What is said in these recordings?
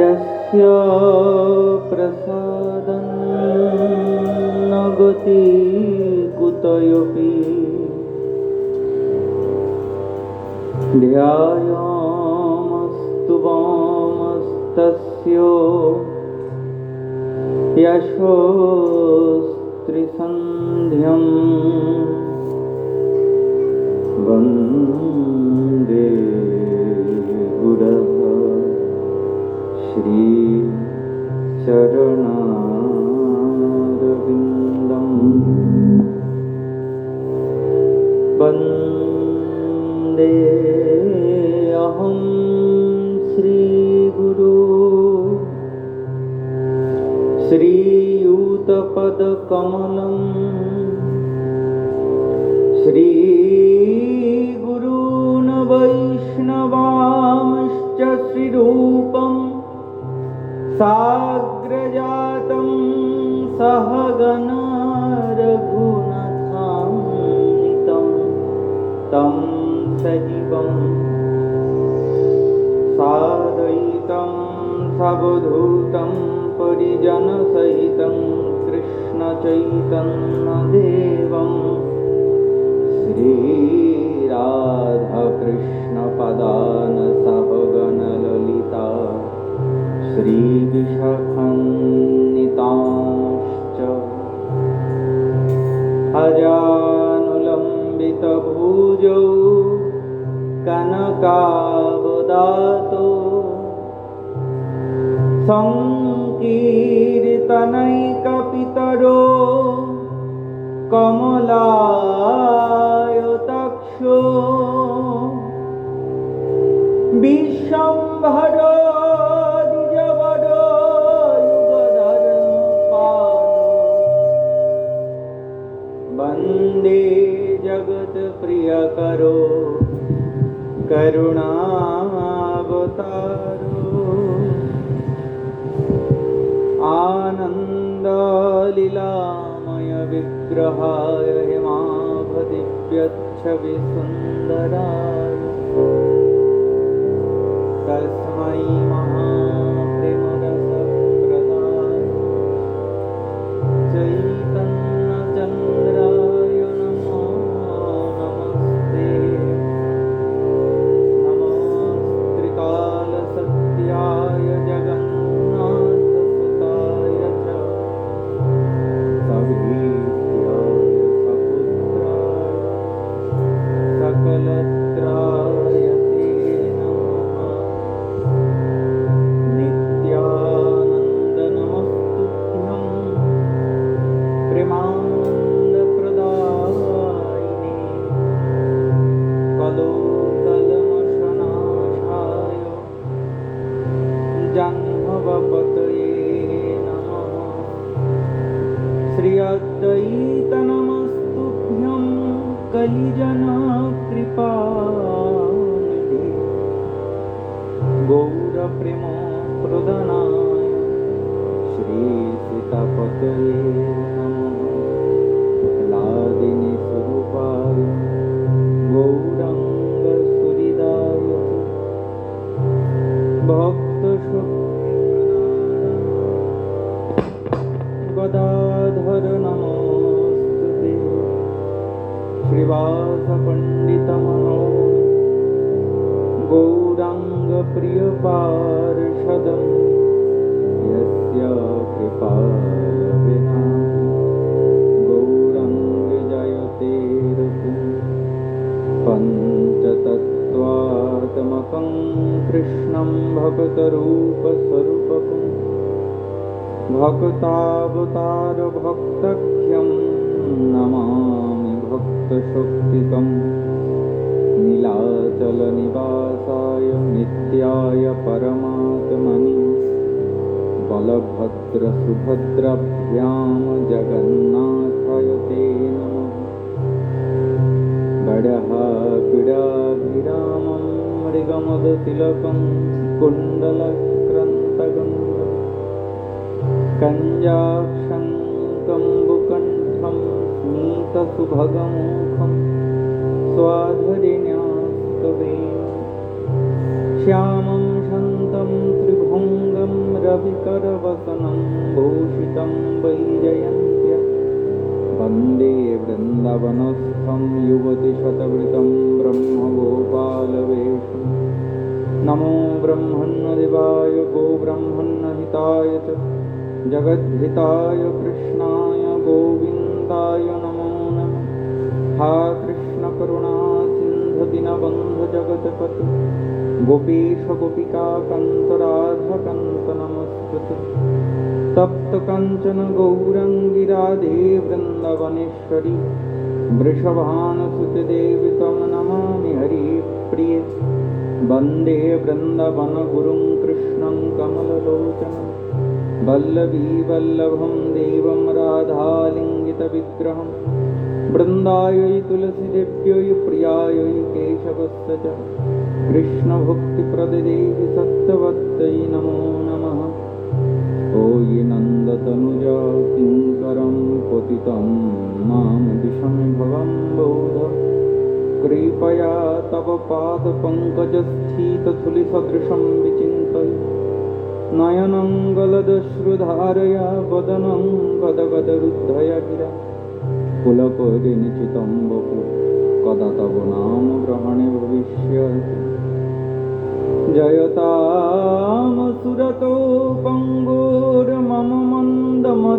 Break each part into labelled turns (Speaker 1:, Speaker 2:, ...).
Speaker 1: यस्य प्रसादं न गति कुतयोऽपि ध्यायामस्तु वामस्तस्य यशोस्त्रिसन्ध्यं वन्दे गुरः श्रीचरणारविन्दं वन्दे अहं श्रीगुरु श्रीयुतपदकमलं श्रीगुरून् वैष्णवांश्च श्रीरूपं साग्रजातं सहगण रघुनाथान्वितं तं सजीवं साद्वैतं सावधूतं परिजनसहितं कृष्णचैतन्यदेवं श्रीराधाकृष्णपदान् सहगणललिता श्रीविशाखान्वितांश्च अजानुलम्बितभुजौ कनकावदातो संकीर्तनैकपितरो कमलायताक्षो विश्वम्भरो द्विजवरो युगधर्मपालो वन्दे जगत्प्रियकरो करुणावतारो आनन्दलीलामय विग्रहाय हेमाभदिव्यच्छविसुन्दराय तस्मै महाप्रेमरसप्रदाय चैतन्यचन्द्राय नमो नमस्ते नमस्त्रिकालसत्याय जगन्नाथसुताय च सभीर्याय सपुत्राय सकलत्राय ते नमः नित्यानन्द नमस्तुभ्यं प्रेमानन्दप्रदायिने कलोकलमशनाशाय जाह्नवपतये नमः श्री अद्वैतनमस्तुभ्यं कलिजनकृपानिधे गौरप्रेमप्रदानाय श्रीसीतापतये नमः लादिनी स्वरूपाय गौराङ्गसुहृदाय गदाधर नमोस्तुते श्रीवासपण्डितमनो गौराङ्गप्रियपार्षदं यस्य कृपालविना गौराङ्गे जयते रघु पञ्चतत्त्वात्मकं कृष्णं भक्तरूपस्वरूपकं भक्तावतारभक्तख्यं नमामि भक्तशक्तिकं नीलाचलनिवासाय नित्याय परमात्मने बलभद्रसुभद्राभ्यां जगन्नाथाय ते नमः गडःपीडाभिरामं मृगमदतिलकं कुण्डलक्रन्तगन्धं कञ्जाक्षङ्कम्बुकण्ठं स्मितसुभगमुखं स्वाधरिण्यास्तवे श्यामं शान्तं त्रिभुङ्गं पुण्डरीकवरविकरवसनं भूषितं वैजयन्त्या वन्दे वृन्दावनस्थं युवतिशतवृतं ब्रह्मगोपालवेषं नमो ब्रह्मण्यदेवाय गोब्रह्मण्यहिताय च जगद्धिताय कृष्णाय गोविन्दाय नमो नमः। हा कृष्णकरुणा सिन्धु दीनबन्धु जगत्पते गोपीश गोपिकान्त राधाकान्त नमस्कृते तप्त कंचन गौरंगी राधे वृंदावनेश्वरी वृषभानुसुते देवी त्वं नमामि हरिप्रिये वन्दे वृन्दावनगुरुं कृष्णं कमललोचनं वल्लभी वल्लभं देवं राधालिङ्गितविग्रहं वृन्दायै तुलसीदेव्यै प्रियायै केशवस्य च कृष्णभक्तिप्रदे देवी सत्यवत्यै नमो नमः। ओ ये नन्दतनुजा किङ्करं पतितं मां दिशमे भवं बोध कृपया तव पादपङ्कजस्थितधूलिसदृशं विचिन्तय नयनं गलदश्रुधारया वदनं गदगदरुद्धया गिरा पुलकोरिनिचितं वपु कदा तव नाम ग्रहणे भविष्यति जयतामसुरतो पङ्गुर्मम मन्दमतेर्गति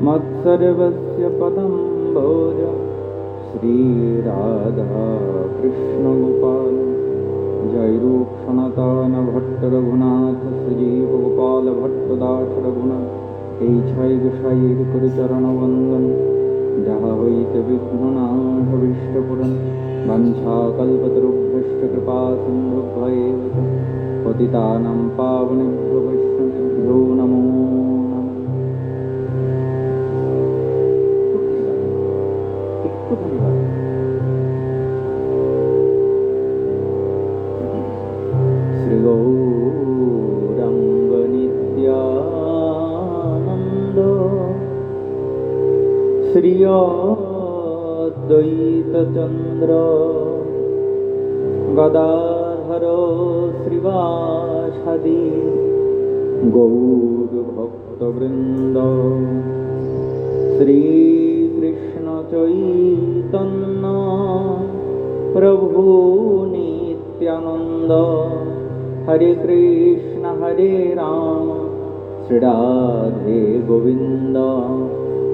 Speaker 1: मत्सर्वस्य पदम्भोज श्रीराधा कृष्णगोपाल जय रूप सनातन भट्ट रघुनाथ सजीव गोपाल भट्ट दास रघुनाथ এই ছয় গোসাইয়ের করে চরণ বন্দন যাহা হইতে বিঘ্ননাশ ভবিষ্যপুরণ वंशाकल्पतरुभ्यश्च कृपा सिन्धुभ्यैव च पतितानां पावनेभ्यो वैष्णवेभ्यो नमो नमः। श्री गौरांग नित्यानंद श्री अद्वैत चंद्र गदाधर श्रीवासादि गौर भक्तवृंद श्रीकृष्ण चैतन्य प्रभु नित्यानंद हरे कृष्ण हरे राम श्री राधे गोविंद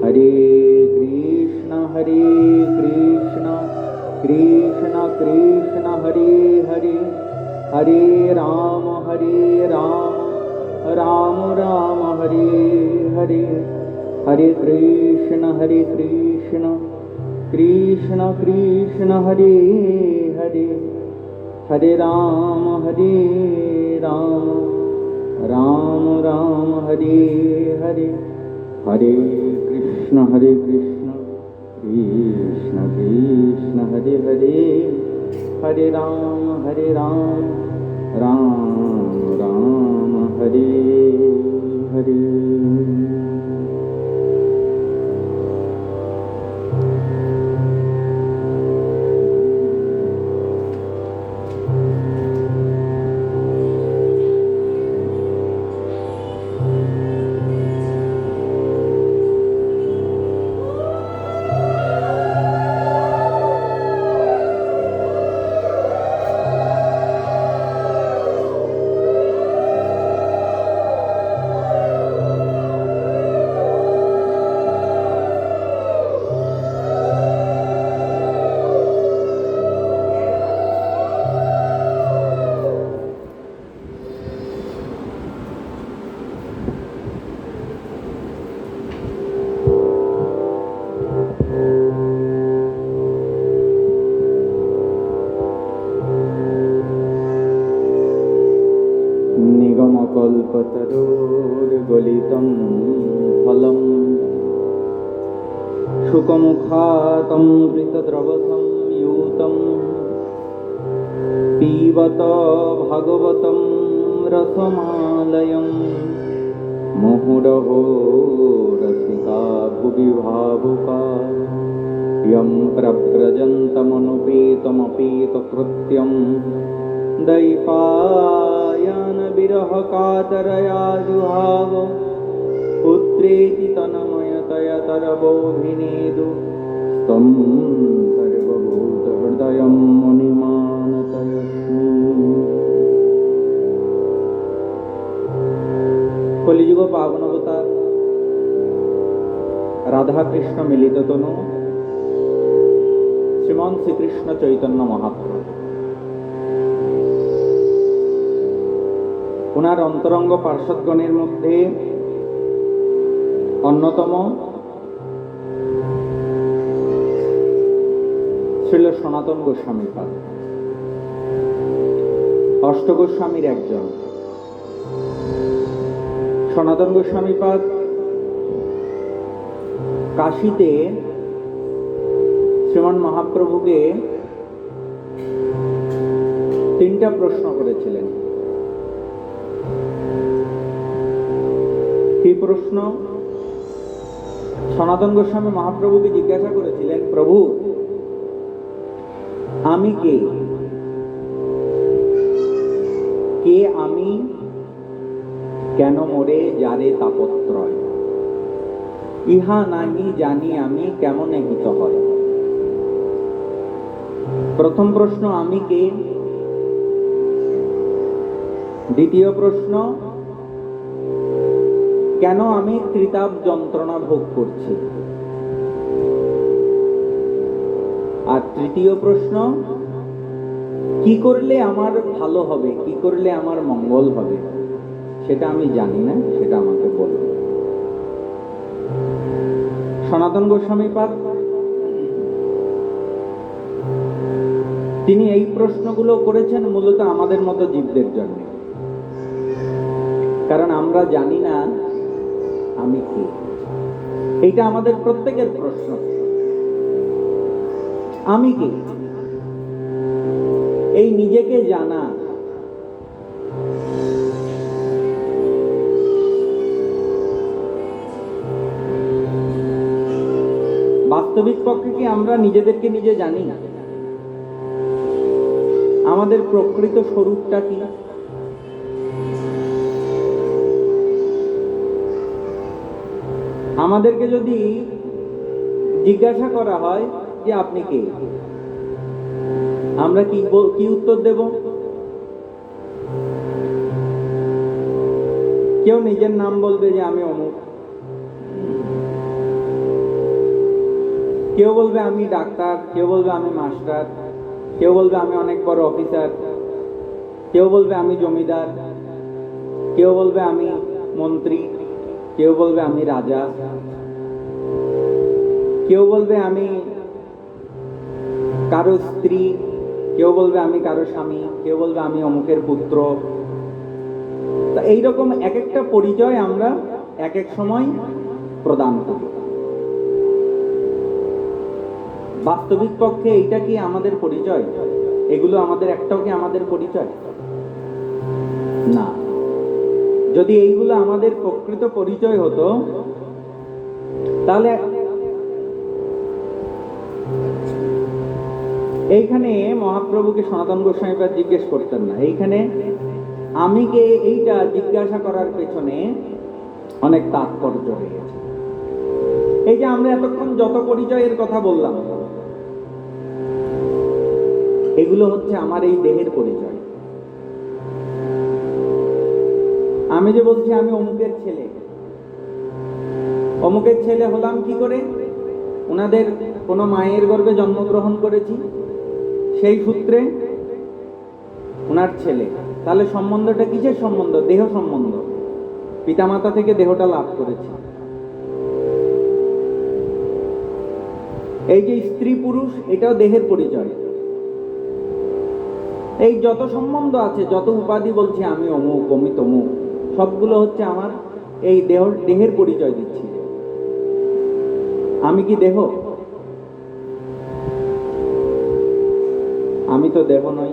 Speaker 1: हरे कृष्ण कृष्ण कृष्ण हरे हरे हरे राम राम राम हरे हरे हरे कृष्ण कृष्ण कृष्ण हरे हरे हरे राम राम राम हरे हरे हरे कृष्ण कृष्ण कृष्ण हरे हरे हरे राम राम राम हरे हरे। निगमकल्पतरोर्गलितं फलं शुकमुखातमृतद्रवसंयुतं पीबत भागवतं रसमालयं मुहुरहो रसिका भुवि भावुका यं प्रव्रजन्तमनुपेतमपेतकृत्यं दैपायनो शयन विरह कातरया जुहाव पुत्रेति तन्मयतया तरवोऽभिनेदु तं सर्वभूतहृदयं मुनिमानतयस्मि। कलिजुग पावन अवतार राधा कृष्ण मिलित तनु श्रीमान श्रीकृष्ण चैतन्य महाप्रभु उनार अंतरंग पार्षदगणेर मध्य अन्यतम श्रील सनातन गोस्वामी पाद अष्ट गोस्वामीर एकजन। सनातन गोस्वामी पाद काशीते श्रीमान महाप्रभु के तीनटा प्रश्न करेছিলেন। কি প্রশ্ন? সনাতন গোস্বামী মহাপ্রভুকে জিজ্ঞাসা করেছিলেন, প্রভু আমি কে? কে আমি? কেন মোরে যারে তাপত্রয়? ইহা নাহি জানি আমি কেমনে হিত হয়। প্রথম প্রশ্ন আমি কে? দ্বিতীয় প্রশ্ন কেন আমি ত্রিতাপ যন্ত্রণা ভোগ করছি? আর তৃতীয় প্রশ্ন কি করলে আমার ভালো হবে, কি করলে আমার মঙ্গল হবে সেটা আমি জানি না, সেটা আমাকে বলবে। সনাতন গোস্বামী পাদ তিনি এই প্রশ্নগুলো করেছেন মূলত আমাদের মতো জীবদের জন্য, কারণ আমরা জানি না আমি কি। এইটা আমাদের প্রত্যেকের প্রশ্ন, আমি কি? এই নিজেকে জানা বাস্তবিক পক্ষে কি আমরা নিজেদেরকে নিজে জানি না? আমাদের প্রকৃত স্বরূপটা কি? আমাদেরকে যদি জিজ্ঞাসা করা হয় যে আপনি কে, আমরা কি উত্তর দেব? কেউ নিজের নাম বলবে যে আমি অমুক, কেউ বলবে আমি ডাক্তার, কেউ বলবে আমি মাস্টার, কেউ বলবে আমি অনেক বড় অফিসার, কেউ বলবে আমি জমিদার, কেউ বলবে আমি মন্ত্রী, কেউ বলবে আমি রাজা, কেউ বলবে আমি কারো স্ত্রী, কেউ বলবে আমি কারো স্বামী, কেউ বলবে আমি অমুকের পুত্র। তা এইরকম এক একটা পরিচয় আমরা এক এক সময় প্রদান করি। বাস্তবিক পক্ষে এইটা কি আমাদের পরিচয়? এগুলো আমাদের একটাও কি আমাদের পরিচয়? না। যদি এইগুলো আমাদের প্রকৃত পরিচয় হতো তাহলে এইখানে মহাপ্রভুকে সনাতন গোস্বামী পাদ জিজ্ঞেস করতেন না। এইখানে আমি কে এইটা জিজ্ঞাসা করার পেছনে অনেক তাৎপর্য রয়েছে। এই যে আমরা এতক্ষণ যত পরিচয়ের কথা বললাম, এগুলো হচ্ছে আমার এই দেহের পরিচয়। আমি যে বলছি আমি অমুকের ছেলে, অমুকের ছেলে হলাম কি করে? ওনাদের কোনো মায়ের গর্ভে জন্মগ্রহণ করেছি, সেই সূত্রে ওনার ছেলে। তাহলে সম্বন্ধটা কিসের সম্বন্ধ? দেহ সম্বন্ধ। পিতামাতা থেকে দেহটা লাভ করেছি। এই যে স্ত্রী পুরুষ, এটাও দেহের পরিচয়। এই যত সম্বন্ধ আছে, যত উপাধি বলছি আমি অমুক, অমি তমুক, সবগুলো হচ্ছে আমার এই দেহের পরিচয় দিচ্ছি। আমি কি দেহ? আমি তো দেহ নই।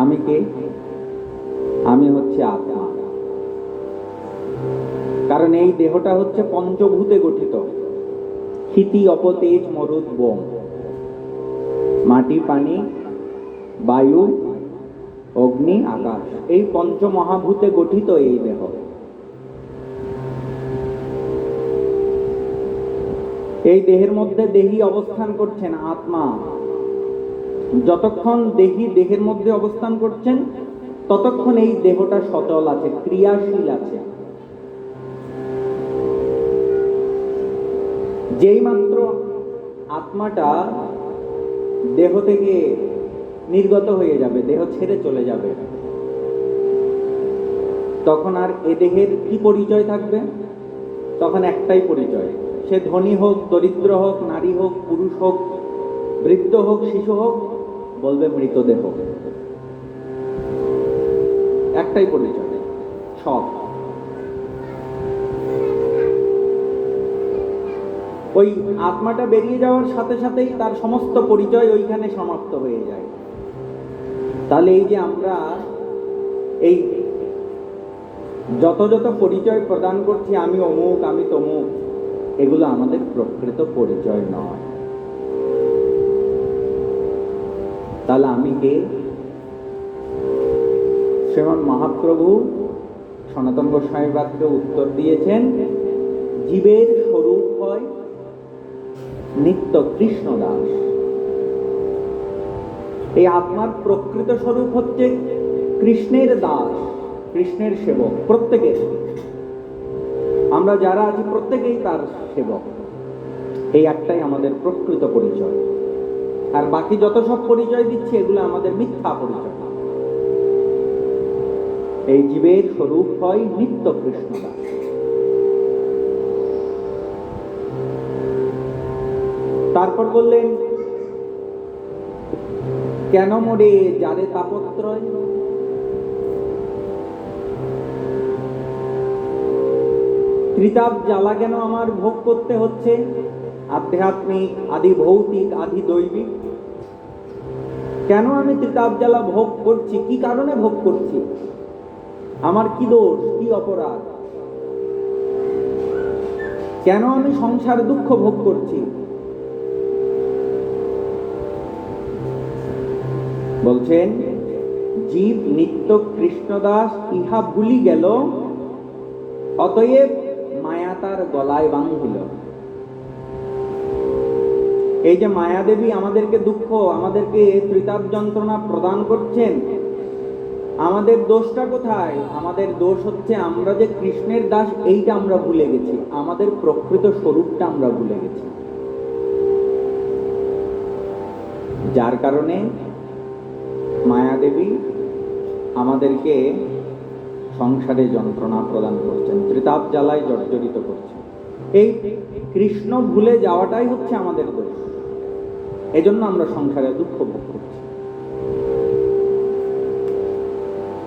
Speaker 1: আমি কে? আমি হচ্ছে আত্মা। কারণ এই দেহটা হচ্ছে পঞ্চভূতে গঠিত। ক্ষিতি, অপ, তেজ, মরুদ, বোম। মাটি, পানি, বায়ু, অগ্নি, আকাশ, এই পঞ্চমহাভূতে গঠিত এই দেহ। এই দেহের মধ্যে দেহী অবস্থান করছেন, আত্মা। যতক্ষণ দেহী দেহের মধ্যে অবস্থান করছেন ততক্ষণ এই দেহটা সচল আছে, ক্রিয়াশীল আছে। যেই মাত্র আত্মাটা দেহ থেকে নির্গত হয়ে যাবে, দেহ ছেড়ে চলে যাবে, তখন আর এ দেহের কি পরিচয় থাকবে? তখন একটাই পরিচয়, সে ধনী হোক, দরিদ্র হোক, নারী হোক, পুরুষ হোক, বৃদ্ধ হোক, শিশু হোক, বলবে মৃতদেহ। একটাই পরিচয় সব। ওই আত্মাটা বেরিয়ে যাওয়ার সাথে সাথেই তার সমস্ত পরিচয় ওইখানে সমাপ্ত হয়ে যায়। তাহলে এই যে আমরা এই যত যত পরিচয় প্রদান করছি, আমি অমুক, আমি তমুক, এগুলো আমাদের প্রকৃত পরিচয় নয়। তাহলে আমি কে? শ্রীমৎ মহাপ্রভু সনাতন গোস্বামী বাক্যে উত্তর দিয়েছেন, জীবের স্বরূপ হয় নিত্য কৃষ্ণ দাস। এই আত্মার প্রকৃত স্বরূপ হচ্ছে কৃষ্ণের দাস, কৃষ্ণের সেবক। প্রত্যেকের, আমরা যারা আছি প্রত্যেকেই তার সেবক। এই একটাই আমাদের প্রকৃত পরিচয়। আর বাকি যত সব পরিচয় দিচ্ছে এগুলো আমাদের মিথ্যা পরিচয়। এই জীবের স্বরূপ হয় নিত্য কৃষ্ণ দাস। তারপর বললেন, কেন মোরে যারে তাপত্রয়? ত্রিতাপ জ্বালা কেন আমার ভোগ করতে হচ্ছে? আধ্যাত্মিক, আদি ভৌতিক, আদি দৈবিক। কেন আমি ত্রিতাপ জ্বালা ভোগ করছি? কি কারণে ভোগ করছি? আমার কি দোষ, কি অপরাধ? কেন আমি সংসার দুঃখ ভোগ করছি? বলছেন, জীব নিত্য কৃষ্ণদাস ইহা ভুলি গেল, অতএব মায়া তার গলায় বাঁধিল। এই যে মায়াদেবী আমাদেরকে দুঃখ, আমাদেরকে ত্রিতাপ যন্ত্রণা প্রদান করছেন, আমাদের দোষটা কোথায়? আমাদের দোষ হচ্ছে আমরা যে কৃষ্ণের দাস এইটা আমরা ভুলে গেছি, আমাদের প্রকৃত স্বরূপটা আমরা ভুলে গেছি। যার কারণে মায়াদেবী আমাদেরকে সংসারে যন্ত্রণা প্রদান করছেন, ত্রিতাপ জ্বালায় জর্জরিত করছেন। এই কৃষ্ণ ভুলে যাওয়াটাই হচ্ছে আমাদের দোষ। এজন্য আমরা সংসারে দুঃখ ভোগ করছি।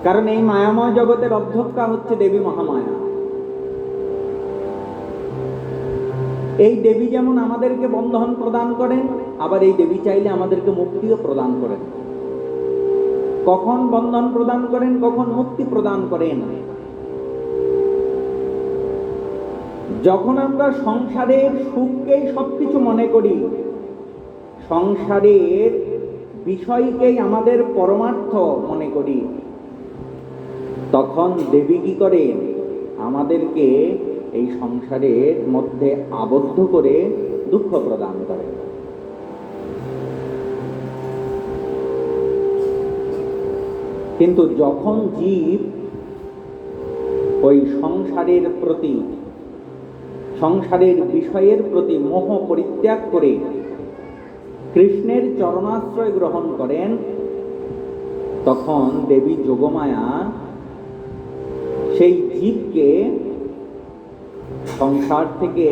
Speaker 1: কারণ এই মায়াময় জগতের অধ্যক্ষা হচ্ছে দেবী মহামায়া। এই দেবী যেমন আমাদেরকে বন্ধন প্রদান করেন, আবার এই দেবী চাইলে আমাদেরকে মুক্তিও প্রদান করেন। কখন বন্ধন প্রদান করেন, কখন মুক্তি প্রদান করেন? যখন আমরা সংসারের সুখকেই সবকিছু মনে করি, সংসারের বিষয়কেই আমাদের পরমার্থ মনে করি, তখন দেবী কি করেন? আমাদেরকে এই সংসারের মধ্যে আবদ্ধ করে দুঃখ প্রদান করেন। কিন্তু যখন জীব ওই সংসারের প্রতি, সংসারের বিষয়ের প্রতি মোহ পরিত্যাগ করে কৃষ্ণের চরণাশ্রয় গ্রহণ করেন, তখন দেবী যোগমায়া সেই জীবকে সংসার থেকে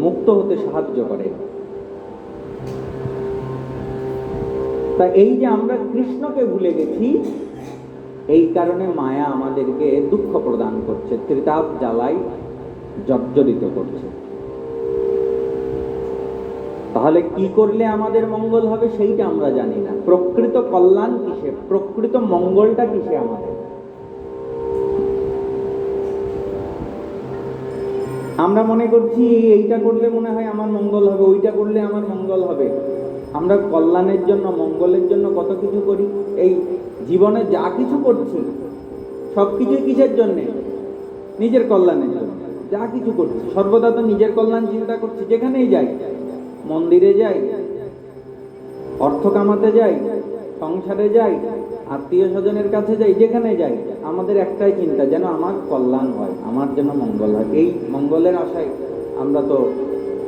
Speaker 1: মুক্ত হতে সাহায্য করেন। তা এই যে আমরা কৃষ্ণকে ভুলে গেছি, এই কারণে মায়া আমাদেরকে দুঃখ প্রদান করছে, ত্রিতাপ জ্বালায় জর্জরিত করছে। তাহলে কি করলে আমাদের মঙ্গল হবে সেইটা আমরা জানি না। প্রকৃত কল্যাণ কিসে, প্রকৃত মঙ্গলটা কিসে আমাদের? আমরা মনে করছি এইটা করলে মনে হয় আমার মঙ্গল হবে, ওইটা করলে আমার মঙ্গল হবে। আমরা কল্যাণের জন্য, মঙ্গলের জন্য কত কিছু করি। এই জীবনে যা কিছু করছি সব কিছুই কিসের জন্যে? নিজের কল্যাণের জন্য। যা কিছু করছি সর্বদা তো নিজের কল্যাণ চিন্তা করছি। যেখানেই যাই, মন্দিরে যাই, অর্থ কামাতে যাই, সংসারে যাই, আত্মীয় স্বজনের কাছে যাই, যেখানে যাই আমাদের একটাই চিন্তা, যেন আমার কল্যাণ হয়, আমার যেন মঙ্গল হয়। এই মঙ্গলের আশায় আমরা তো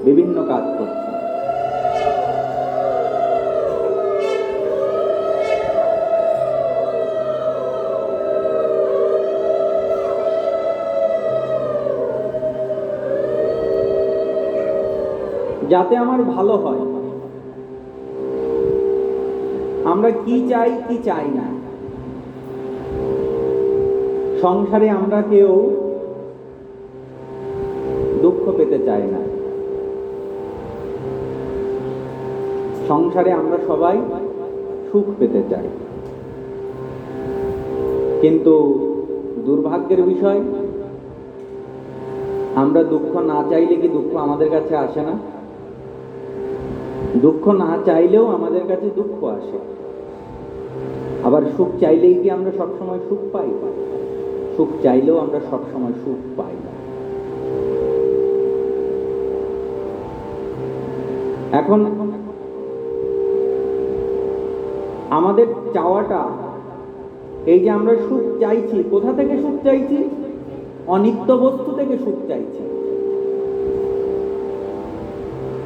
Speaker 1: বিভিন্ন কাজ করছি। যাতে আমার ভালো হয়। আমরা কি চাই কি চাই না। সংসারে আমরা কেউ দুঃখ পেতে চাই না। সংসারে আমরা সবাই সুখ পেতে চাই। কিন্তু দুর্ভাগ্যের বিষয়, আমরা দুঃখ না চাইলে কি দুঃখ আমাদের কাছে আসে না? দুঃখ না চাইলেও আমাদের কাছে দুঃখ আসে। আবার সুখ চাইলেই কি আমরা সবসময় সুখ পাই? সুখ চাইলেও আমরা সবসময় সুখ পাই না। এখন আমাদের চাওয়াটা, এই যে আমরা সুখ চাইছি, কোথা থেকে সুখ চাইছি? অনিত্য বস্তু থেকে সুখ চাইছি।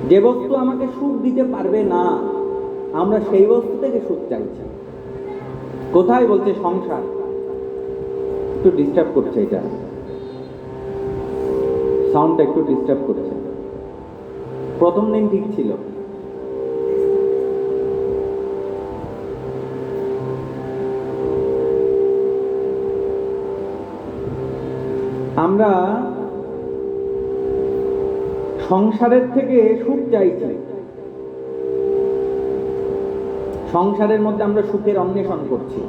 Speaker 1: যে বস্তু আমাকে সুখ দিতে পারবে না, আমরা সেই বস্তু থেকে সুখ চাইছি। কোথায়? বলছে সংসার। একটু ডিস্টার্ব করছে, এটা সাউন্ডটা একটু ডিস্টার্ব করছে। প্রথম দিন ঠিক ছিল। আমরা সংসারের থেকে সুখ চাইছি। সংসারের মধ্যে আমরা সুখের অন্বেষণ করছি।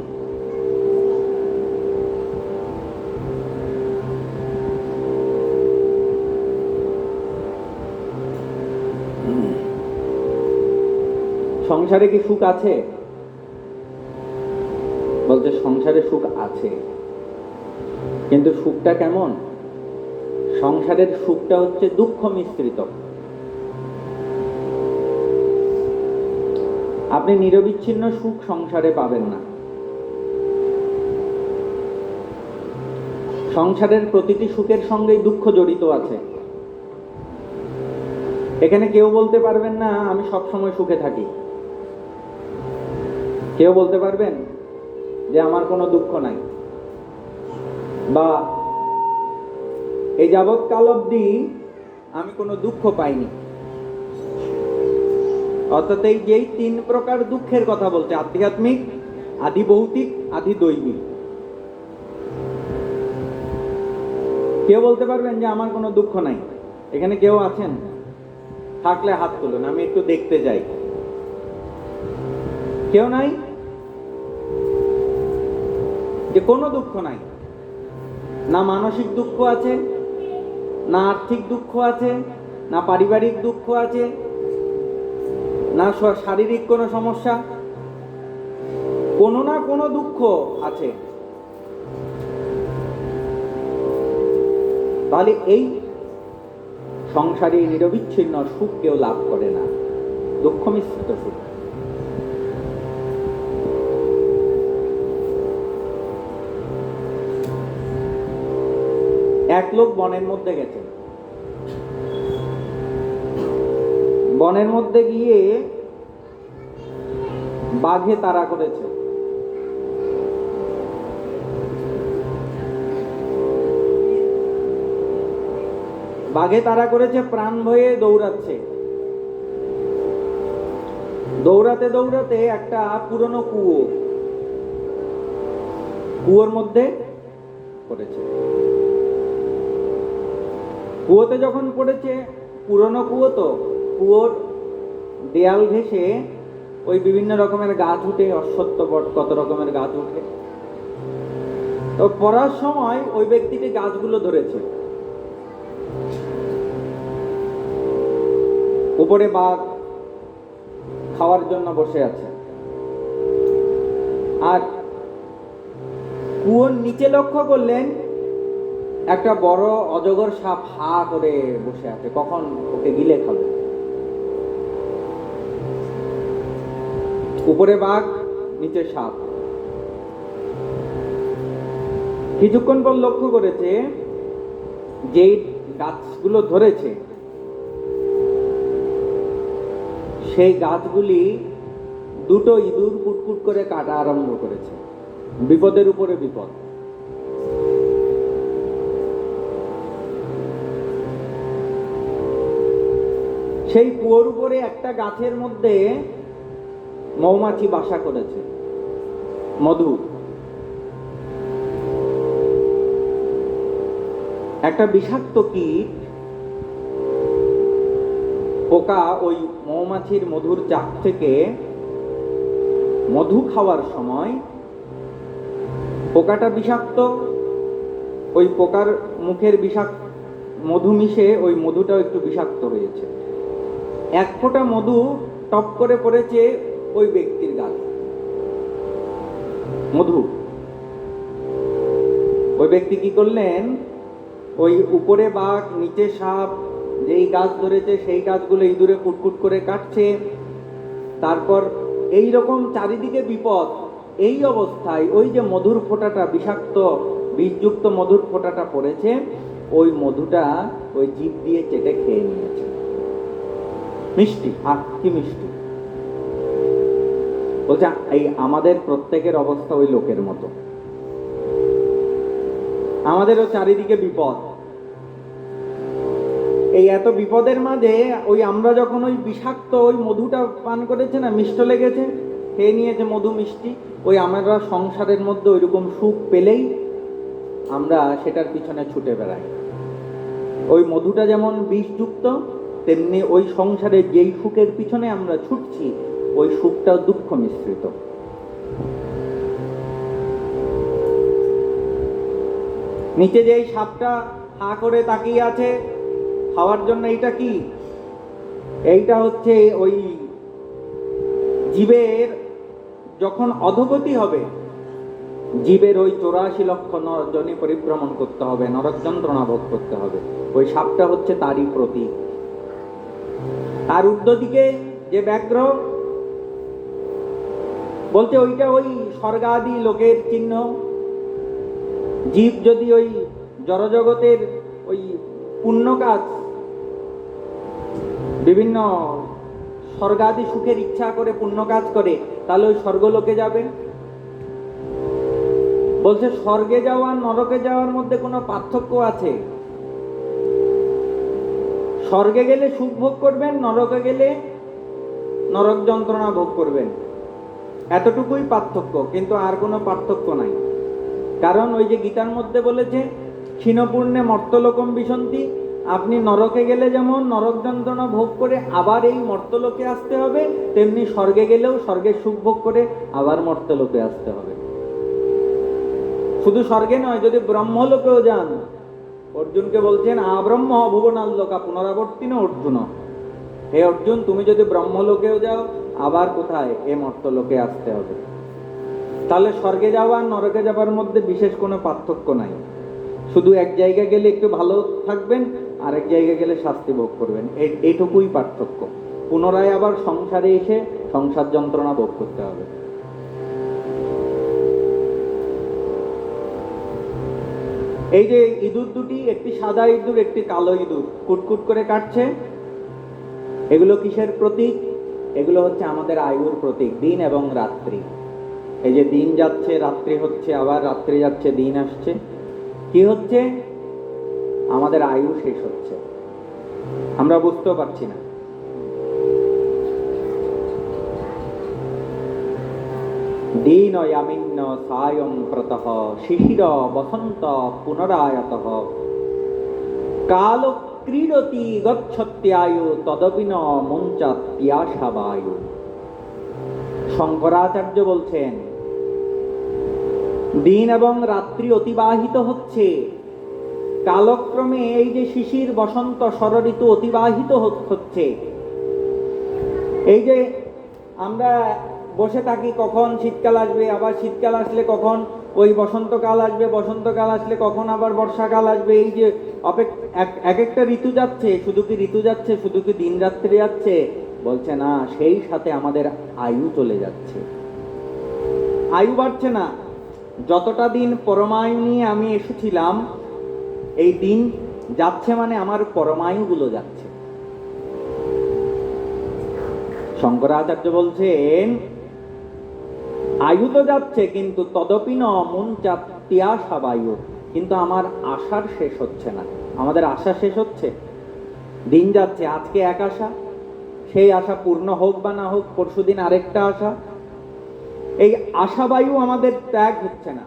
Speaker 1: সংসারে কি সুখ আছে? বলতে সংসারে সুখ আছে, কিন্তু সুখটা কেমন? সংসারের সুখটা হচ্ছে দুঃখ মিশ্রিত। আপনি নিরবিচ্ছিন্ন সুখ সংসারে পাবেন না। সংসারের প্রতিটি সুখের সঙ্গেই দুঃখ জড়িত আছে। এখানে কেউ বলতে পারবেন না আমি সবসময় সুখে থাকি। কেউ বলতে পারবেন যে আমার কোনো দুঃখ নাই, বা এই যাবৎকাল অবধি আমি কোনো দুঃখ পাইনি। অর্থাৎ এই যেই তিন প্রকার দুঃখের কথা বলছে, আধ্যাত্মিক, আধি ভৌতিক, আধি দৈবিক, কেউ বলতে পারবেন যে আমার কোনো দুঃখ নাই? এখানে কেউ আছেন? থাকলে হাত তুলুন, আমি একটু দেখতে যাই। কেউ নাই? যে কোনো দুঃখ নাই? না মানসিক দুঃখ আছে, না আর্থিক দুঃখ আছে, না পারিবারিক দুঃখ আছে, না শারীরিক কোনো সমস্যা, কোনো না কোনো দুঃখ আছে। তাহলে এই সংসারে নিরবিচ্ছিন্ন সুখ কেউ লাভ করে না, দুঃখ মিশ্রিত সুখ। এক লোক বনের মধ্যে গেছে। বনের মধ্যে গিয়ে বাঘে তাড়া করেছে। বাঘে তাড়া করেছে, প্রাণ ভয়ে দৌড়াচ্ছে। দৌড়াতে দৌড়াতে একটা পুরনো কুয়োর মধ্যে পড়েছে। কুয়োতে যখন পড়েছে, পুরনো কুয়ো তো, কুয়োর দেয়াল ঘেঁষে ওই বিভিন্ন রকমের গাছ উঠে, অশ্বত্থ বট, কত রকমের গাছ উঠে। তো পড়ার সময় ওই ব্যক্তিটি গাছগুলো ধরেছে। উপরে বাঘ খাওয়ার জন্য বসে আছে। আর কুয়োর নিচে লক্ষ্য করলেন একটা বড় অজগর সাপ হা করে বসে আছে, কখন ওকে গিলে খাবে। উপরে বাঘ, নিচে সাপ। কিছুক্ষণ পর লক্ষ্য করেছে যে গাছগুলো ধরেছে সেই গাছগুলি দুটো ইঁদুর কুটকুট করে কাটা আরম্ভ করেছে। বিপদের উপরে বিপদ। সেই কুয়োর উপরে একটা গাছের মধ্যে মৌমাছি বাসা করেছে, মধু। একটা বিষাক্ত কীট পোকা ওই মৌমাছির মধুর চাক থেকে মধু খাওয়ার সময় পোকাটা বিষাক্ত, ওই পোকার মুখের বিষাক্ত মধু মিশে ওই মধুটাও একটু বিষাক্ত হয়েছে। এক ফোঁটা মধু টপ করে পড়েছে ওই ব্যক্তির গালে, মধু। ওই ব্যক্তি কি করলেন, ওই উপরে বাঘ নিচে সাপ, যেই গাছ ধরেছে সেই গাছগুলো ইঁদুরে কুটকুট করে কাটছে। তারপর এই রকম চারিদিকে বিপদ। এই অবস্থায় ওই যে মধুর ফোঁটাটা, বিষাক্ত বিষযুক্ত মধুর ফোঁটাটা পড়েছে, ওই মধুটা ওই জিভ দিয়ে চেটে খেয়ে নিয়েছে। মিষ্টি, আর কি মিষ্টি। বলছে এই আমাদের প্রত্যেকের অবস্থা ওই লোকের মতো, আমাদেরও চারিদিকে বিপদ। এই এত বিপদের মাঝে ওই আমরা যখন ওই বিষাক্ত ওই মধুটা পান করেছে না, মিষ্ট লেগেছে, খেয়ে নিয়েছে মধু মিষ্টি, ওই আমরা সংসারের মধ্যে ওই রকম সুখ পেলেই আমরা সেটার পিছনে ছুটে বেড়াই। ওই মধুটা যেমন বিষযুক্ত, তেমনি ওই সংসারে যেই সুখের পিছনে আমরা ছুটছি ওই সুখটাও দুঃখ মিশ্রিত। নিচে যেই সাপটা হা করে তাকিয়ে আছে খাওয়ার জন্য, এইটা কি? এইটা হচ্ছে ওই জীবের যখন অধোগতি হবে, জীবের ওই 84 লক্ষ জনি পরিভ্রমণ করতে হবে, নরক যন্ত্রণা ভোগ করতে হবে, ওই সাপটা হচ্ছে তারই প্রতীক। আর ঊর্ধ্ব দিকে যে ব্যাঘ্র, বলতে ওইটা ওই স্বর্গাদি লোকের চিহ্ন। জীব যদি ওই জড়জগতের ওই পুণ্য কাজ, বিভিন্ন স্বর্গাদি সুখের ইচ্ছা করে পুণ্য কাজ করে, তাহলে ওই স্বর্গলোকে যাবে। বলছে স্বর্গে যাওয়া নরকে যাওয়ার মধ্যে কোনো পার্থক্য আছে? স্বর্গে গেলে সুখ ভোগ করবেন, নরকে গেলে নরক যন্ত্রণা ভোগ করবেন, এতটুকুই পার্থক্য, কিন্তু আর কোনো পার্থক্য নাই। কারণ ওই যে গীতার মধ্যে বলেছে ক্ষীণপূর্ণে মর্তলোকম বিশন্তি, আপনি নরকে গেলে যেমন নরক যন্ত্রণা ভোগ করে আবার এই মর্তলোকে আসতে হবে, তেমনি স্বর্গে গেলেও স্বর্গের সুখ ভোগ করে আবার মর্তলোকে আসতে হবে। শুধু স্বর্গে নয়, যদি ব্রহ্মলোকেও যান, অর্জুনকে বলছেন আব্রহ্ম ভুবনাল্লোকা পুনরাবর্তিন অর্জুন। হে অর্জুন, তুমি যদি ব্রহ্মলোকেও যাও আবার কোথায়? এ মর্তলোকে আসতে হবে। তাহলে স্বর্গে যাওয়া আর নরকে যাওয়ার মধ্যে বিশেষ কোনো পার্থক্য নাই। শুধু এক জায়গায় গেলে একটু ভালো থাকবেন, আর এক জায়গায় গেলে শাস্তি ভোগ করবেন, এইটুকুই পার্থক্য। পুনরায় আবার সংসারে এসে সংসার যন্ত্রণা ভোগ করতে হবে। এই যে ইঁদুর দুটি, একটি সাদা ইঁদুর একটি কালো ইঁদুর কুটকুট করে কাটছে, এগুলো কিসের প্রতীক? এগুলো হচ্ছে আমাদের আয়ুর প্রতীক, দিন এবং রাত্রি। এই যে দিন যাচ্ছে রাত্রি হচ্ছে, আবার রাত্রি যাচ্ছে দিন আসছে, কি হচ্ছে? আমাদের আয়ু শেষ হচ্ছে, আমরা বুঝতেও পারছি না। দিন ইয়ামিন্ন সায়ং প্রতঃ শিশির বসন্ত পুনরায়তঃ কাল ক্রীড়তি গচ্ছত্যায়ু তদপিন মুঞ্চাত পিয়াসাবায়ু। শঙ্করাচার্য বলছেন দিন এবং রাত্রি অতিবাহিত হচ্ছে, কালক্রমে এই যে শিশির বসন্ত ষড়ঋতু অতিবাহিত হচ্ছে, এই যে আমরা বসে থাকি কখন শীতকাল আসবে, আবার শীতকাল আসলে কখন ওই বসন্তকাল আসবে, বসন্তকাল আসলে কখন আবার বর্ষাকাল আসবে। এই যে এক একটা ঋতু যাচ্ছে, শুধু কি ঋতু যাচ্ছে, শুধু কি দিন রাত্রি যাচ্ছে? বলছে না, সেই সাথে আমাদের আয়ু চলে যাচ্ছে। আয়ু বাড়ছে না। যতটা দিন পরমায়ু নিয়ে আমি এসেছিলাম, এই দিন যাচ্ছে মানে আমার পরমায়ুগুলো যাচ্ছে। শঙ্করাচার্য বলছেন, আয়ু তো যাচ্ছে, কিন্তু তদপি ন মুঞ্চাত্যাশা বায়ু, কিন্তু আমার আশার শেষ হচ্ছে না। আমাদের আশা শেষ হচ্ছে, দিন যাচ্ছে, আজকে এক আশা, সেই আশা পূর্ণ হোক বা না হোক পরশুদিন আরেকটা আশা। এই আশাবায়ু আমাদের ত্যাগ হচ্ছে না।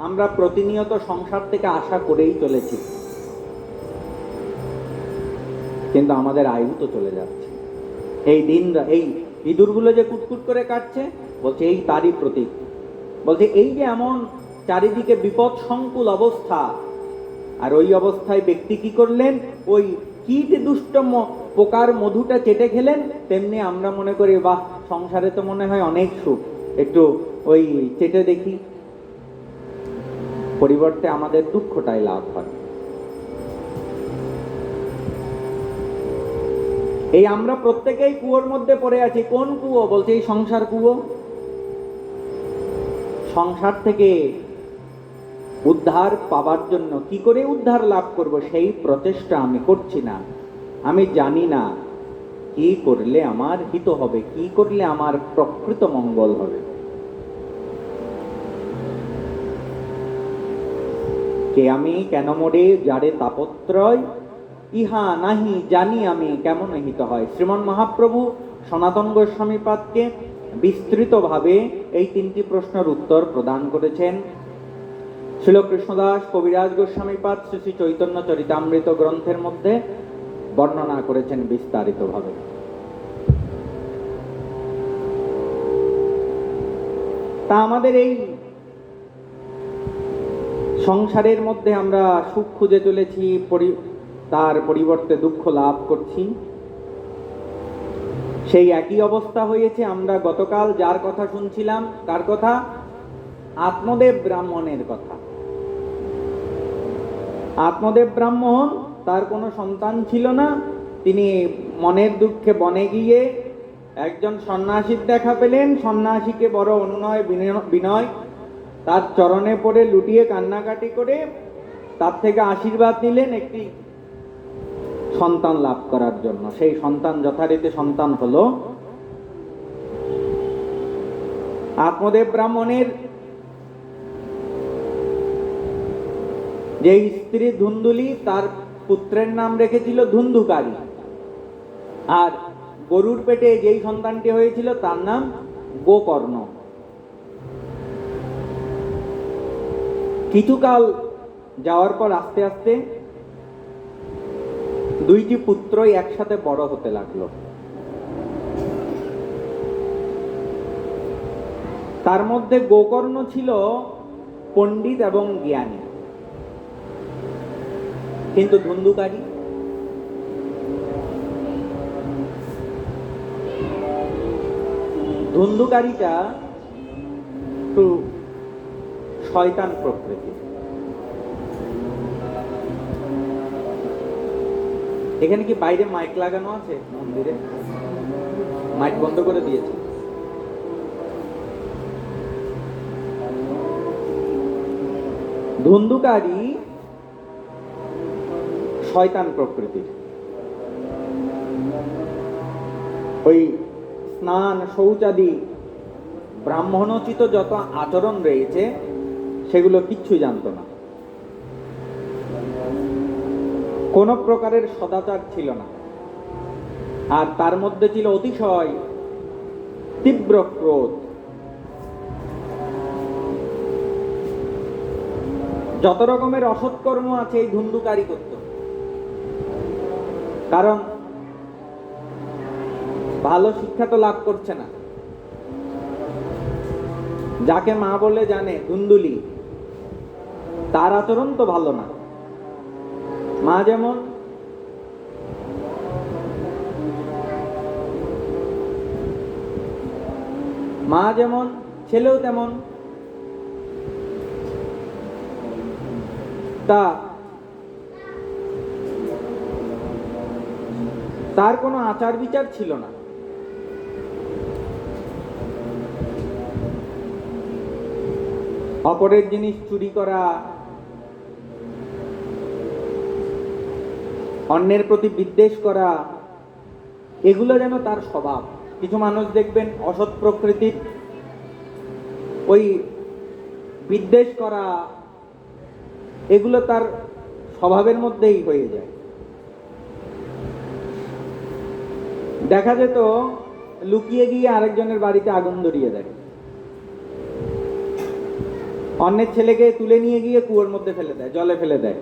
Speaker 1: আমরা প্রতিনিয়ত সংসার থেকে আশা করেই চলেছি, কিন্তু আমাদের আয়ু তো চলে যাচ্ছে। এই দিন, এই ইঁদুরগুলো যে কুটকুট করে কাটছে, বলছে এই তারই প্রতীক। বলছে এই যে এমন চারিদিকে বিপদ সংকুল অবস্থা, আর ওই অবস্থায় ব্যক্তি কি করলেন, ওই কীট দুষ্ট পোকার মধুটা চেটে খেলেন। তেমনি আমরা মনে করি বাহ, সংসারে তো মনে হয় অনেক সুখ, একটু ওই চেটে দেখি। পরিবর্তে আমাদের দুঃখটাই লাভ হয়। এই আমরা প্রত্যেকেই কুয়োর মধ্যে পড়ে আছি। কোন কুয়ো? বলছে এই সংসার কুয়ো। সংসার থেকে উদ্ধার পাবার জন্য কি করে উদ্ধার লাভ করব, সেই প্রচেষ্টা আমি করছি না। আমি জানি না কি করলে আমার হিত হবে, কি করলে আমার প্রকৃত মঙ্গল হবে। কে আমি, কেন মোরে যারে তাপত্রয়, ইহা নাহি জানি আমি কেমন হিত হয়। শ্রীমন মহাপ্রভু সনাতন গোস্বামী পাদকে বিস্তৃতভাবে এই তিনটি প্রশ্নের উত্তর প্রদান করেছেন। শ্রীল কৃষ্ণদাস কবিরাজ গোস্বামী পাদ শ্রী শ্রী চৈতন্য চরিতামৃত গ্রন্থের মধ্যে বর্ণনা করেছেন বিস্তারিতভাবে। তা আমাদের এই সংসারের মধ্যে আমরা সুখ খুঁজে চলেছি, তার পরিবর্তে দুঃখ লাভ করছি। সেই একই অবস্থা হয়েছে। আমরা গতকাল যার কথা শুনছিলাম, কার কথা? আত্মদেব ব্রাহ্মণের কথা। আত্মদেব ব্রাহ্মণ, তার কোনো সন্তান ছিল না। তিনি মনের দুঃখে বনে গিয়ে একজন সন্ন্যাসীর দেখা পেলেন। সন্ন্যাসীকে বড় অনুনয় বিনয় তার চরণে পড়ে লুটিয়ে কান্নাকাটি করে তার থেকে আশীর্বাদ নিলেন একটি সন্তান লাভ করার জন্য। সেই সন্তান যথারীতি সন্তান হলো। আত্মদেব ব্রাহ্মণের যে স্ত্রী ধুন্দুলি, তার পুত্রের নাম রেখেছিল ধুন্ধুকারী। আর গরুর পেটে যেই সন্তানটি হয়েছিল তার নাম গোকর্ণ। কিছুকাল যাওয়ার পর আস্তে আস্তে দুইটি পুত্রই একসাথে বড় হতে লাগলো। তার মধ্যে গোকর্ণ ছিল পণ্ডিত এবং জ্ঞানী, কিন্তু ধুন্ধুকারীটা একটু শয়তান প্রকৃতি। এখানে কি বাইরে মাইক লাগানো আছে? মন্দিরে মাইক বন্ধ করে দিয়েছে। ধুন্ধুকারী শয়তান প্রকৃতির। ওই স্নান শৌচাদি ব্রাহ্মণোচিত যত আচরণ রয়েছে সেগুলো কিচ্ছু জানতো না। কোন প্রকারের সদাচার ছিল না। আর তার মধ্যে ছিল অতিশয় তীব্র ক্রোধ। যত রকমের অসৎকর্ম আছে এই ধুন্ধুকারী করত। কারণ ভালো শিক্ষা তো লাভ করছে না। যাকে মা বলে জানে ধুন্দুলি, তার আচরণ তো ভালো না। মা যেমন মা যেমন ছেলেও তেমন। তার কোনো আচার বিচার ছিল না। অপরের জিনিস চুরি করা, অন্যের প্রতি বিদ্বেষ করা, এগুলো যেন তার স্বভাব। কিছু মানুষ দেখবেন অসৎ প্রকৃতির, ওই বিদ্বেষ করা এগুলো তার স্বভাবের মধ্যেই হয়ে যায়। দেখা যেত লুকিয়ে গিয়ে আরেকজনের বাড়িতে আগুন ধরিয়ে দেয়, অন্যের ছেলেকে তুলে নিয়ে গিয়ে কুয়োর মধ্যে ফেলে দেয়, জলে ফেলে দেয়।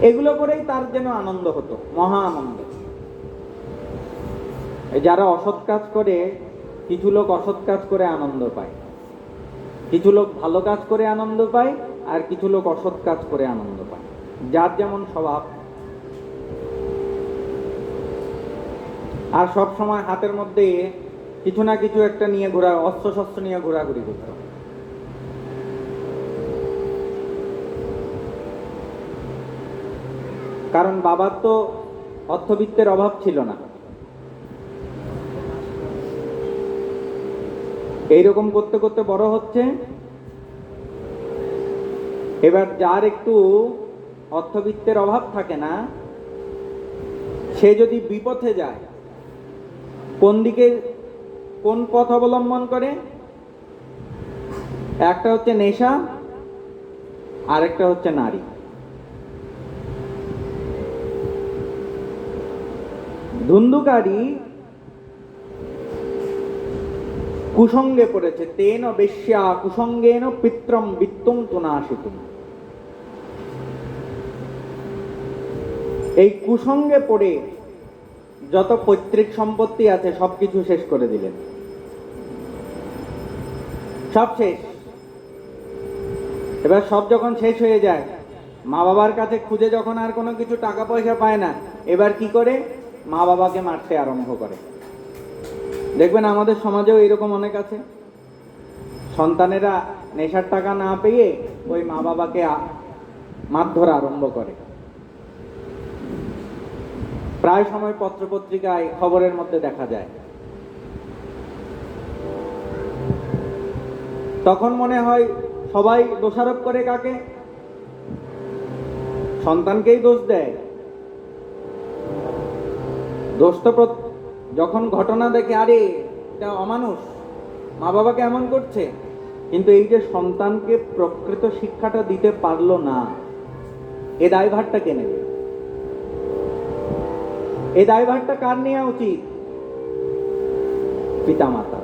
Speaker 1: এগুলো করেই তার যেন আনন্দ হতো, মহা আনন্দ। যারা অসৎ কাজ করে, কিছু লোক অসৎ কাজ করে আনন্দ পায়, কিছু লোক ভালো কাজ করে আনন্দ পায়, আর কিছু লোক অসৎ কাজ করে আনন্দ পায়, যার যেমন স্বভাব। আর সব সময় হাতের মধ্যে কিছু না কিছু একটা নিয়ে ঘোরা, অস্ত্র শস্ত্র নিয়ে ঘোরাঘুরি করত। কারণ বাবার তো অর্থবিত্তের অভাব ছিল না। এইরকম করতে করতে বড় হচ্ছে। এবার যার একটু অর্থবিত্তের অভাব থাকে না, সে যদি বিপথে যায়, কোন দিকে, কোন পথ অবলম্বন করে? একটা হচ্ছে নেশা, আরেকটা হচ্ছে নারী। ধুন্ধুকারী কুসঙ্গে পড়েছে, তেন বেশ্যা কুসঙ্গেন পিত্রম বিত্তম তুনাশিতুম। এই কুসঙ্গে পড়ে যত পৈতৃক সম্পত্তি আছে সবকিছু শেষ করে দিলেন, সব শেষ। এবার সব যখন শেষ হয়ে যায়, মা বাবার কাছে খুঁজে যখন আর কোনো কিছু টাকা পয়সা পায় না, এবার কি করে? মা বাবাকে মারতে আরম্ভ করে। দেখবেন আমাদের সমাজেও এরকম অনেক আছে, সন্তানেরা নেশার টাকা না পেয়ে ওই মা বাবাকে মারধর আরম্ভ করে। প্রায় সময় পত্রপত্রিকায় খবরের মধ্যে দেখা যায়। তখন মনে হয় সবাই দোষারোপ করে কাকে? সন্তানকেই দোষ দেয়। দোষ তো যখন ঘটনা দেখে, আরে এটা অমানুষ, মা বাবাকে এমন করছে, কিন্তু এই যে সন্তানকে প্রকৃত শিক্ষাটা দিতে পারলো না, এ দায়ভারটা কে নেবে? এই দায়ভারটা কার নেওয়া উচিত? পিতামাতা।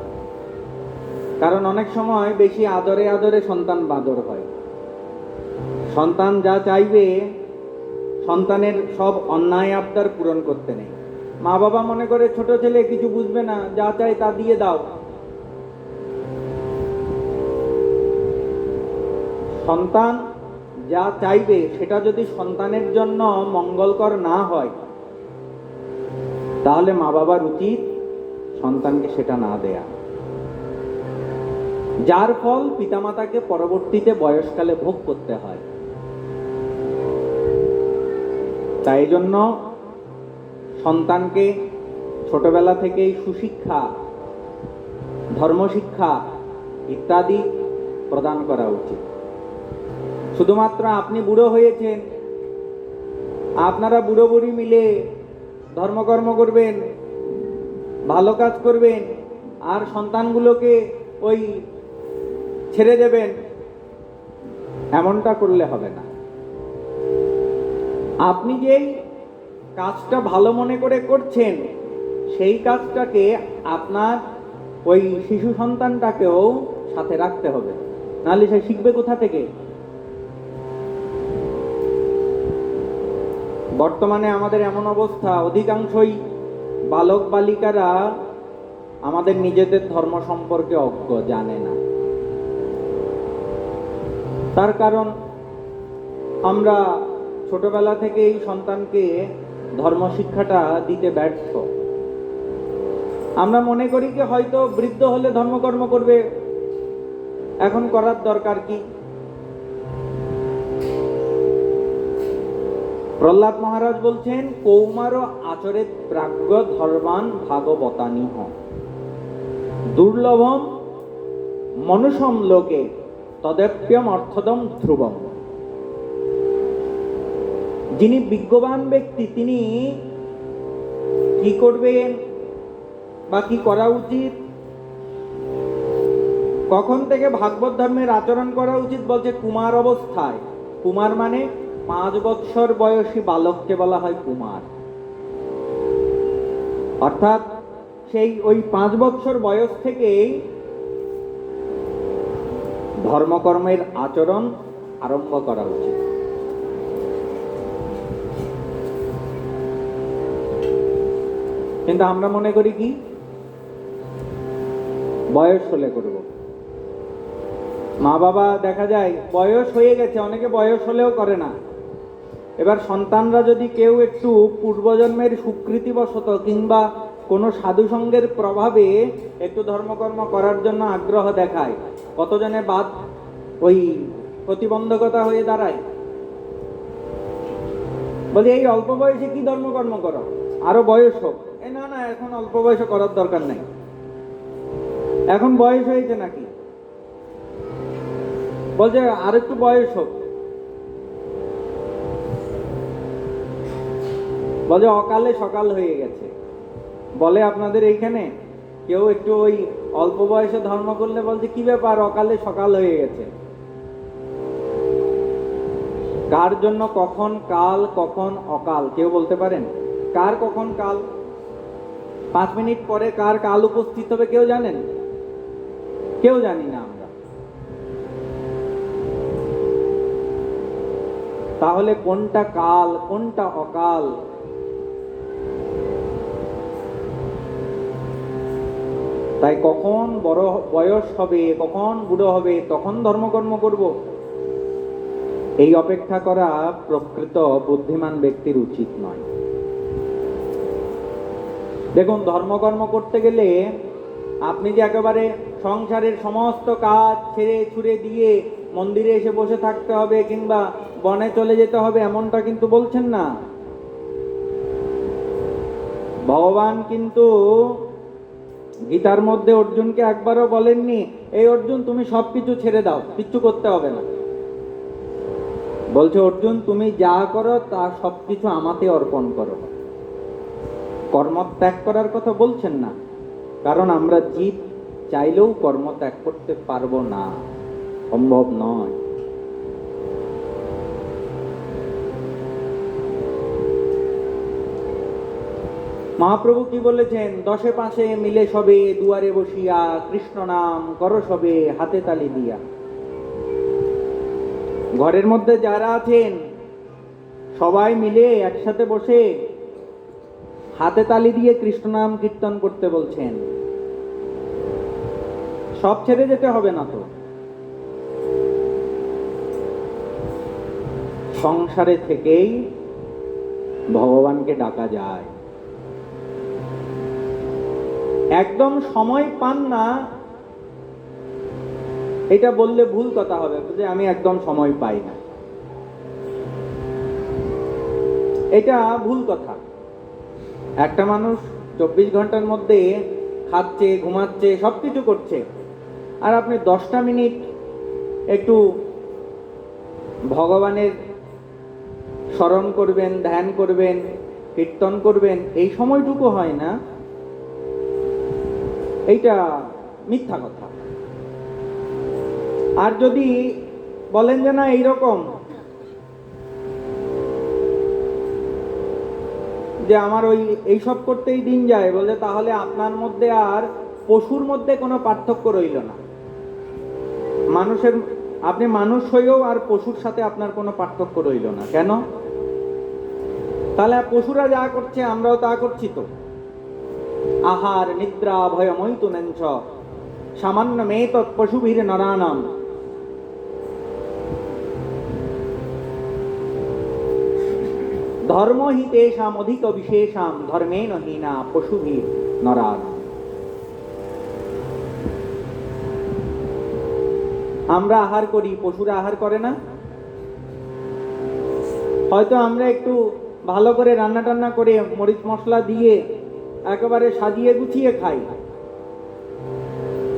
Speaker 1: কারণ অনেক সময় বেশি আদরে আদরে সন্তান বাদর হয়। সন্তান যা চাইবে, সন্তানের সব অন্যায় আবদার পূরণ করতে নেই। মা বাবা মনে করে ছোট ছেলে কিছু বুঝবে না, যা চাই তা দিয়ে দাও। সন্তান যা চাইবে সেটা যদি সন্তানের জন্য মঙ্গলকর না হয়, তাহলে মা বাবার উচিত সন্তানকে সেটা না দেয়া। যার ফল পিতামাতাকে পরবর্তীতে বয়সকালে ভোগ করতে হয়। তাই জন্য সন্তানকে ছোটবেলা থেকেই সুশিক্ষা, ধর্মশিক্ষা ইত্যাদি প্রদান করা উচিত। শুধুমাত্র আপনি বুড়ো হয়েছেন, আপনারা বুড়ো বুড়ি মিলে ধর্মকর্ম করবেন, ভালো কাজ করবেন, আর সন্তানগুলোকে ওই ছেড়ে দেবেন, এমনটা করলে হবে না। আপনি যেই কাজটা ভালো মনে করে করছেন, সেই কাজটাকে আপনার ওই শিশু সন্তানটাকেও সাথে রাখতে হবে, নাহলে সে শিখবে কোথা থেকে? বর্তমানে আমাদের এমন অবস্থা, অধিকাংশই বালক বালিকারা আমাদের নিজেদের ধর্ম সম্পর্কে অজ্ঞ, জানে না। তার কারণ আমরা ছোটবেলা থেকে এই সন্তানকে ধর্ম শিক্ষাটা দিতে ব্যর্থ। আমরা মনে করি কি হয়তো বৃদ্ধ হলে ধর্মকর্ম করবে, এখন করার দরকার কি? প্রহ্লাদ মহারাজ বলছেন, কৌমার আচরে প্রাজ্ঞ ধর্মান ভাগবতানিহ দুর্লভম মনুষম লোকে তদেপ্যম অর্থদম ধ্রুবম। যিনি বিজ্ঞবান ব্যক্তি তিনি কি করবেন বা কি করা উচিত, কখন থেকে ভাগবত ধর্মের আচরণ করা উচিত? বলছে কুমার অবস্থায়। কুমার মানে 5 বৎসর বয়সী বালককে বলা হয় কুমার। অর্থাৎ সেই ওই 5 বৎসর বয়স থেকেই ধর্মকর্মের আচরণ আরম্ভ করা উচিত। কিন্তু আমরা মনে করি কি বয়স হলে করব। মা বাবা দেখা যায় বয়স হয়ে গেছে, অনেকে বয়স হলেও করে না। এবার সন্তানরা যদি কেউ একটু পূর্বজন্মের স্বীকৃতিবশত কিংবা কোনো সাধুসঙ্গের প্রভাবে একটু ধর্মকর্ম করার জন্য আগ্রহ দেখায়, কতজনে বাদ ওই প্রতিবন্ধকতা হয়ে দাঁড়ায়। বলি এই অল্প বয়সে কি ধর্মকর্ম করো, আরো বয়স হোক। না না, এখন অল্প বয়সে করার দরকার নাই, এখন বয়স হয়েছে নাকি। বলছে আর একটু বয়স হোক। বলে অকালে সকাল হয়ে গেছে। বলে আপনাদের এইখানে কেউ একটু ওই অল্প বয়সে ধর্ম করলে বলছে কি ব্যাপার, অকালে সকাল হয়ে গেছে। কার জন্য কখন কাল কখন অকাল কেউ বলতে পারেন? কার কখন কাল? 5 মিনিট পরে কার কাল উপস্থিত হবে কেউ জানেন? কেউ জানি না আমরা। তাহলে কোনটা কাল কোনটা অকাল? তাই কখন বড় বয়স হবে, কখন বুড়ো হবে, তখন ধর্মকর্ম করব, এই অপেক্ষা করা প্রকৃত বুদ্ধিমান ব্যক্তির উচিত নয়। দেখুন, ধর্মকর্ম করতে গেলে আপনি যে একেবারে সংসারের সমস্ত কাজ ছেড়ে ছুড়ে দিয়ে মন্দিরে এসে বসে থাকতে হবে কিংবা বনে চলে যেতে হবে এমনটা কিন্তু বলছেন না। ভগবান কিন্তু গীতার মধ্যে অর্জুনকে একবারও বলেননি এই অর্জুন তুমি সবকিছু ছেড়ে দাও, কিচ্ছু করতে হবে না। বলছে অর্জুন তুমি যা করো তা সবকিছু আমাকে অর্পণ করো। কর্ম ত্যাগ করার কথা বলছেন না, কারণ আমরা জীব চাইলেও কর্ম ত্যাগ করতে পারবো না, সম্ভব নয়। মহাপ্রভু কি বলেছেন? 10 পাশে মিলে সবে দুয়ারে বসিয়া কৃষ্ণ নাম করো সবে হাতে তালি দিয়া। ঘরের মধ্যে যারা আছেন সবাই মিলে একসাথে বসে হাতে তালি দিয়ে কৃষ্ণ নাম কীর্তন করতে বলছেন। সব ছেড়ে যেতে হবে না তো। সংসারে থেকেই ভগবানকে ডাকা যায়। একদম সময় পান না এটা বললে ভুল কথা হবে যে আমি একদম সময় পাই না, এটা ভুল কথা। একটা মানুষ 24 ঘন্টার মধ্যে খাচ্ছে, ঘুমাচ্ছে, সবকিছু করছে, আর আপনি 10টা মিনিট একটু ভগবানের স্মরণ করবেন, ধ্যান করবেন, কীর্তন করবেন, এই সময়টুকু হয় না, এইটা মিথ্যা কথা। আর যদি বলেন যে না এইরকম যে আমার ওই এইসব করতেই দিন যায়, বলে তাহলে আপনার মধ্যে আর পশুর মধ্যে কোনো পার্থক্য রইল না। মানুষের আপনি মানুষ হয়েও আর পশুর সাথে আপনার কোনো পার্থক্য রইল না। কেন? তাহলে পশুরা যা করছে আমরাও তা করছি তো। আহার নিদ্রা ভয়ময় তু নেঞ্চ সামান্য মেয়ে তৎপশুভীর নরানাম। ধর্ম হি তেষাম অধিক বিশেষাম ধর্মেণ হীনা পশুভীর নরানাম। আমরা আহার করি, পশুরা আহার করে না? হয়তো আমরা একটু ভালো করে রান্না টান্না করে মরিচ মশলা দিয়ে একেবারে সাজিয়ে গুছিয়ে খাই,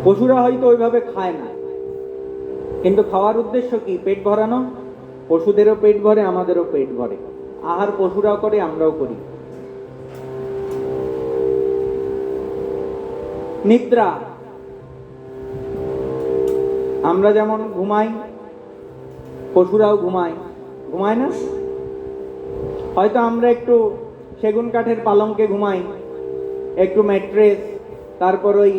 Speaker 1: পশুরা হয়তো ওইভাবে খায় না। কিন্তু খাওয়ার উদ্দেশ্য কি? পেট ভরানো। পশুদেরও পেট ভরে, আমাদেরও পেট ভরে। আহার পশুরাও করে, আমরাও করি। নিদ্রা, আমরা যেমন ঘুমাই, পশুরাও ঘুমায়, ঘুমায় না? হয়তো আমরা একটু সেগুন কাঠের পালঙ্কে ঘুমাই, একটু ম্যাট্রেস, তারপর ওই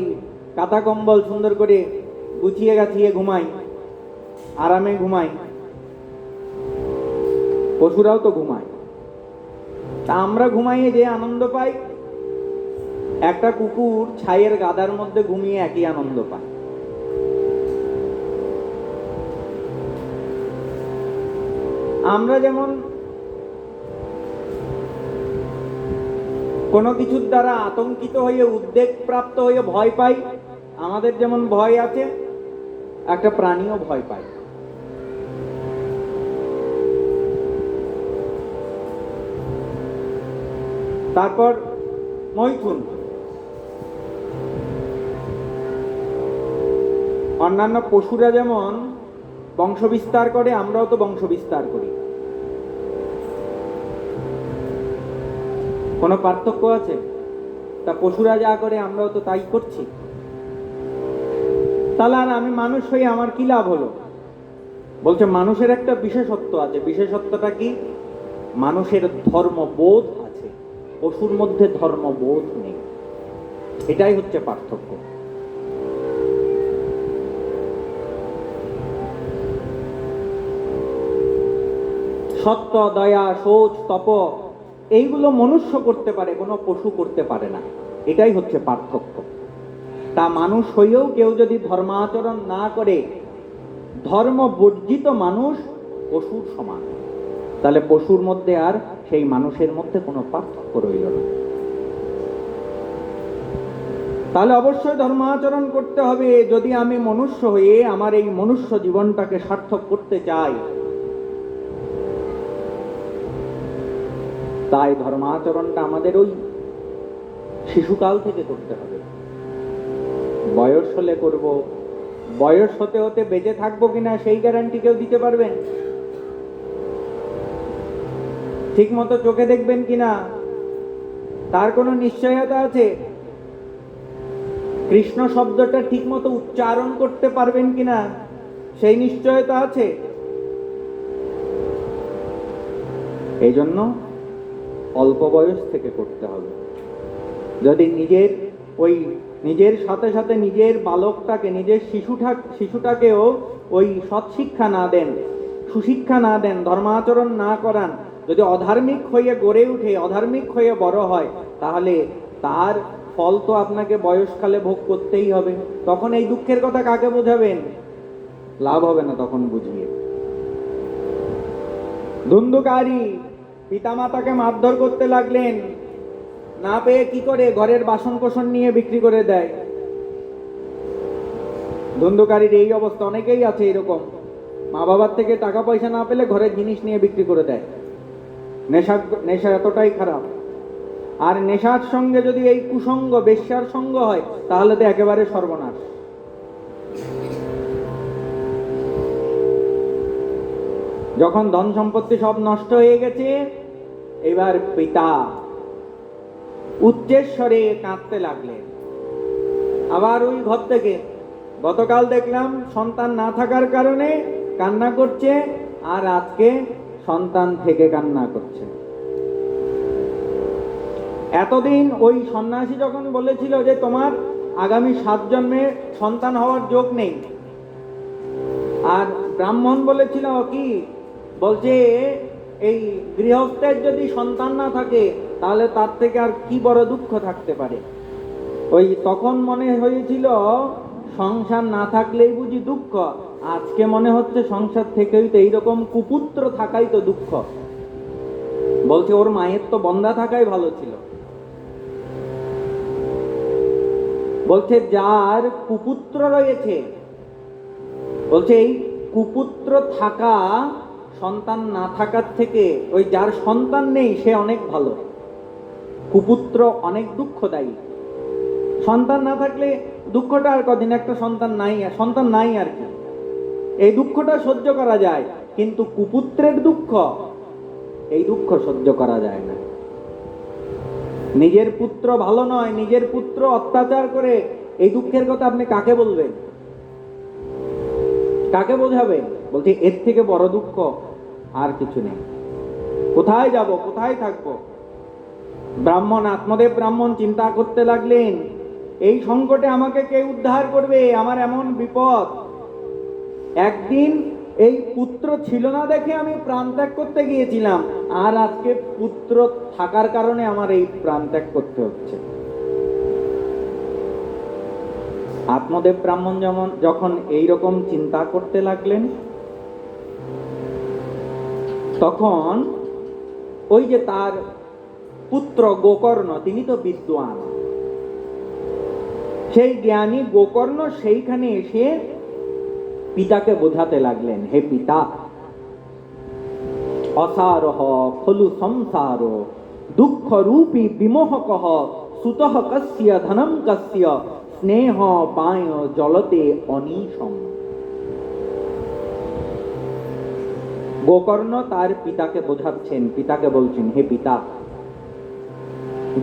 Speaker 1: কাঁথা কম্বল সুন্দর করে গুছিয়ে গাছিয়ে ঘুমাই, আরামে ঘুমাই। পশুরাও তো ঘুমায়। তা আমরা ঘুমাইয়ে যে আনন্দ পাই, একটা কুকুর ছাইয়ের গাদার মধ্যে ঘুমিয়ে একই আনন্দ পায়। আমরা যেমন কোনো কিছুর দ্বারা আতঙ্কিত হয়ে, উদ্বেগ প্রাপ্ত হয়ে ভয় পাই, আমাদের যেমন ভয় আছে, একটা প্রাণীও ভয় পায়। তারপর মৈথুন, অন্যান্য পশুরা যেমন বংশ বিস্তার করে, আমরাও তো বংশ বিস্তার করি। কোনো পার্থক্য আছে? তা পশুরা যা করে আমরাও তো তাই করছি। তাহলে আর আমি মানুষ হয়ে আমার কি লাভ হলো? বলছে মানুষের একটা বিশেষত্ব আছে। বিশেষত্বটা কি? মানুষের ধর্মবোধ আছে, পশুর মধ্যে ধর্মবোধ নেই। এটাই হচ্ছে পার্থক্য। সত্য, দয়া, শৌচ, তপ, এইগুলো মনুষ্য করতে পারে, কোনো পশু করতে পারে না। এটাই হচ্ছে পার্থক্য। তা মানুষ হয়েও কেউ যদি ধর্মাচরণ না করে, ধর্ম বর্জিত মানুষ পশুর সমান, তাহলে পশুর মধ্যে আর সেই মানুষের মধ্যে কোনো পার্থক্য রইল না। তাহলে অবশ্যই ধর্মাচরণ করতে হবে যদি আমি মনুষ্য হয়ে আমার এই মনুষ্য জীবনটাকে সার্থক করতে চাই। তাই ধর্মাচরণটা আমাদের ওই শিশুকাল থেকে করতে হবে। বয়স হলে করব, বয়স হতে হতে বেঁচে থাকবো কিনা সেই গ্যারান্টি কেউ দিতে পারবেন? ঠিক মতো চোখে দেখবেন কিনা তার কোনো নিশ্চয়তা আছে? কৃষ্ণ শব্দটা ঠিক মতো উচ্চারণ করতে পারবেন কিনা সেই নিশ্চয়তা আছে? এই জন্য অল্প বয়স থেকে করতে হবে। যদি নিজের সাথে সাথে নিজের বালকটাকে, নিজের শিশুটাকেও ওই সৎশিক্ষা না দেন, সুশিক্ষা না দেন, ধর্মাচরণ না করান, যদি অধার্মিক হয়ে গড়ে উঠে, অধার্মিক হয়ে বড় হয়, তাহলে তার ফল তো আপনাকে বয়সকালে ভোগ করতেই হবে। তখন এই দুঃখের কথা কাকে বোঝাবেন? লাভ হবে না তখন বুঝিয়ে। ধুন্ধুকারী পিতামাতাকে মারধর করতে লাগলেন, না পেয়ে কি করে ঘরের বাসন কোসন নিয়ে বিক্রি করে দেয়। ধুন্ধুকারীর এই অবস্থা, অনেকেই আছে এরকম। মা বাবার থেকে টাকা পয়সা না পেলে ঘরের জিনিস নিয়ে বিক্রি করে দেয়। নেশা এতটাই খারাপ। আর নেশার সঙ্গে যদি এই কুসঙ্গ, বেশ্যার সঙ্গ হয়, তাহলে তো একেবারে সর্বনাশ। যখন ধন সম্পত্তি সব নষ্ট হয়ে গেছে, এবার পিতা উচ্চেস্বরে কাঁদতে লাগলেন। আবার ওই ঘর থেকে গতকাল দেখলাম সন্তান না থাকার কারণে কান্না করছে, আর আজকে সন্তান থেকে কান্না করছে। এতদিন ওই সন্ন্যাসী যখন বলেছিল যে তোমার আগামী 7 জন্মে সন্তান হওয়ার যোগ নেই, আর ব্রাহ্মণ বলেছিল কি, বলছে এই গৃহস্থের যদি সন্তান না থাকে তাহলে তার থেকে আর কি বড় দুঃখ থাকতে পারে। ওই তখন মনে হয়েছিল সংসার না থাকলেই বুঝি দুঃখ, আজকে মনে হচ্ছে সংসার থেকেই তো এইরকম কুপুত্র থাকাই তো দুঃখ। বলছে ওর মায়ের তো বন্ধা থাকাই ভালো ছিল। বলছে যার কুপুত্র রয়েছে বলছে এই কুপুত্র থাকা সন্তান না থাকার থেকে ওই যার সন্তান নেই সে অনেক ভালো। কুপুত্র অনেক দুঃখদায়ী। সন্তান না থাকলে দুঃখটা আর কদিন, একটা সন্তান নাই আর কি, এই দুঃখটা সহ্য করা যায়, কিন্তু কুপুত্রের দুঃখ, এই দুঃখ সহ্য করা যায় না। নিজের পুত্র ভালো নয়, নিজের পুত্র অত্যাচার করে, এই দুঃখের কথা আপনি কাকে বলবেন, কাকে বোঝাবেন? বলছি এর থেকে বড় দুঃখ আর কিছু নেই। কোথায় যাব, কোথায় থাকবো? ব্রাহ্মণ, আত্মদেব ব্রাহ্মণ চিন্তা করতে লাগলেন, এই সংকটে আমাকে কে উদ্ধার করবে, আমার এমন বিপদ। একদিন এই পুত্র ছিল না দেখে আমি প্রাণ ত্যাগ করতে গিয়েছিলাম, আর আজকে পুত্র থাকার কারণে আমার এই প্রাণ ত্যাগ করতে হচ্ছে। আত্মদেব ব্রাহ্মণ যখন এইরকম চিন্তা করতে লাগলেন, তখন ওই যে তার পুত্র গোকর্ণ, তিনি তো বিদ্বান, সেই জ্ঞানী গোকর্ণ সেইখানে এসে পিতাকে বোঝাতে লাগলেন, হে পিতা, অসারহ খলু সংসার দুঃখ রূপী বিমোহকঃ সুতঃ কস্য ধনম কস্য স্নেহ পায় জলতে অনিশম। গোকর্ণ তার পিতাকে বোঝাচ্ছেন, পিতাকে বলছেন, হে পিতা,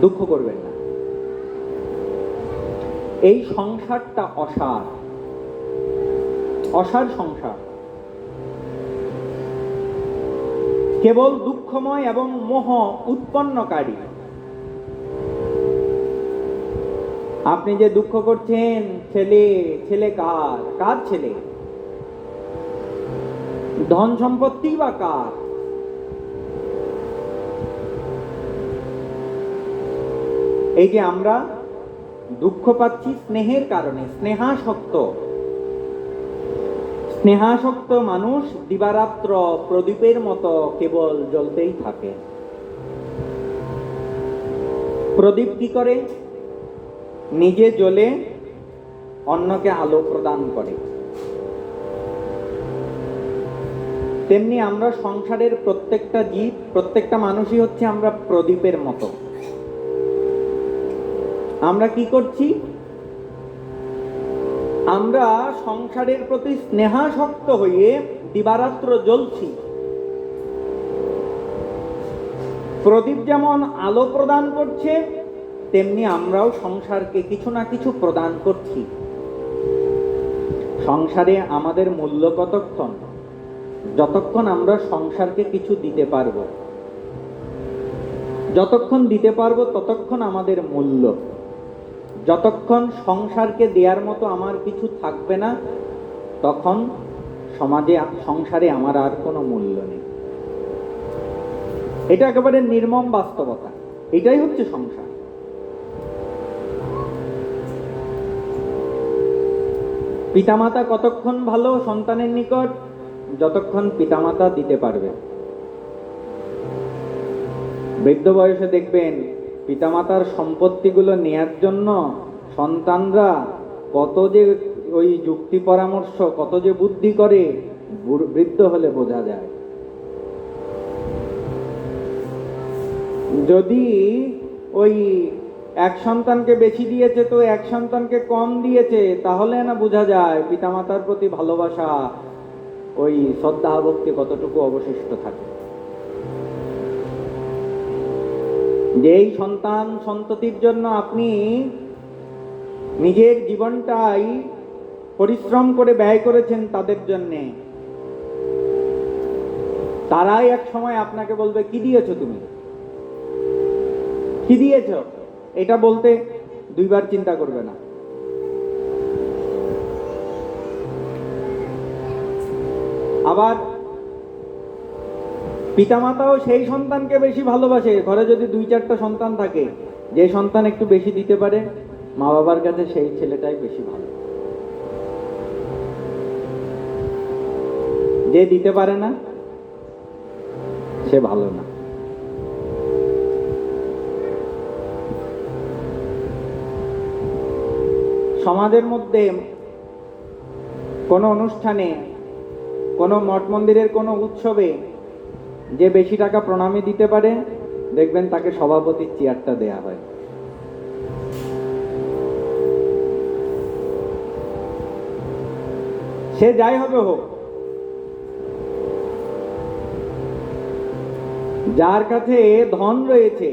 Speaker 1: দুঃখ করবেন না, এই সংসারটা অসার, অসার সংসার, কেবল দুঃখময় এবং মোহ উৎপন্নকারী। আপনি যে দুঃখ করছেন, ছেলে কার ছেলে? ধন সম্পত্তি বা কার? এই যে আমরা দুঃখ পাচ্ছি স্নেহের কারণে, স্নেহাসক্ত মানুষ দিবারাত্র প্রদীপের মতো কেবল জ্বলতেই থাকে। প্রদীপ কি করে? নিজে জ্বলে অন্যকে আলো প্রদান করে। তেমনি আমরা সংসারের প্রত্যেকটা জীব, প্রত্যেকটা মানুষই হচ্ছে আমরা প্রদীপের মতো। আমরা কি করছি? আমরা সংসারের প্রতি স্নেহাসক্ত হয়ে দিবারাত্র জ্বলছি। প্রদীপ যেমন আলো প্রদান করছে, তেমনি আমরাও সংসারকে কিছু না কিছু প্রদান করছি। সংসারে আমাদের মূল্য কতক্ষণ? যতক্ষণ আমরা সংসারকে কিছু দিতে পারবো, যতক্ষণ দিতে পারবো ততক্ষণ আমাদের মূল্য। যতক্ষণ সংসারকে দেওয়ার মতো আমার কিছু থাকবে না, তখন সংসারে আমার আর কোনো মূল্য নেই। এটা একেবারে নির্মম বাস্তবতা। এটাই হচ্ছে সংসার। পিতামাতা কতক্ষণ ভালো সন্তানের নিকট? যতক্ষণ পিতামাতা দিতে পারবে। বৃদ্ধ বয়সে দেখবেন পিতামাতার সম্পত্তিগুলো নেয়ার জন্য সন্তানরা কত যে ওই যুক্তি পরামর্শ, কত যে বুদ্ধি করে, বৃদ্ধ হলে বোঝা যায়। যদি ওই এক সন্তানকে বেশি দিয়েছে তো এক সন্তানকে কম দিয়েছে, তাহলে না বোঝা যায় পিতামাতার প্রতি ভালোবাসা, ওই শ্রদ্ধা ভক্তি কতটুকু অবশিষ্ট থাকে। যেই সন্তান সন্ততির জন্য আপনি নিজের জীবনটাই পরিশ্রম করে ব্যয় করেছেন, তাদের জন্যে, তারাই এক সময় আপনাকে বলবে, কি দিয়েছো তুমি, কি দিয়েছ? এটা বলতে দুইবার চিন্তা করবে না। আবার পিতামাতাও সেই সন্তানকে বেশি ভালোবাসে। ঘরে যদি 2-4টা সন্তান থাকে, যে সন্তান একটু বেশি দিতে পারে মা বাবার কাছে, সেই ছেলেটাই বেশি ভালো। যে দিতে পারে না, সে ভালো না। সমাজের মধ্যে কোনো অনুষ্ঠানে, কোনো মঠ মন্দিরের কোনো উৎসবে যে বেশি টাকা প্রণামী দিতে পারে, দেখবেন তাকে সভাপতির চেয়ারটা দেয়া হয়। সে যাই হবে হোক, যার কাছে ধন রয়েছে,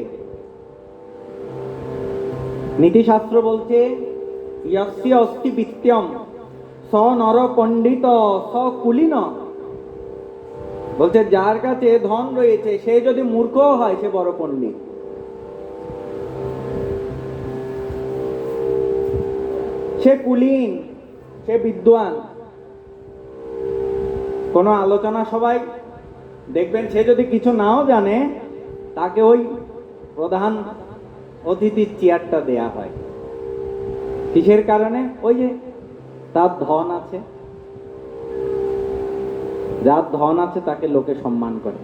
Speaker 1: নীতিশাস্ত্র বলছে ইয়স্য অস্তি বিত্তম স নর পণ্ডিত স কুলীন। বলছে যার কাছে ধন রয়েছে সে যদি মূর্খ হয় সে বড় পণ্ডিত। সে কুলীন, সে বিদ্বান। কোনো আলোচনা সবাই দেখবেন সে যদি কিছু নাও জানে, তাকে ওই প্রধান অতিথির চেয়ারটা দেয়া হয়। কিসের কারণে? ওই যে তার ধন আছে, যার ধন আছে তাকে লোকে সম্মান করে।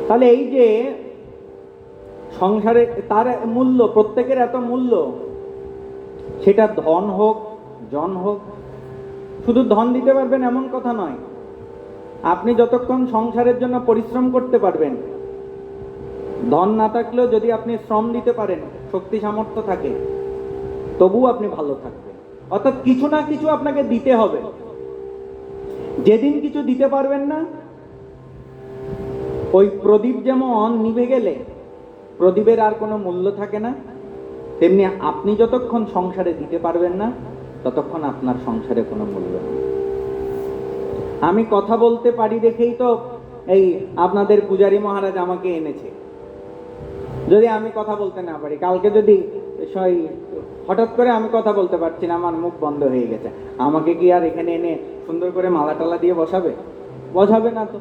Speaker 1: তাহলে এই যে সংসারে তার মূল্য, প্রত্যেকের এত মূল্য, সেটা ধন হোক জন হোক। শুধু ধন দিতে পারবেন এমন কথা নয়, আপনি যতক্ষণ সংসারের জন্য পরিশ্রম করতে পারবেন, ধন না থাকলেও যদি আপনি শ্রম দিতে পারেন, শক্তি সামর্থ্য থাকে, তবুও আপনি ভালো থাকবেন। অর্থাৎ কিছু না কিছু আপনাকে দিতে হবে। যেদিন কিছু দিতে পারবেন না, ওই প্রদীপ যেমন নিভে গেলে প্রদীপের আর কোনো মূল্য থাকে না, তেমনি আপনি যতক্ষণ সংসারে দিতে পারবেন না, ততক্ষণ আপনার সংসারে কোনো মূল্য নেই। আমি কথা বলতে পারি দেখেই তো এই আপনাদের পূজারী মহারাজ আমাকে এনেছে। যদি আমি কথা বলতে না পারি, কালকে যদি হঠাৎ করে আমি কথা বলতে পারছি না, আমার মুখ বন্ধ হয়ে গেছে, আমাকে কি আর এখানে এনে সুন্দর করে মালা টালা দিয়ে বসাবে? বসাবে না তো।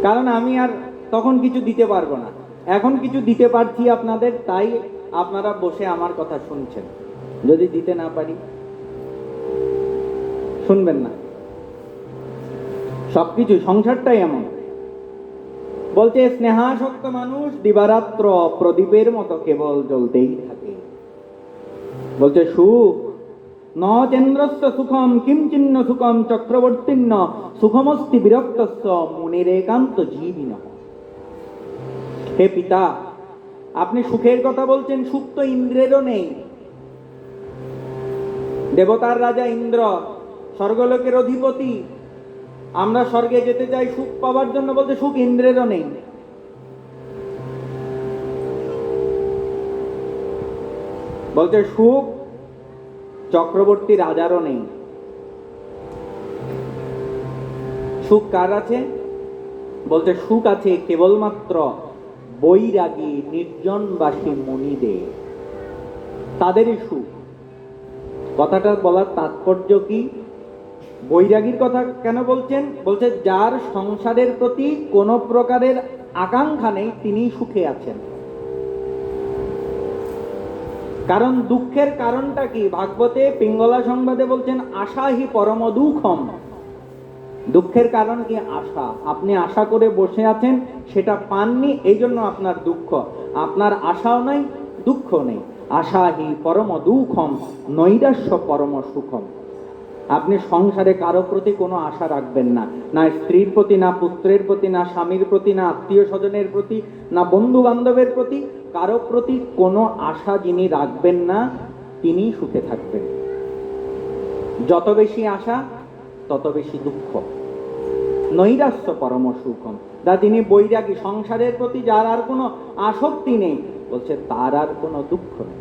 Speaker 1: কারণ আমি আর তখন কিছু দিতে পারবো না। এখন কিছু দিতে পারছি আপনাদের, তাই আপনারা বসে আমার কথা শুনছেন। যদি দিতে না পারি, শুনবেন না। সবকিছু সংসারটাই এমন। বলছে স্নেহাসক্ত মানুষ দিবারাত্র প্রদীপের মতো কেবল জ্বলতেই থাকে। বলছে সুখ ন চন্দ্রস্য সুখম কিম চিহ্ন সুখম চক্রবর্তীন্ন সুখমস্তি বিরক্তস্য মুনির একান্ত জীবিন। হে পিতা, আপনি সুখের কথা বলছেন, সুখ তো ইন্দ্রেরও নেই। দেবতার রাজা ইন্দ্র, স্বর্গলোকের অধিপতি, আমরা স্বর্গে যেতে চাই সুখ পাওয়ার জন্য, বলতে সুখ ইন্দ্রেরও নেই। বলছে সুখ চক্রবর্তী রাজারও নেই। সুখ কার আছে? বলছে সুখ আছে কেবলমাত্র বৈরাগী নির্জনবাসী মুনিদের, তাদেরই সুখ। কথাটা বলার তাৎপর্য কি? বৈরাগীর কথা কেন বলছেন? বলছে যার সংসারের প্রতি কোনো প্রকারের আকাঙ্ক্ষা নেই, তিনি সুখে আছেন। কারণ দুঃখের কারণটা কি? ভাগবতে পিঙ্গলা সংবাদে বলছেন আশাহি পরম দুঃখম। দুঃখের কারণ কি? আশা। আপনি আশা করে বসে আছেন, সেটা পাননি, এই জন্য আপনার দুঃখ। আপনার আশাও নাই, দুঃখ নেই। আশাহি পরম দুঃখম নৈরাশ্য পরম সুখম। আপনি সংসারে কারো প্রতি কোনো আশা রাখবেন না, না স্ত্রীর প্রতি, না পুত্রের প্রতি, না স্বামীর প্রতি, না আত্মীয় স্বজনের প্রতি, না বন্ধু বান্ধবের প্রতি। কারো প্রতি কোনো আশা যিনি রাখবেন না, তিনি সুখে থাকবেন। যত বেশি আশা তত বেশি দুঃখ। নৈরাশ্য পরম সুখম। যিনি বৈরাগী, সংসারের প্রতি যার আর কোনো আসক্তি নেই, বলছে তার আর কোনো দুঃখ নেই।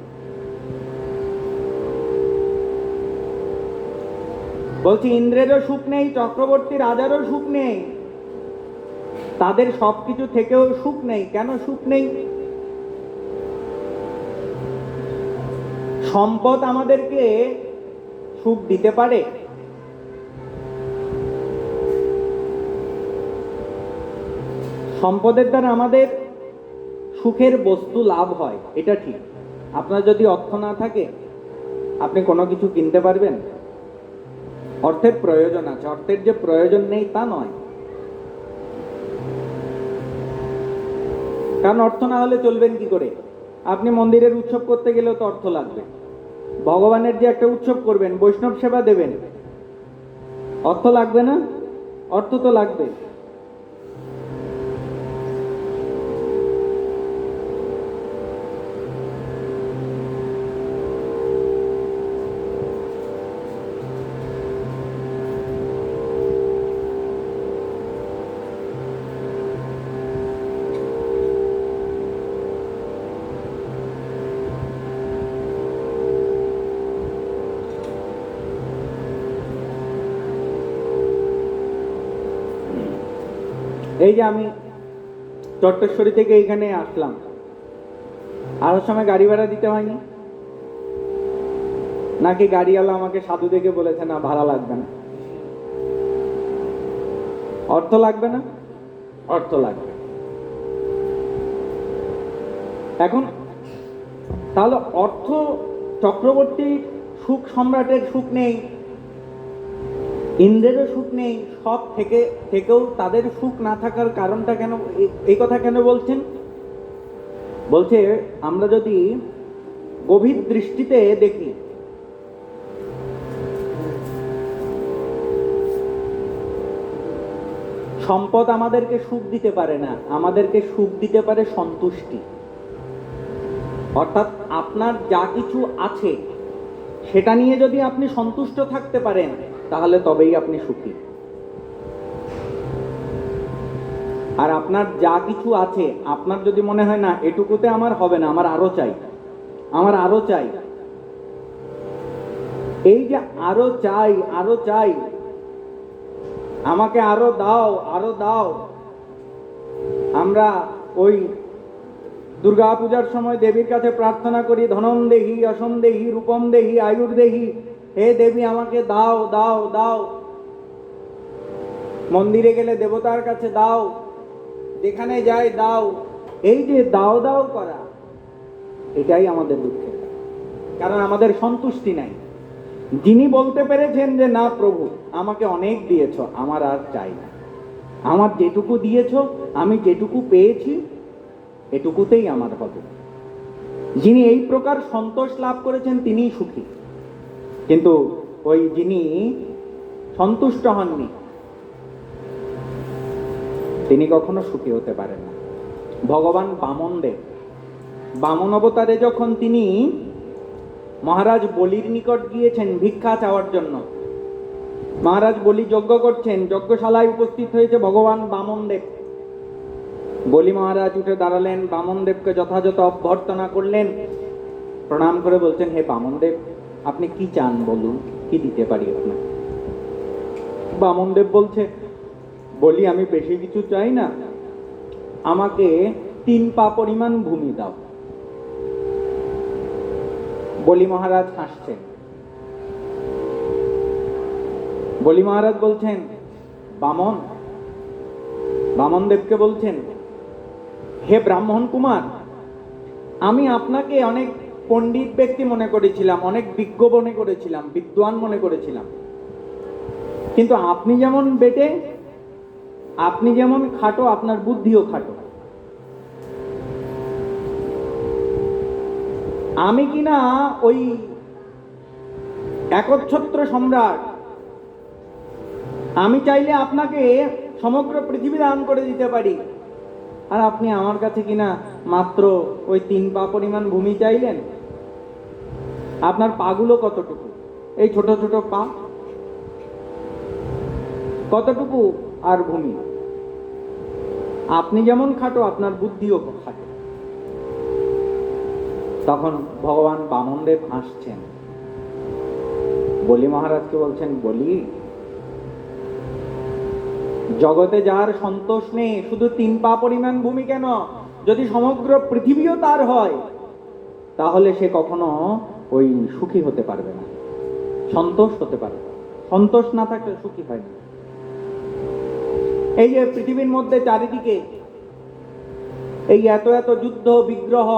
Speaker 1: বলছি ইন্দ্রেরও সুখ নেই, চক্রবর্তী রাজারও সুখ নেই, তাদের সবকিছু থেকেও সুখ নেই। কেন সুখ নেই? সম্পদ আমাদেরকে সুখ দিতে পারে? সম্পদের দ্বারা আমাদের সুখের বস্তু লাভ হয়, এটা ঠিক। আপনার যদি অর্থ না থাকে, আপনি কোনো কিছু কিনতে পারবেন? অর্থের প্রয়োজন আছে, অর্থের যে প্রয়োজন নেই তা নয়। কারণ অর্থ না হলে চলবেন কি করে? আপনি মন্দিরের উৎসব করতে গেলেও তো অর্থ লাগবে। ভগবানের যে একটা উৎসব করবেন, বৈষ্ণব সেবা দেবেন, অর্থ লাগবে না? অর্থ তো লাগবে। এই যে আমি চট্টেশ্বরী থেকে এইখানে আসলাম, আসার সময় গাড়ি ভাড়া দিতে হয়নি? নাকি গাড়িওয়ালা আমাকে সাধু দেখে বলেছে না ভাড়া লাগবে না? অর্থ লাগবে না? অর্থ লাগবে। এখন তাহলে অর্থ, চক্রবর্তী সুখ সম্রাটের সুখ নেই, ইন্দ্রেরও সুখ নেই, সব থেকেও তাদের সুখ না থাকার কারণটা কেন, এই কথা কেন বলছেন? বলছে আমরা যদি গভীর দৃষ্টিতে দেখি, সম্পদ আমাদেরকে সুখ দিতে পারে না, আমাদেরকে সুখ দিতে পারে সন্তুষ্টি। অর্থাৎ আপনার যা কিছু আছে সেটা নিয়ে যদি আপনি সন্তুষ্ট থাকতে পারেন তাহলে তবেই আপনি সুখী। আর আপনার যা কিছু আছে, আপনার যদি মনে হয় না এটুকুতে আমার হবে না, আমার আরো চাই, আমার আরো চাই, এই যে আরো চাই, আরো চাই, আমাকে আরো দাও, আরো দাও। আমরা ওই দুর্গা পূজার সময় দেবীর কাছে প্রার্থনা করি, ধনম দেহি, যশম দেহি, রূপম দেহি, আয়ুর দেহি, হে দেবী আমাকে দাও দাও দাও। মন্দিরে গেলে দেবতার কাছে দাও, যেখানে যাই দাও। এই যে দাও দাও করা, এটাই আমাদের দুঃখের, কারণ আমাদের সন্তুষ্টি নাই। যিনি বলতে পেরেছেন যে না প্রভু আমাকে অনেক দিয়েছ, আমার আর চাই না, আমার যেটুকু দিয়েছ, আমি যেটুকু পেয়েছি এটুকুতেই আমার হবে, যিনি এই প্রকার সন্তোষ লাভ করেছেন তিনিই সুখী। কিন্তু ওই যিনি সন্তুষ্ট হননি তিনি কখনো সুখী হতে পারেন না। ভগবান বামনদেব, বামন অবতারে যখন তিনি মহারাজ বলির নিকট গিয়েছেন ভিক্ষা চাওয়ার জন্য, মহারাজ বলি যজ্ঞ করছেন, যজ্ঞশালায় উপস্থিত হয়েছে ভগবান বামনদেব। বলি মহারাজ উঠে দাঁড়ালেন, বামনদেবকে যথাযথ অভ্যর্থনা করলেন, প্রণাম করে বলছেন হে বামনদেব আপনি কি চান বলুন, কি দিতে পারি আপনাকে? বামনদেব বলছে, বলি আমি বেশি কিছু চাই না, আমাকে 3 পা পরিমাণ ভূমি দাও। বলি মহারাজ হাসছেন। বলি মহারাজ বলছেন, বামনদেবকে বলছেন, হে ব্রাহ্মণ কুমার, আমি আপনাকে অনেক পণ্ডিত ব্যক্তি মনে করেছিলাম, অনেক বিজ্ঞ মনে করেছিলাম, বিদ্বান মনে করেছিলাম, কিন্তু আপনি যেমন বেটে, আপনি যেমন খাটো, আপনার বুদ্ধিও খাটো। আমি কিনা ওই একচ্ছত্র সম্রাট, আমি চাইলে আপনাকে সমগ্র পৃথিবী দান করে দিতে পারি, আর আপনি আমার কাছে কিনা মাত্র ওই 3 পা পরিমাণ ভূমি চাইলেন। আপনার পাগুলো কতটুকু? এই ছোট ছোট পা কতটুকু আর ভূমি? আপনি যেমন খাটো আপনার বুদ্ধিও খাটো। তখন ভগবান বামনদেব হাসছেন, বলি মহারাজকে বলছেন, বলি জগতে যার সন্তোষ নেই, শুধু 3 পা পরিমাণ ভূমি কেন, যদি সমগ্র পৃথিবীও তার হয় তাহলে সে কখনো ওই সুখী হতে পারবে না, সন্তোষ হতে পারবে না। সন্তোষ না থাকলে সুখী হয় না। এই যে পৃথিবীর মধ্যে চারিদিকে এই এত এত যুদ্ধ বিগ্রহ,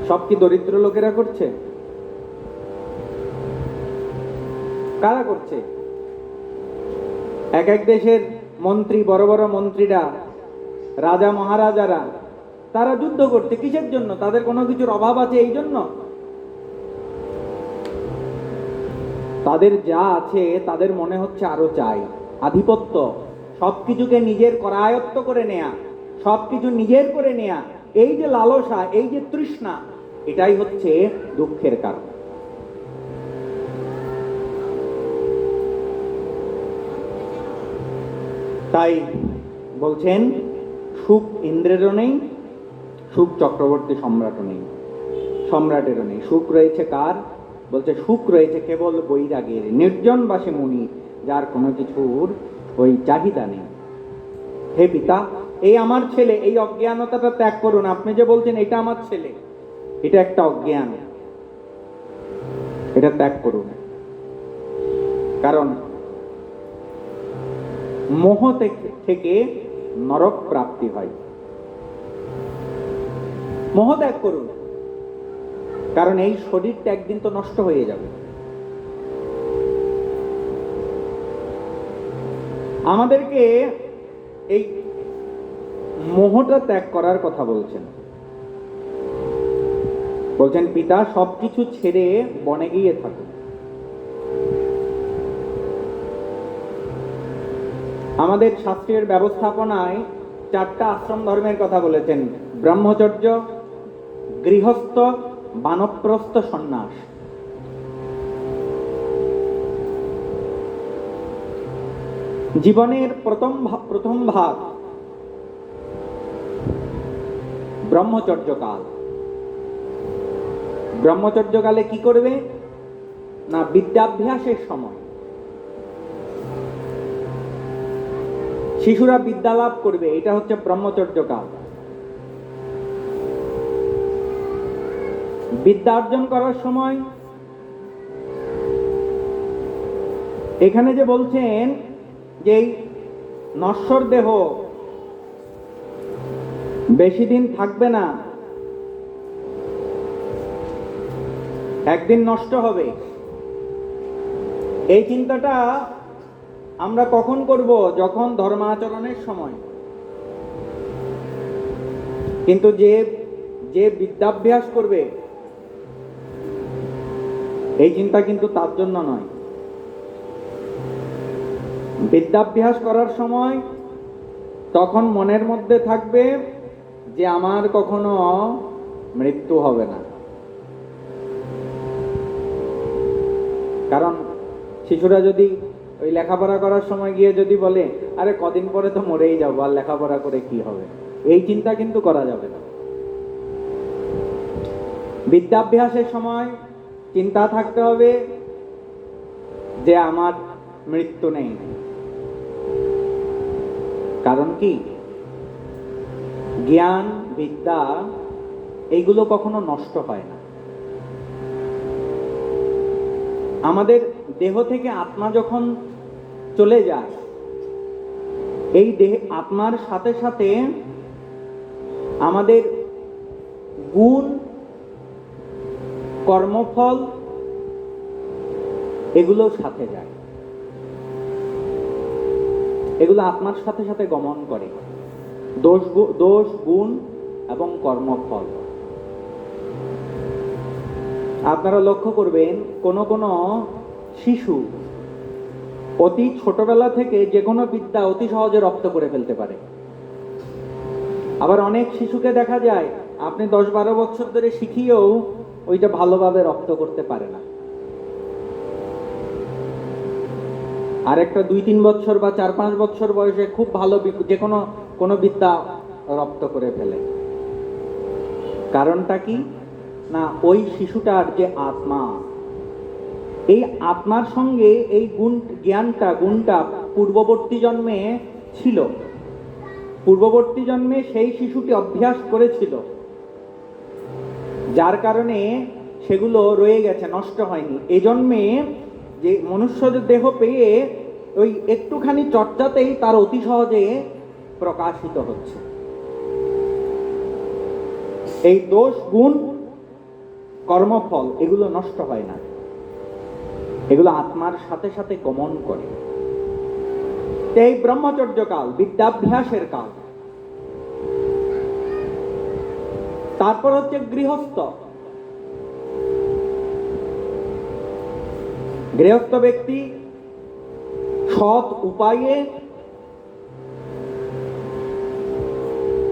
Speaker 1: সব কি দরিদ্র লোকেরা করছে? কারা করছে? এক এক দেশের মন্ত্রী, বড় বড় মন্ত্রীরা রাজা মহারাজারা তারা যুদ্ধ করছে কিসের জন্য? তাদের কোনো কিছুর অভাব আছে এই জন্য? তাদের যা আছে তাদের মনে হচ্ছে আরো চাই, আধিপত্য, সবকিছুকে নিজের করায়ত্ত করে নেয়া, সবকিছু নিজের করে নেয়া, এই যে লালসা, এই যে তৃষ্ণা, এটাই হচ্ছে দুঃখের কারণ। তাই বলছেন সুখ ইন্দ্রেরও নেই, সুখ চক্রবর্তী সম্রাটেরও নেই। সুখ রয়েছে কার? বলছে সুখ রয়েছে কেবল বৈরাগের, নির্জন বাসে মুনির, যার কোনো কিছুর ওই চাহিদা নেই। হে পিতা, এই আমার ছেলে, এই অজ্ঞানতাটা ত্যাগ করুন। আপনি যে বলছেন এটা আমার ছেলে, এটা একটা অজ্ঞান, এটা ত্যাগ করুন। কারণ মোহ থেকে নরক প্রাপ্তি হয়। মোহ ত্যাগ করুন, কারণ এই শরীরটা একদিন তো নষ্ট হয়ে যাবে। আমাদেরকে এই মোহটা ত্যাগ করার কথা বলছেন। পিতা সবকিছু ছেড়ে বনে গিয়ে থাকুন। আমাদের শাস্ত্রের ব্যবস্থাপনায় 4টা আশ্রম ধর্মের কথা বলেছেন: ব্রহ্মচর্য, গৃহস্থ, বানপ্রস্থ, সন্ন্যাস। জীবনের প্রথম ভাগ ব্রহ্মচর্যকাল। ব্রহ্মচর্যকালে কি করবে না? বিদ্যাভ্যাসের সময় শিশুরা বিদ্যা লাভ করবে, এটা হচ্ছে ব্রহ্মচর্যকাল। বিদ্যা অর্জন করার সময় এখানে যে বলছেন যে এই নশ্বর দেহ বেশি দিন থাকবে না, একদিন নষ্ট হবে, এই চিন্তাটা আমরা কখন করব? যখন ধর্মাচরণের সময়। কিন্তু যে বিদ্যাভ্যাস করবে, এই চিন্তা কিন্তু তার জন্য নয়। বিদ্যাভ্যাস করার সময় তখন মনের মধ্যে থাকবে যে আমার কখনো মৃত্যু হবে না। কারণ শিশুরা যদি ওই লেখাপড়া করার সময় গিয়ে যদি বলে আরে কদিন পরে তো মরেই যাবো, আর লেখাপড়া করে কি হবে, এই চিন্তা কিন্তু করা যাবে না। বিদ্যাভ্যাসের সময় চিন্তা থাকতে হবে যে আমার মৃত্যু নেই। কারণ কি? জ্ঞান, বিদ্যা এইগুলো কখনো নষ্ট হয় না। আমাদের দেহ থেকে আত্মা যখন চলে যায়, এই দেহ আত্মার সাথে সাথে আমাদের গুণ, কর্মফল এগুলো সাথে যায়, এগুলো আত্মার সাথে সাথে গমন করে। দোষ, গুণ এবং কর্মফল। আপনারা লক্ষ্য করবেন কোন শিশু অতি ছোটবেলা থেকে যে কোনো বিদ্যা অতি সহজে রপ্ত করে ফেলতে পারে। আবার অনেক শিশুকে দেখা যায় আপনি 10-12 বছর ধরে শিখিয়েও ওইটা ভালোভাবে রপ্ত করতে পারে না। আর একটা 2-3 বছর বা 4-5 বছর বয়সে খুব ভালো যে কোনো বিদ্যা রপ্ত করে ফেলে। কারণটা কি? না, ওই শিশুটার যে আত্মা, এই আত্মার সঙ্গে এই গুণটা পূর্ববর্তী জন্মে ছিল। পূর্ববর্তী জন্মে সেই শিশুটি অভ্যাস করেছিল, যার কারণে সেগুলো রয়ে গেছে, নষ্ট হয়নি। এই জন্মে যে মনুষ্যদের দেহ পেয়ে ওই একটুখানি চর্চাতেই তার অতি সহজে প্রকাশিত হচ্ছে। এই দোষ, গুণ, কর্মফল এগুলো নষ্ট হয় না, এগুলো আত্মার সাথে সাথে গমন করে। এই ব্রহ্মচর্য কাল, বিদ্যাভ্যাসের কাল। তারপর হচ্ছে গৃহস্থ। গৃহস্থ ব্যক্তি সৎ উপায়ে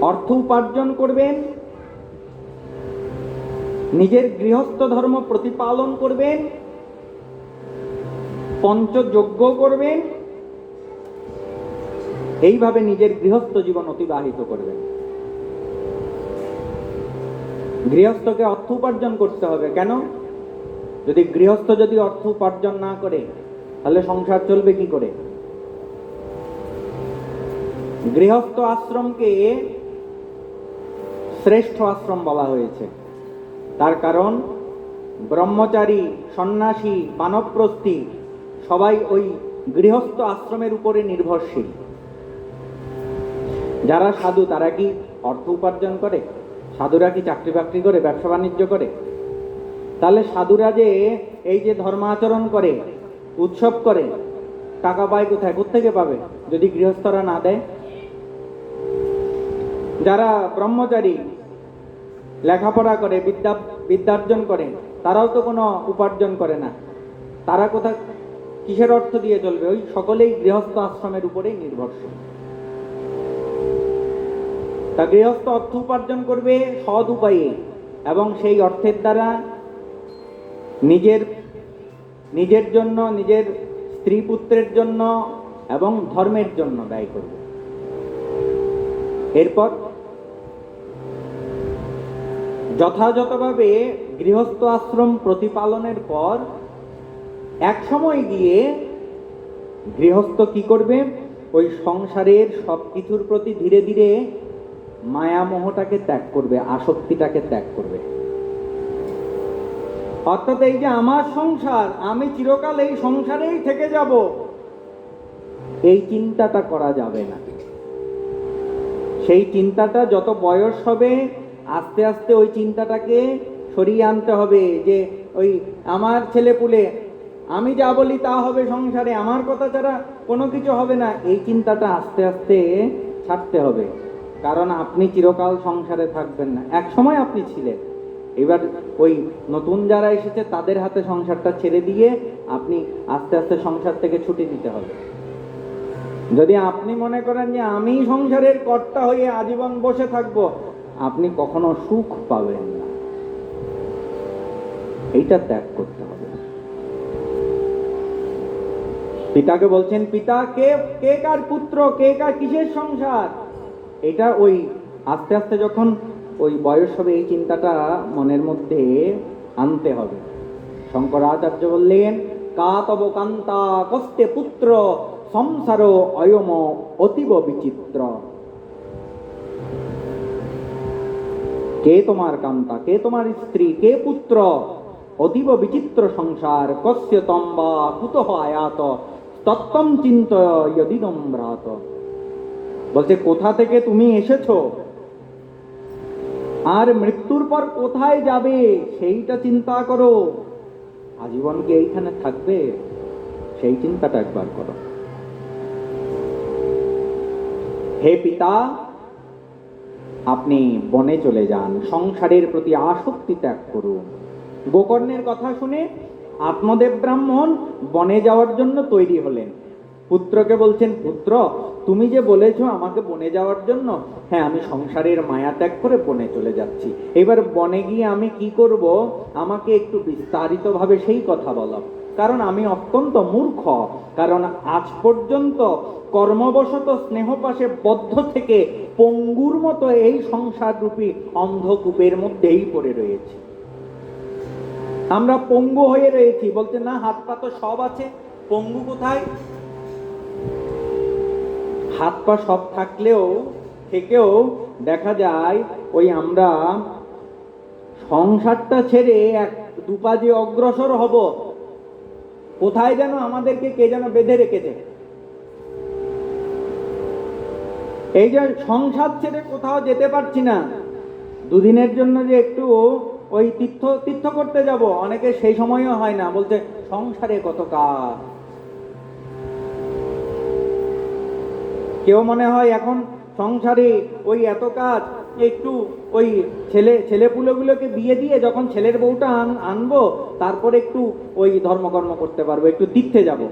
Speaker 1: অর্থ উপার্জন করবেন, নিজের গৃহস্থ ধর্ম প্রতিপালন করবেন, পঞ্চযজ্ঞ করবেন, এইভাবে নিজের গৃহস্থ জীবন অতিবাহিত করবেন। গৃহস্থকে অর্থ উপার্জন করতে হবে। কেন? যদি গৃহস্থ যদি অর্থ উপার্জন না করে তাহলে সংসার চলবে কি করে? গৃহস্থ আশ্রমকে শ্রেষ্ঠ আশ্রম বলা হয়েছে। তার কারণ ব্রহ্মচারী, সন্ন্যাসী, বানপ্রস্থী সবাই ওই গৃহস্থ আশ্রমের উপরে নির্ভরশীল। যারা সাধু তারা কি অর্থ উপার্জন করে? সাধুরা কি চাকরি বাকরি করে, ব্যবসা বাণিজ্য করে? তাহলে সাধুরা যে এই যে ধর্মাচরণ করে, উৎসব করে, টাকা পায় কোথায়? কোত্থেকে পাবে যদি গৃহস্থরা না দেয়? যারা ব্রহ্মচারী লেখাপড়া করে, বিদ্যার্জন করে, তারাও তো কোনো উপার্জন করে না। তারা কোথা কিসের অর্থ দিয়ে চলবে? ওই সকলেই গৃহস্থ আশ্রমের উপরেই নির্ভরশীল। তা গৃহস্থ অর্থ উপার্জন করবে সৎ উপায়ে এবং সেই অর্থের দ্বারা নিজের জন্য, নিজের স্ত্রী পুত্রের জন্য এবং ধর্মের জন্য ব্যয় করবে। এরপর যথাযথভাবে গৃহস্থ আশ্রম প্রতিপালনের পর এক সময় গিয়ে গৃহস্থ কি করবে? ওই সংসারের সবকিছুর প্রতি ধীরে ধীরে মায়ামোহটাকে ত্যাগ করবে, আসক্তিটাকে ত্যাগ করবে। অর্থাৎ এই যে আমার সংসার, আমি চিরকাল এই সংসারেই থেকে যাব, এই চিন্তাটা করা যাবে না। সেই চিন্তাটা যত বয়স হবে আস্তে আস্তে ওই চিন্তাটাকে সরিয়ে আনতে হবে যে ওই আমার ছেলেপুলে, আমি যা বলি তা হবে সংসারে, আমার কথা ছাড়া কোনো কিছু হবে না, এই চিন্তাটা আস্তে আস্তে ছাড়তে হবে। কারণ আপনি চিরকাল সংসারে থাকবেন না, এক সময় আপনি ছিলেন। এবার ওই নতুন যারা এসেছে তাদের হাতে সংসারটা ছেড়ে দিয়ে আপনি আস্তে আস্তে সংসার থেকে ছুটি দিতে হবে। যদি আপনি মনে করেন যে আমি সংসারের কর্তা হয়ে আজীবন বসে থাকব, আপনি কখনো সুখ পাবেন না। এইটা ত্যাগ করতে হবে। পিতাকে বলছেন, পিতা কে কার পুত্র, কে কার কিসের সংসার, এটা ওই আস্তে আস্তে যখন ওই বয়স হবে এই চিন্তাটা মনের মধ্যে আনতে হবে। শঙ্করাচার্য বললেন, কা তব কান্তা কস্তে পুত্র সংসার অয়ম অতীব বিচিত্র। কে তোমার কান্তা, কে তোমার স্ত্রী, কে পুত্র, অতীব বিচিত্র সংসার, কস্য তম্বা কুতঃ আয়াত তত্ত্বম চিন্তয়দিদম ভ্রাত। বলছে কোথা থেকে তুমি এসেছো আর মৃত্যুর পর কোথায় যাবে সেইটা চিন্তা করো। আজীবন কি এইখানে থাকবে সেই চিন্তাটা একবার করো। হে পিতা, আপনি বনে চলে যান, সংসারের প্রতি আসক্তি ত্যাগ করুন। গোকর্ণের কথা শুনে আত্মদেব ব্রাহ্মণ বনে যাওয়ার জন্য তৈরি হলেন। পুত্রকে বলছেন, পুত্র তুমি যে বলেছো আমাকে বনে যাওয়ার জন্য, হ্যাঁ আমি সংসারের মায়া ত্যাগ করে বনে চলে যাচ্ছি। এবার বনে গিয়ে আমি কি করব, আমাকে একটু বিস্তারিতভাবে সেই কথা বলো। কারণ আমি অত্যন্ত মূর্খ, কারণ আজ পর্যন্ত কর্মবশত স্নেহপাশে বদ্ধ থেকে পঙ্গুর মতো এই সংসার রূপী অন্ধকূপের মধ্যেই পড়ে রয়েছি। আমরা পঙ্গু হয়ে রয়েছি। বলতে না, হাত পা তো সব আছে, পঙ্গু কোথায়? হাত পা সব থেকেও দেখা যায় ওই আমরা সংসারটা ছেড়ে এক দুপা যে অগ্রসর হব, কোথায় যেন আমাদেরকে কে যেন বেঁধে রেখেছে। এই যে সংসার ছেড়ে কোথাও যেতে পারছি না, দুদিনের জন্য যে একটু ওই তীর্থ করতে যাব, অনেকে সেই সময়ও হয় না, বলতে সংসারে কত কাজ। কেউ মনে হয় এখন সংসারে ওই এত কাজ, একটু ওই ছেলেপুলেগুলোকে বিয়ে দিয়ে যখন ছেলের বউটা আনবো, তারপরে একটু ওই ধর্মকর্ম করতে পারবো, একটু তীর্থে যাব।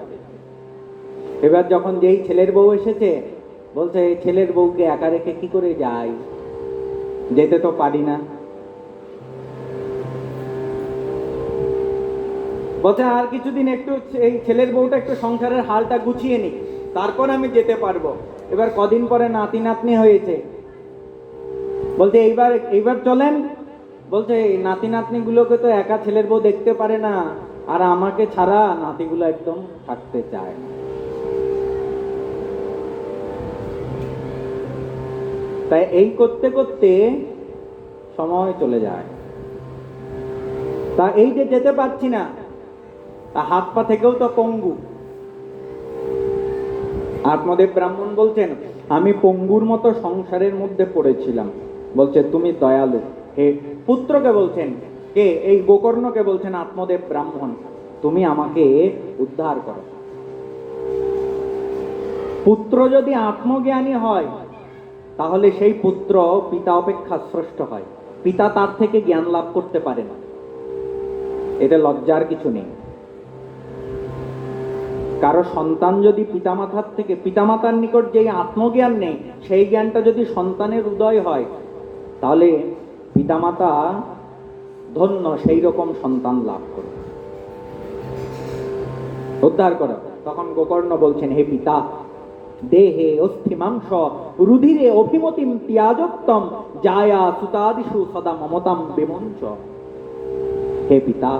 Speaker 1: এবার যখন যেই ছেলের বউ এসেছে, বলছে ছেলের বউকে একা রেখে কি করে যাই, যেতে তো পারি না। বলছে আর কিছুদিন একটু এই ছেলের বউটা একটু সংসারের হালটা গুছিয়ে নি, তারপর আমি যেতে পারবো। এবার কদিন পরে নাতি নাতনি হয়েছে, বলছে এইবার চলেন। বলছে এই নাতি নাতনি গুলোকে তো একা ছেলের বউ দেখতে পারে না, আর আমাকে ছাড়া নাতিগুলো একদম থাকতে চায় না। তাই এই করতে করতে সময় চলে যায়। তা এই যে যেতে পারছি না, তা হাত পা থেকেও তো পঙ্গু। আত্মদেব ব্রাহ্মণ বলছেন, আমি পঙ্গুর মতো সংসারের মধ্যে পড়েছিলাম। বলছে তুমি দয়ালু। হে পুত্রকে বলছেন, কে? এই গোকর্ণকে বলছেন আত্মদেব ব্রাহ্মণ, তুমি আমাকে উদ্ধার করো। পুত্র যদি আত্মজ্ঞানী হয়, তাহলে সেই পুত্র পিতা অপেক্ষা শ্রেষ্ঠ হয়। পিতা তার থেকে জ্ঞান লাভ করতে পারে না, এতে লজ্জার কিছু নেই। কারো সন্তান যদি পিতামাতার নিকট যেই আত্মজ্ঞান নেই, সেই জ্ঞানটা যদি সন্তানের উদয় হয়, তাহলে পিতামাতা ধন্য, সেই রকম সন্তান লাভ করবে। উদ্ধার করো। তখন গোকর্ণ বলছেন, হে পিতা, দেহে অস্থি মাংস রুধিরে অভিমতিম ত্যাজোত্তম জায়া সুতাদিষু সদা মমতাম বিমঞ্চ। হে পিতা,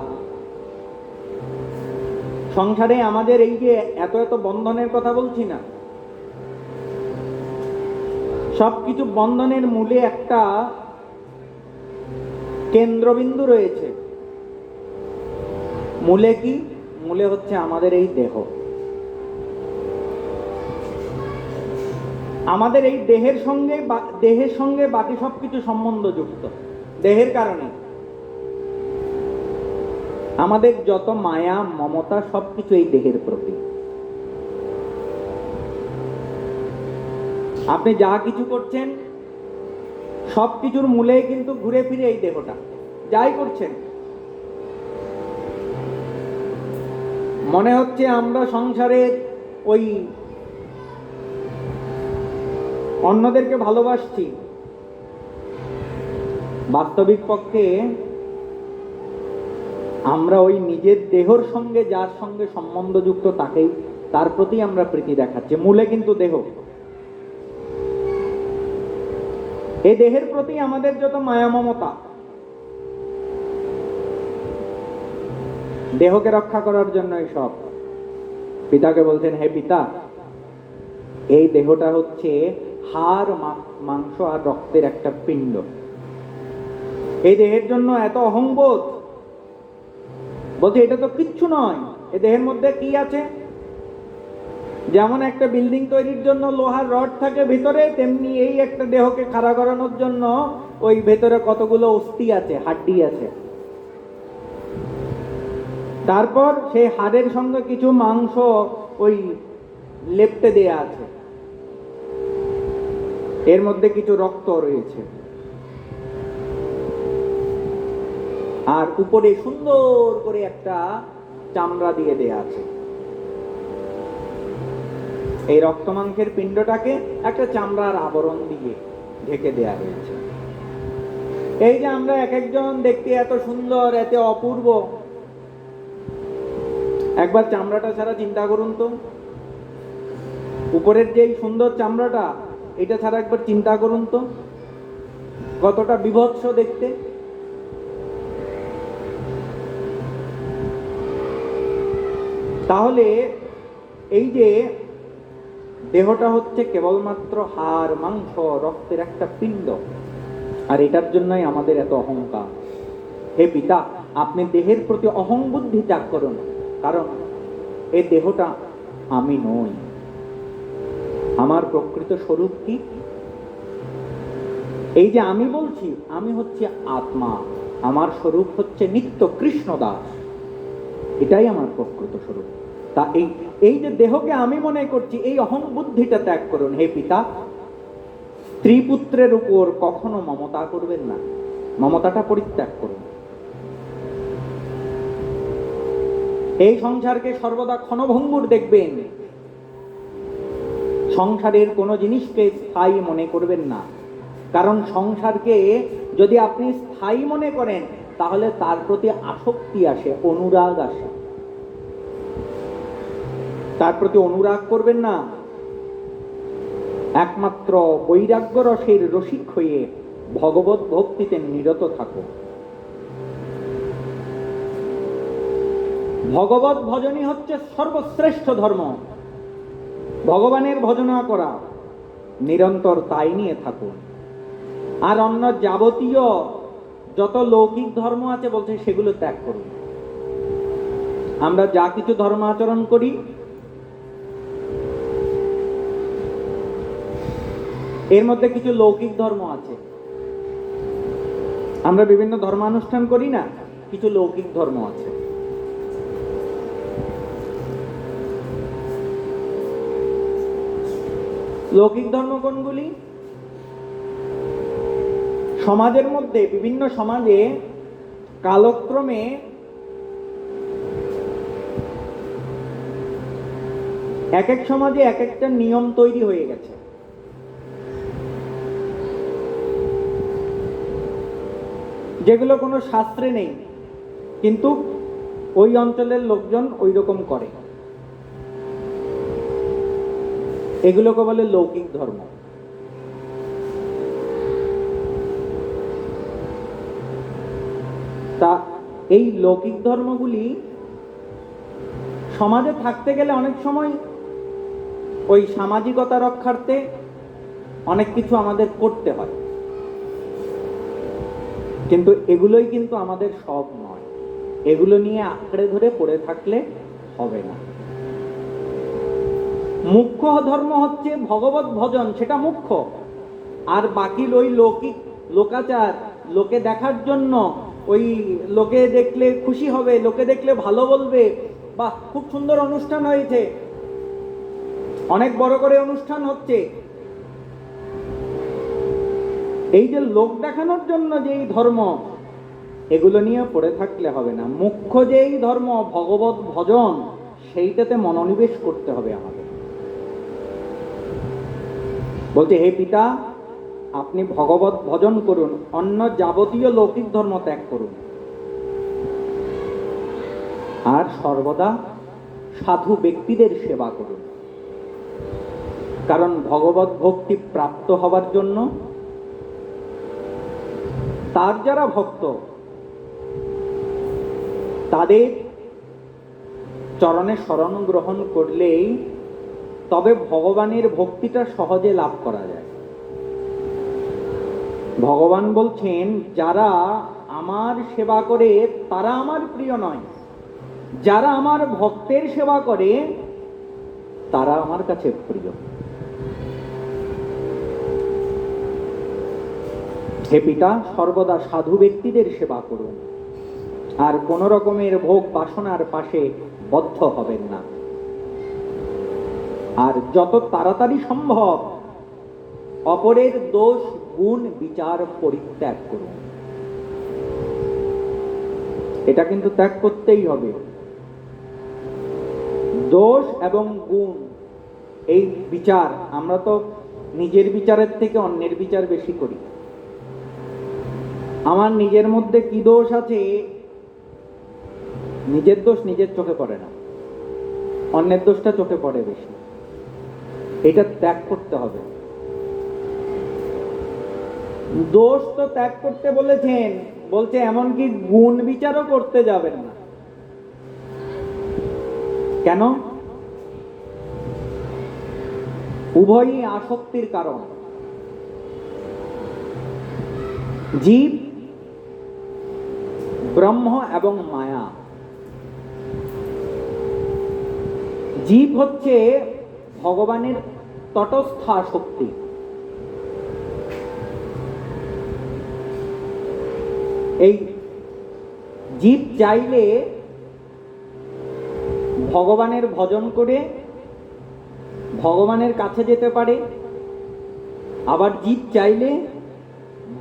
Speaker 1: সংসারে আমাদের এই যে এত এত বন্ধনের কথা বলছি না, সবকিছু বন্ধনের মূলে একটা কেন্দ্রবিন্দু রয়েছে। মূলে কি? মূলে হচ্ছে আমাদের এই দেহ। আমাদের এই দেহের সঙ্গে বাকি সবকিছু সম্বন্ধযুক্ত। দেহের কারণে আমাদের যত মায়া মমতা সবকিছু এই দেহের প্রতি। আপনি যা কিছু করছেন সবকিছুর মূলে কিন্তু ঘুরে ফিরে এই দেহটা। যাই করছেন, মনে হচ্ছে আমরা সংসারে ওই অন্যদেরকে ভালোবাসছি, বাস্তবিক পক্ষে আমরা ওই নিজের দেহর সঙ্গে যার সঙ্গে সম্বন্ধযুক্ত তার প্রতি আমরা প্রীতি দেখাচ্ছি। মূলে কিন্তু দেহ। এই দেহের প্রতি আমাদের যত মায়া মমতা, দেহকে রক্ষা করার জন্য সব। পিতাকে বলছেন, হে পিতা, এই দেহটা হচ্ছে হাড় মাংস আর রক্তের একটা পিণ্ড। এই দেহের জন্য এত অহংবোধ। বলছে এটা তো কিচ্ছু নয়। এই দেহের মধ্যে কি আছে? যেমন একটা বিল্ডিং তৈরির জন্য লোহার রড থাকে ভিতরে, তেমনি এই একটা দেহকে খাড়া করানোর জন্য ওই ভেতরে কতগুলো অস্থি আছে, হাড্ডি আছে। তারপর সেই হাড়ের সঙ্গে কিছু মাংস ওই লেপ্টে দেয়া আছে, এর মধ্যে কিছু রক্ত রয়েছে, আর উপরে সুন্দর করে একটা চামড়া দিয়ে দেয়া আছে। এই রক্ত মাংসের পিণ্ডটাকে একটা চামড়ার আবরণ দিয়ে ঢেকে দেয়া হয়েছে। এই যে আমরা এক একজন দেখতে এত সুন্দর, এত অপূর্ব, একবার চামড়াটা ছাড়া চিন্তা করুন তো। উপরের যে সুন্দর চামড়াটা, এটা ছাড়া একবার চিন্তা করুন তো কতটা বিভৎস দেখতে। তাহলে এই যে দেহটা হচ্ছে কেবলমাত্র হাড় মাংস রক্তের একটা পিণ্ড, আর এটার জন্যই আমাদের এত অহংকার। হে পিতা, আপনি দেহের প্রতি অহং বুদ্ধি ত্যাগ করুন, কারণ এই দেহটা আমি নই। আমার প্রকৃত স্বরূপ কি? এই যে আমি বলছি, আমি হচ্ছে আত্মা, আমার স্বরূপ হচ্ছে নিত্য কৃষ্ণ দাস, এটাই আমার প্রকৃত স্বরূপ। তা এই যে দেহকে আমি মনে করছি, এই অহং বুদ্ধিটা ত্যাগ করুন হে পিতা। স্ত্রী পুত্রের উপর কখনো মমতা করবেন না, মমতাটা পরিত্যাগ করুন। এই সংসারকে সর্বদা ক্ষণভঙ্গুর দেখবেন, সংসারের কোনো জিনিসকে স্থায়ী মনে করবেন না, কারণ সংসারকে যদি আপনি স্থায়ী মনে করেন তাহলে তার প্রতি আসক্তি আসে, অনুরাগ আসে। তার প্রতি অনুরাগ করবেন না, একমাত্র বৈরাগ্য রসের রসিক হয়ে ভগবত ভক্তিতে নিরত থাকুন। ভগবত ভজনই হচ্ছে সর্বশ্রেষ্ঠ ধর্ম। ভগবানের ভজনা করা, নিরন্তর তাই নিয়ে থাকুন। আর অন্য যাবতীয় যত লৌকিক ধর্ম আছে বলছে সেগুলো ত্যাগ করুন। আমরা যা কিছু ধর্ম আচরণ করি এর মধ্যে কিছু লৌকিক ধর্ম আছে। আমরা বিভিন্ন ধর্মানুষ্ঠান করি না, কিছু লৌকিক ধর্ম আছে। লৌকিক ধর্ম কোনগুলি? সমাজের মধ্যে, বিভিন্ন সমাজে কালক্রমে এক এক সমাজে এক একটা নিয়ম তৈরি হয়ে গেছে। যেগুলো কোনো শাস্ত্রে নেই, কিন্তু ওই অঞ্চলের লোকজন ওই রকম করে, এগুলোকে বলে লৌকিক ধর্ম। তা এই লৌকিক ধর্মগুলি সমাজে থাকতে গেলে অনেক সময় ওই সামাজিকতা রক্ষার্থে অনেক কিছু আমাদের করতে হয়, কিন্তু এগুলোই কিন্তু আমাদের সব নয়। এগুলো নিয়ে আঁকড়ে ধরে পড়ে থাকলে হবে না। মুখ্য ধর্ম হচ্ছে ভগবত ভজন, সেটা মুখ্য। আর বাকি ওই লৌকিক লোকাচার, লোকে দেখার জন্য, ওই লোকে দেখলে খুশি হবে, লোকে দেখলে ভালো বলবে, বাহ খুব সুন্দর অনুষ্ঠান হয়েছে, অনেক বড় করে অনুষ্ঠান হচ্ছে, এই যে লোক দেখানোর জন্য যেই ধর্ম, এগুলো নিয়ে পড়ে থাকলে হবে না। মুখ্য যেই ধর্ম ভগবত ভজন, সেইটাতে মনোনিবেশ করতে হবে আমাদের। বলছে, হে পিতা, আপনি ভগবত ভজন করুন, অন্য যাবতীয় লৌকিক ধর্ম ত্যাগ করুন, আর সর্বদা সাধু ব্যক্তিদের সেবা করুন। কারণ ভগবত ভক্তি প্রাপ্ত হবার জন্য তার যারা ভক্ত, তাদের চরণে শরণ গ্রহণ করলেই তবে ভগবানের ভক্তিটা সহজে লাভ করা যায়। ভগবান বলছেন, যারা আমার সেবা করে তারা আমার প্রিয় নয়, যারা আমার ভক্তের সেবা করে তারা আমার কাছে প্রিয়। হে পিতা, সর্বদা সাধু ব্যক্তিদের সেবা করুন, আর কোন রকমের ভোগ বাসনার পাশে বদ্ধ হবেন না। আর যত তাড়াতাড়ি সম্ভব অপরের দোষ গুণ বিচার পরিত্যাগ করুন। এটা কিন্তু ত্যাগ করতেই হবে। দোষ এবং গুণ, এই বিচার, আমরা তো নিজের বিচারের থেকে অন্যের বিচার বেশি করি। আমার নিজের মধ্যে কি দোষ আছে, নিজের দোষ নিজের চোখে পড়ে না, অন্যের দোষটা চোখে পড়ে বেশি। এটা ত্যাগ করতে হবে। দোষ তো ত্যাগ করতে বলেছেন, বলছে এমনকি গুণ বিচারও করতে যাবেন না। কেন? উভয়ই আসক্তির কারণ। জীব, ব্রহ্ম এবং মায়া। জীব হচ্ছে ভগবানের তটস্থ আসক্তি। এই জীব চাইলে ভগবানের ভজন করে ভগবানের কাছে যেতে পারে, আবার জীব চাইলে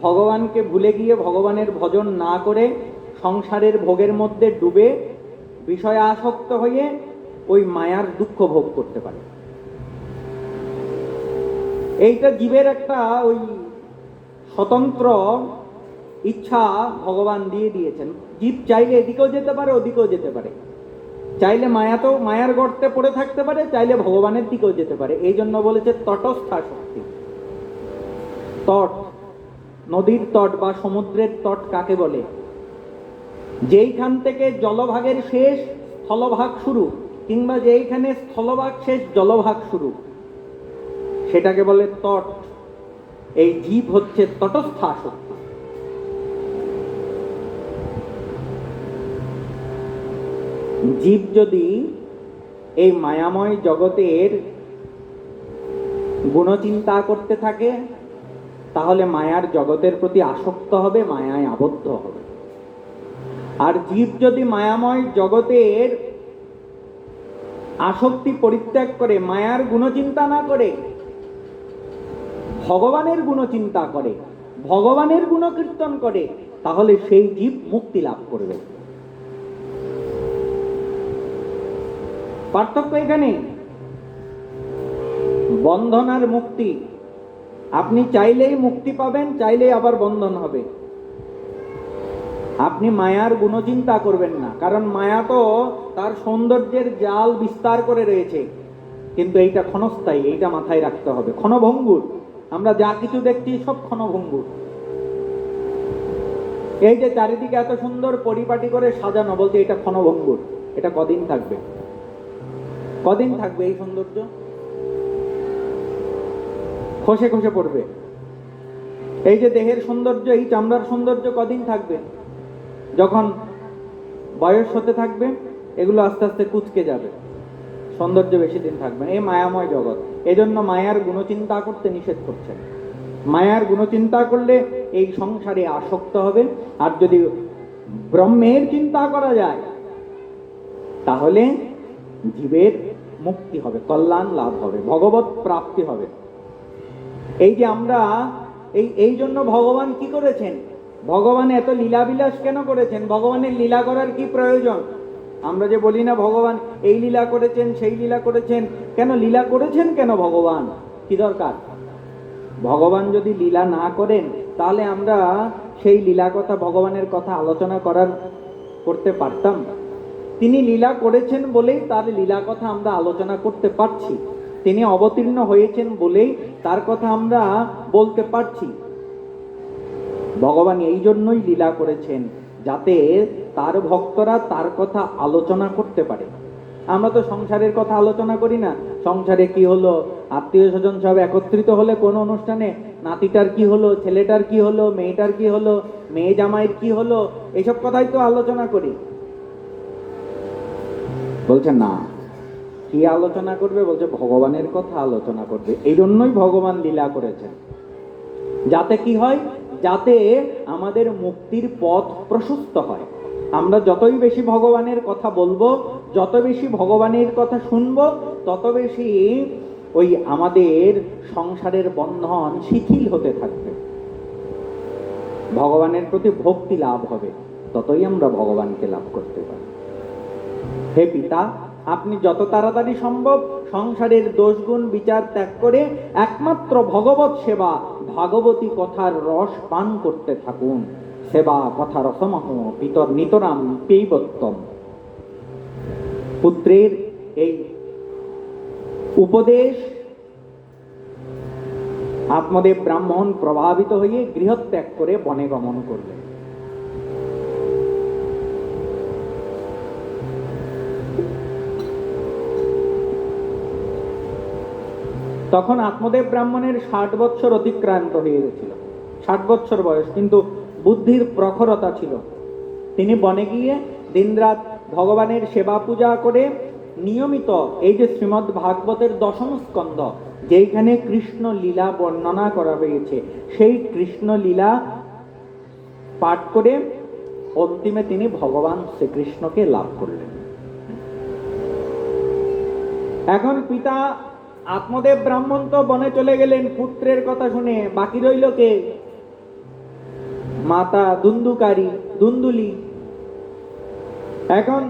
Speaker 1: ভগবানকে ভুলে গিয়ে ভগবানের ভজন না করে সংসারের ভোগের মধ্যে ডুবে বিষয়ে আসক্ত হয়ে ওই মায়ার দুঃখ ভোগ করতে পারে। এইটা জীবের একটা ওই স্বতন্ত্র ইচ্ছা ভগবান দিয়ে দিয়েছেন। জীব চাইলে এদিকেও যেতে পারে, ওদিকেও যেতে পারে, চাইলে মায়ার গর্তে পড়ে থাকতে পারে, চাইলে ভগবানের দিকেও যেতে পারে। এই জন্য বলেছে তটস্থা শক্তি। তট, নদীর তট বা সমুদ্রের তট কাকে বলে? যেইখান থেকে জলভাগের শেষ স্থলভাগ শুরু, কিংবা যেইখানে স্থলভাগ শেষ জলভাগ শুরু, সেটাকে বলে তট। এই জীব হচ্ছে তটস্থা শক্তি। জীব যদি এই মায়াময় জগতের গুণচিন্তা করতে থাকে, তাহলে মায়ার জগতের প্রতি আসক্ত হবে, মায়ায় আবদ্ধ হবে। আর জীব যদি মায়াময় জগতের আসক্তি পরিত্যাগ করে, মায়ার গুণচিন্তা না করে ভগবানের গুণচিন্তা করে, ভগবানের গুণকীর্তন করে, তাহলে সেই জীব মুক্তি লাভ করবে। পার্থক্য এখানে বন্ধন আর মুক্তি। আপনি চাইলেই মুক্তি পাবেন, চাইলেই আবার বন্ধন হবে। আপনি মায়ার গুণচিন্তা করবেন না, কারণ মায়া তো তার সৌন্দর্যের জাল বিস্তার করে রয়েছে, কিন্তু এইটা ক্ষণস্থায়ী, এইটা মাথায় রাখতে হবে। ক্ষণভঙ্গুর। আমরা যা কিছু দেখছি সব ক্ষণভঙ্গুর। এই যে চারিদিকে এত সুন্দর পরিপাটি করে সাজানো, বলছে এটা ক্ষণভঙ্গুর। এটা কদিন থাকবে? কদিন থাকবে এই সৌন্দর্য? খসে খসে পড়বে। এই যে দেহের সৌন্দর্য, এই চামড়ার সৌন্দর্য কদিন থাকবে? যখন বয়স হতে থাকবে এগুলো আস্তে আস্তে কুঁচকে যাবে, সৌন্দর্য বেশি দিন থাকবে। এই মায়াময় জগৎ। এজন্য মায়ার গুণচিন্তা করতে নিষেধ করছেন। মায়ার গুণচিন্তা করলে এই সংসারে আসক্ত হবে। আর যদি ব্রহ্মের চিন্তা করা যায়, তাহলে জীবের মুক্তি হবে, কল্যাণ লাভ হবে, ভগবত প্রাপ্তি হবে। এই যে আমরা এই জন্য ভগবান কি করেছেন? ভগবান এত লীলাবিলাস কেন করেছেন? ভগবানের লীলা করার কি প্রয়োজন? আমরা যে বলি না ভগবান এই লীলা করেছেন, সেই লীলা করেছেন, কেন লীলা করেছেন? কেন ভগবান কি দরকার? ভগবান যদি লীলা না করেন, তাহলে আমরা সেই লীলা কথা, ভগবানের কথা আলোচনা করতে পারতাম? তিনি লীলা করেছেন বলেই তার লীলা কথা আমরা আলোচনা করতে পারছি। তিনি অবতীর্ণ হয়েছেন বলেই তার কথা আমরা বলতে পারছি। ভগবান এই জন্যই লীলা করেছেন, যাতে তার ভক্তরা তার কথা আলোচনা করতে পারে। আমরা তো সংসারের কথা আলোচনা করি না। সংসারে কি হলো, আত্মীয় স্বজন সব একত্রিত হলে কোনো অনুষ্ঠানে নাতিটার কি হলো, ছেলেটার কি হলো, মেয়েটার কি হলো, মেয়ে জামাইয়ের কি হলো, এইসব কথাই তো আলোচনা করি। বলছে না, কি আলোচনা করবে? বলছে ভগবানের কথা আলোচনা করবে। এই জন্যই ভগবান লীলা করেছেন, যাতে কি হয়? যাতে আমাদের মুক্তির পথ প্রশস্ত হয়। আমরা যতই বেশি ভগবানের কথা বলবো, যত বেশি ভগবানের কথা শুনবো, তত বেশি ওই আমাদের সংসারের বন্ধন শিথিল হতে থাকবে, ভগবানের প্রতি ভক্তি লাভ হবে, ততই আমরা ভগবানকে লাভ করতে পারি। হে পিতা, আপনি যত তাড়াতাড়ি সম্ভব সংসারের দোষগুণ বিচার ত্যাগ করে একমাত্র ভগবত সেবা, ভাগবতী কথার রস পান করতে থাকুন। সেবা কথা রসমহ পিতর নিতরাম পেয়বত্তম। পুত্রের এই উপদেশ আত্মদেব ব্রাহ্মণ প্রভাবিত হয়ে গৃহত্যাগ করে বনে গমন করলেন। তখন আত্মদেব ব্রাহ্মণের 60 বৎসর অতিক্রান্ত হয়ে গেছিল। 60 বৎসর বয়স, কিন্তু বুদ্ধির প্রখরতা ছিল। তিনি বনে গিয়ে দিনরাত ভগবানের সেবা পূজা করে নিয়মিত এই যে শ্রীমদ্ ভাগবতের 10ম স্কন্ধ, যেইখানে কৃষ্ণ লীলা বর্ণনা করা হয়েছে, সেই কৃষ্ণ লীলা পাঠ করে অন্তিমে তিনি ভগবান শ্রীকৃষ্ণকে লাভ করলেন। এখন পিতা আত্মদেব ব্রাহ্মণ তো বনে চলে গেলেন পুত্রের কথা শুনে, বাকি রইল কে? মাতা ধুন্ধুকারী, ধুন্ধুলি। এখন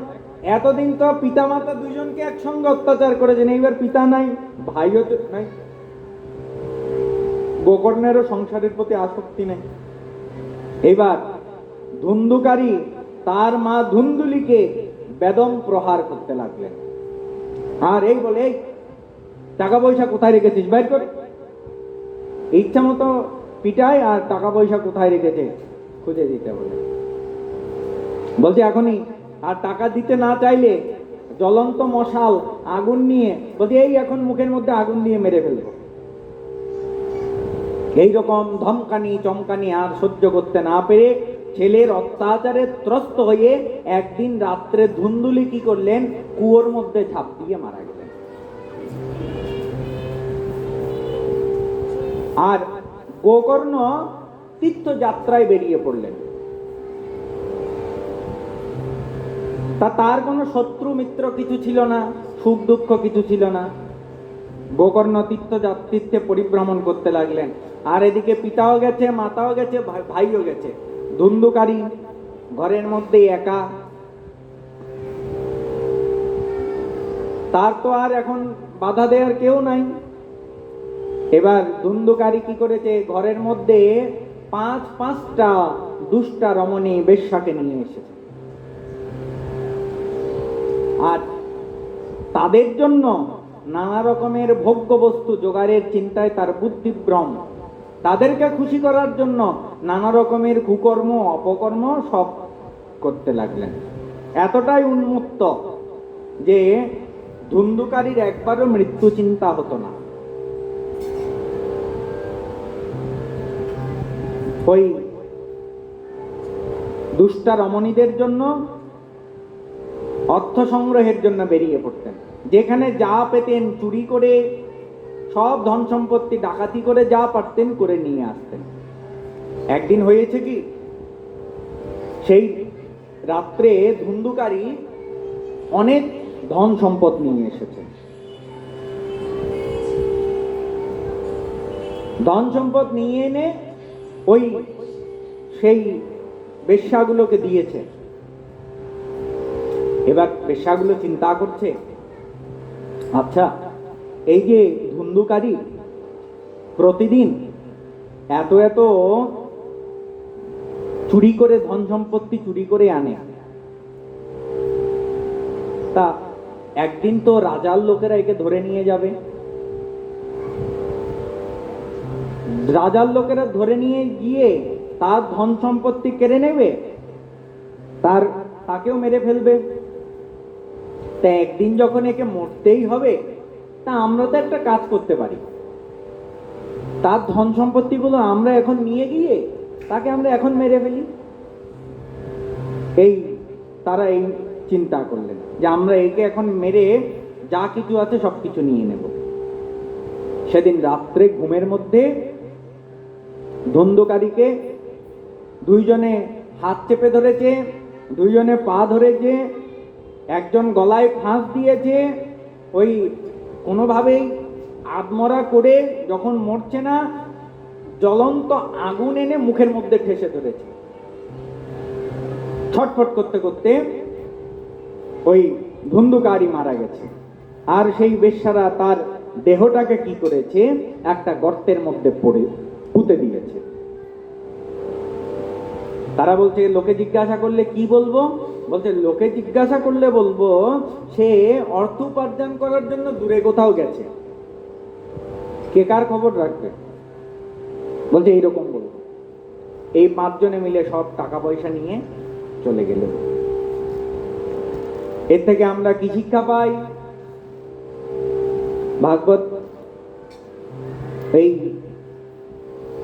Speaker 1: এতদিন তো পিতা মাতা দুজনকে একসঙ্গে অত্যাচার করেছেন, এইবার পিতা নাই, ভাইও তো নাই, গোকর্ণেরও সংসারের প্রতি আসক্তি নেই। এবার ধুন্ধুকারী তার মা ধুন্ধুলিকে বেদম প্রহার করতে লাগলেন, আর এই বলে, এই টাকা পয়সা কোথায় রেখেছিস, বাইর করে। ইচ্ছা মতো পিটায়, আর টাকা পয়সা কোথায় রেখেছে খুঁজে দিতে বলে। বলছে এখনই, আর টাকা দিতে না চাইলে জ্বলন্ত মশাল আগুন নিয়ে, বলছে এই এখন মুখের মধ্যে আগুন দিয়ে মেরে ফেলবো। এইরকম ধমকানি চমকানি আর সহ্য করতে না পেরে ছেলের অত্যাচারে ত্রস্ত হয়ে একদিন রাত্রে ধুন্ধুলি কি করলেন, কুয়োর মধ্যে ঝাঁপ দিয়ে মারা গেলেন। আর গোকর্ণ তীর্থযাত্রায় বেরিয়ে পড়লেন। তার কোনো শত্রু মিত্র কিছু ছিল না, সুখ দুঃখ কিছু ছিল না। গোকর্ণ তীর্থে পরিভ্রমণ করতে লাগলেন, আর এদিকে পিতাও গেছে, মাতাও গেছে, ভাইও গেছে। ধুন্ধুকারী ঘরের মধ্যে একা, তার তো আর এখন বাধা দেওয়ার কেউ নাই। এবার ধুন্ধুকারী কি করেছে, ঘরের মধ্যে পাঁচটা দুষ্টা রমণী বেশ্যাকে নিয়ে এসেছে, আর তাদের জন্য নানা রকমের ভোগ্য বস্তু জোগাড়ের চিন্তায় তার বুদ্ধিভ্রম। তাদেরকে খুশি করার জন্য নানা রকমের কুকর্ম অপকর্ম সব করতে লাগলেন। এতটাই উন্মত্ত যে ধুন্ধুকারীর একবারও মৃত্যু চিন্তা হতো না। ওই দুষ্টা রমণীদের জন্য অর্থ সংগ্রহের জন্য বেরিয়ে পড়তেন। যেখানে যা পেতেন চুরি করে, সব ধন সম্পত্তি ডাকাতি করে, যা পারতেন করে নিয়ে আসতেন। একদিন হয়েছে কি, সেই রাত্রে ধুন্ধুকারী অনেক ধন সম্পদ নিয়ে এসেছে। ধন সম্পদ নিয়ে এনে ওই সেই বেশ্যাগুলোকে দিয়েছে। এবার বেশ্যাগুলো চিন্তা করছে, আচ্ছা এই যে ধুন্ধুকারী প্রতিদিন এত এত চুরি করে ধন সম্পত্তি চুরি করে আনে, তা একদিন তো রাজার লোকেরা একে ধরে নিয়ে যাবে। রাজার লোকেরা ধরে নিয়ে গিয়ে তার ধন সম্পত্তি কেড়ে নেবে, তাকেও মেরে ফেলবে। তা একদিন যখন একে মরতেই হবে, তা আমরা তো একটা কাজ করতে পারি, তার ধন সম্পত্তিগুলো আমরা এখন নিয়ে গিয়ে তাকে আমরা এখন মেরে ফেলি। তারা এই চিন্তা করলেন যে আমরা একে এখন মেরে যা কিছু আছে সবকিছু নিয়ে নেব। সেদিন রাত্রে ঘুমের মধ্যে ধুন্ধুকারীকে দুইজনে হাত চেপে ধরেছে, দুইজনে পা ধরেছে, একজন গলায় ফাঁস দিয়েছে। ওই কোনোভাবেই আধমরা করে যখন মরছে না, জ্বলন্ত আগুন এনে মুখের মধ্যে ঠেসে ধরেছে। ছটফট করতে করতে ওই ধুন্ধুকারী মারা গেছে। আর সেই বেশ্যারা তার দেহটাকে কি করেছে, একটা গর্তের মধ্যে পুঁতে দিয়েছে। তারা বলছে লোকে জিজ্ঞাসা করলে কি বলবো? বলছে লোকে জিজ্ঞাসা করলে বলবো সে অর্থ উপার্জন করার জন্য দূরে কোথাও গেছে, কে কার খবর রাখবে? বলছে এইরকম বলবো। এই 5 জনে মিলে সব টাকা পয়সা নিয়ে চলে গেল। এর থেকে আমরা কি শিক্ষা পাই? ভাগবত এই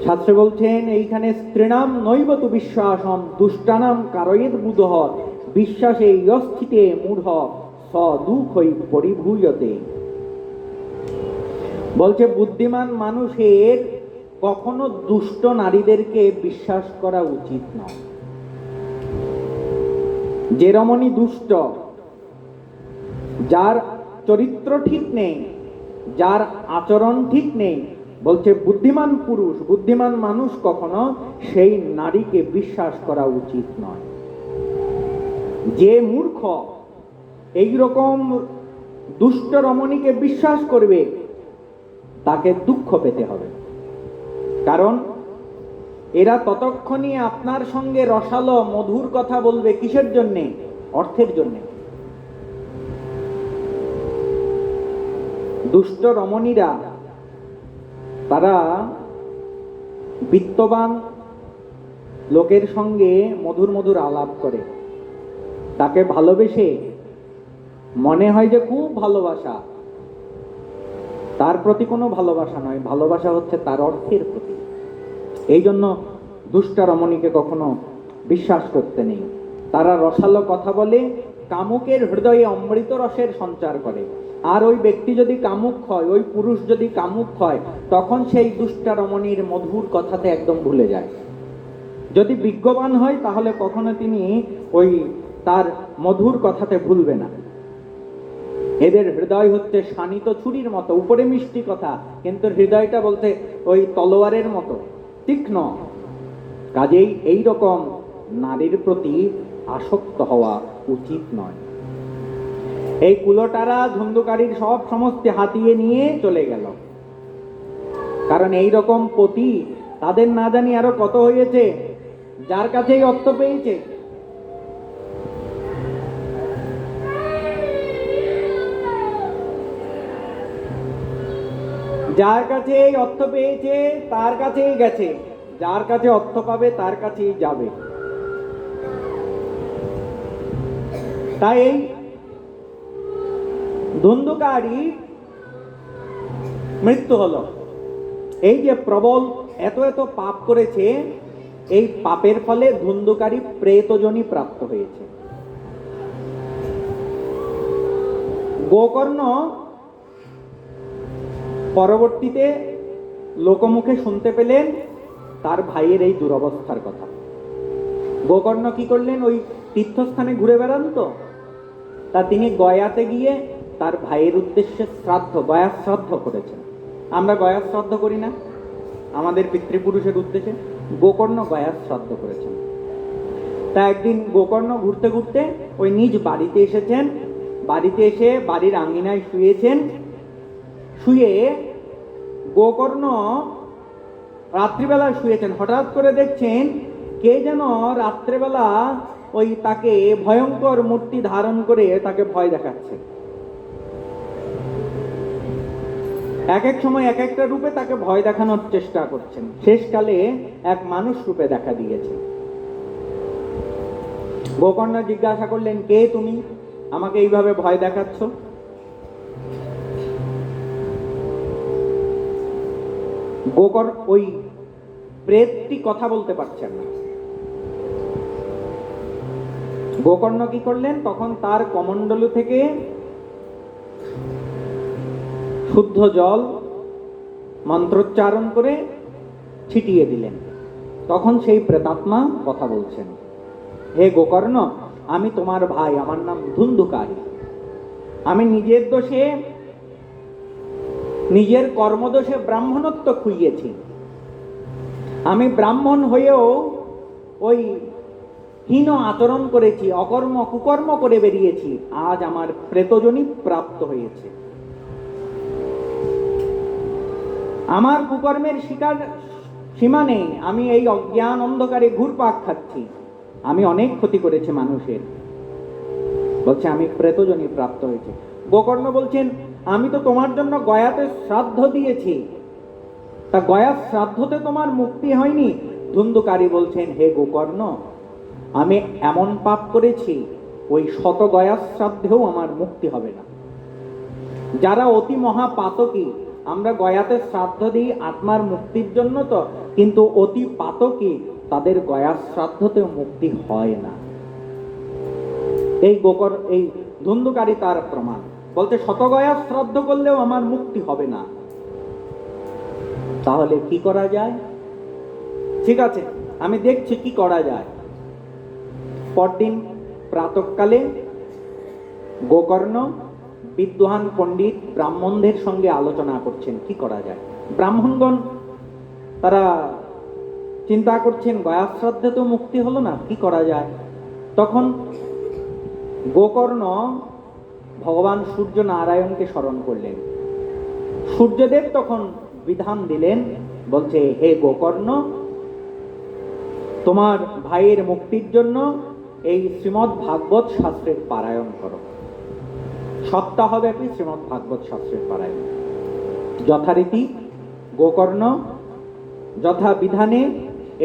Speaker 1: শাস্ত্রে বলছেন, এইখানে স্ত্রীণাম নৈবতু বিশ্বাসম দুষ্টানাম কারয়েদ বুধহ বিশ্বাসে স্থিতে মূঢ় স দুঃখই পরিভূয়তে। বলছে বুদ্ধিমান মানুষের কখনো দুষ্ট নারীদেরকে বিশ্বাস করা উচিত নয়। যে রমণী দুষ্ট, যার চরিত্র ঠিক নেই, যার আচরণ ঠিক নেই, বলছে বুদ্ধিমান পুরুষ, বুদ্ধিমান মানুষ কখনো সেই নারীকে বিশ্বাস করা উচিত নয়। যে মূর্খ এইরকম দুষ্ট রমণীকে বিশ্বাস করবে তাকে দুঃখ পেতে হবে। কারণ এরা ততক্ষণই আপনার সঙ্গে রসালো মধুর কথা বলবে, কিসের জন্যে? অর্থের জন্যে। দুষ্ট রমণীরা তারা বিত্তবান লোকের সঙ্গে মধুর মধুর আলাপ করে, তাকে ভালোবেসে মনে হয় যে খুব ভালোবাসা, তার প্রতি কোনো ভালোবাসা নয়, ভালোবাসা হচ্ছে তার অর্থের প্রতি। এই জন্য দুষ্টা রমণীকে কখনো বিশ্বাস করতে নেই। তারা রসালো কথা বলে, কামুকের হৃদয়ে অমৃত রসের সঞ্চার করে। আর ওই ব্যক্তি যদি কামুক হয়, ওই পুরুষ যদি কামুক হয়, তখন সেই দুষ্টা রমণীর মধুর কথাতে একদম ভুলে যায়। যদি বিজ্ঞবান হয় তাহলে কখনো তিনি ওই তার মধুর কথাতে ভুলবে না। এদের হৃদয় হচ্ছে শানিত ছুরির মতো, উপরে মিষ্টি কথা, কিন্তু হৃদয়টা বলতে ওই তলোয়ারের মতো তীক্ষ্ণ। কাজেই এই রকম নারীর প্রতি আসক্ত হওয়া উচিত নয়। এই কুলোটারা ধুন্ধুকারীর সব সমস্ত হাতিয়ে নিয়ে চলে গেল। কারণ এই রকম পতি তাদের না জানি আরো কত হয়েছে, যার কাছেই অর্থ পেয়েছে। যার কাছে এই অর্থ পেয়েছে তার কাছেই গেছে, যার কাছে অর্থ পাবে তার কাছেই যাবে। তাই এই ধুন্ধুকারী মৃত্যু হলো। এই যে প্রবল এত এত পাপ করেছে, এই পাপের ফলে ধুন্ধুকারী প্রেতজনী প্রাপ্ত হয়েছে। গোকর্ণ পরবর্তীতে লোকমুখে শুনতে পেলেন তার ভাইয়ের এই দুরবস্থার কথা। গোকর্ণ কি করলেন? ওই তীর্থস্থানে ঘুরে বেড়ান তো, তা তিনি গয়াতে গিয়ে তার ভাইয়ের উদ্দেশ্যে শ্রাদ্ধ, গয়া শ্রাদ্ধ করেছেন। আমরা গয়া শ্রাদ্ধ করি না আমাদের পিতৃপুরুষের উদ্দেশ্যে? গোকর্ণ গয়া শ্রাদ্ধ করেছেন। তা একদিন গোকর্ণ ঘুরতে ঘুরতে ওই নিজ বাড়িতে এসেছেন। বাড়িতে এসে বাড়ির আঙিনায় শুয়েছেন। শুয়ে গোকর্ণ রাত্রিবেলা শুয়েছেন। হঠাৎ করে দেখছেন কে যেন রাত্রেবেলা ওই তাকে ভয়ঙ্কর মূর্তি ধারণ করে তাকে ভয় দেখাচ্ছে। এক এক সময় এক একটা রূপে তাকে ভয় দেখানোর চেষ্টা করছেন। শেষকালে এক মানুষ রূপে দেখা দিয়েছে। গোকর্ণ জিজ্ঞাসা করলেন, কে তুমি, আমাকে এইভাবে ভয় দেখাচ্ছ? ওই প্রেতটি কথা বলতে পারছেন না। গোকর্ণ কি করলেন? তখন তার কমণ্ডলু থেকে শুদ্ধ জল মন্ত্রোচ্চারণ করে ছিটিয়ে দিলেন। তখন সেই প্রেতাত্মা কথা বলছেন, হে গোকর্ণ, আমি তোমার ভাই, আমার নাম ধুন্ধুকারী। আমি নিজের দোষে, নিজের কর্মদোষে ব্রাহ্মণত্ব খুইয়েছি। আমি ব্রাহ্মণ হয়েও ওই হীন আচরণ করেছি, অকর্ম কুকর্ম করে বেরিয়েছি। আজ আমার প্রেতজনী প্রাপ্ত হয়েছে। আমার কুকর্মের শিকার সীমা নেই। আমি এই অজ্ঞান অন্ধকারে ঘুরপাক খাচ্ছি। আমি অনেক ক্ষতি করেছি মানুষের। বলছে আমি প্রেতজনী প্রাপ্ত হয়েছে। গোকর্ণ বলছেন, আমি তো তোমার জন্য গয়াতে শ্রাদ্ধ দিয়েছি, তা গয়া শ্রাদ্ধতে তোমার মুক্তি হয়নি। ধুন্ধুকারী বলছেন, হে গোকর্ণ, আমি এমন পাপ করেছি ওই শত গয়া শ্রাদ্ধেও আমার মুক্তি হবে না। যারা অতি মহাপাতকী, আমরা গয়াতে শ্রাদ্ধ দিই আত্মার মুক্তির জন্য তো, কিন্তু অতি পাতকী তাদের গয়া শ্রাদ্ধতেও মুক্তি হয় না। এই ধুন্ধুকারী তার প্রমাণ। বলতে শত গয়া শ্রাদ্ধ করলেও আমার মুক্তি হবে না। তাহলে কি করা যায়? ঠিক আছে, আমি দেখছি কি করা যায়। পরদিন প্রাতঃকালে গোকর্ণ বিদ্বান পণ্ডিত ব্রাহ্মণদের সঙ্গে আলোচনা করছেন কি করা যায়। ব্রাহ্মণগণ তারা চিন্তা করছেন, গয়াশ্রাদ্ধে তো মুক্তি হলো না, কি করা যায়। তখন গোকর্ণ ভগবান সূর্য নারায়ণকে স্মরণ করলেন। সূর্যদেব তখন বিধান দিলেন, বলছে, হে গোকর্ণ, তোমার ভাইয়ের মুক্তির জন্য এই শ্রীমদ্ ভাগবত শাস্ত্রের পারায়ণ করো। সপ্তাহব্যাপী শ্রীমদ্ ভাগবত শাস্ত্রের পারায়ণ। যথারীতি গোকর্ণ যথা বিধানে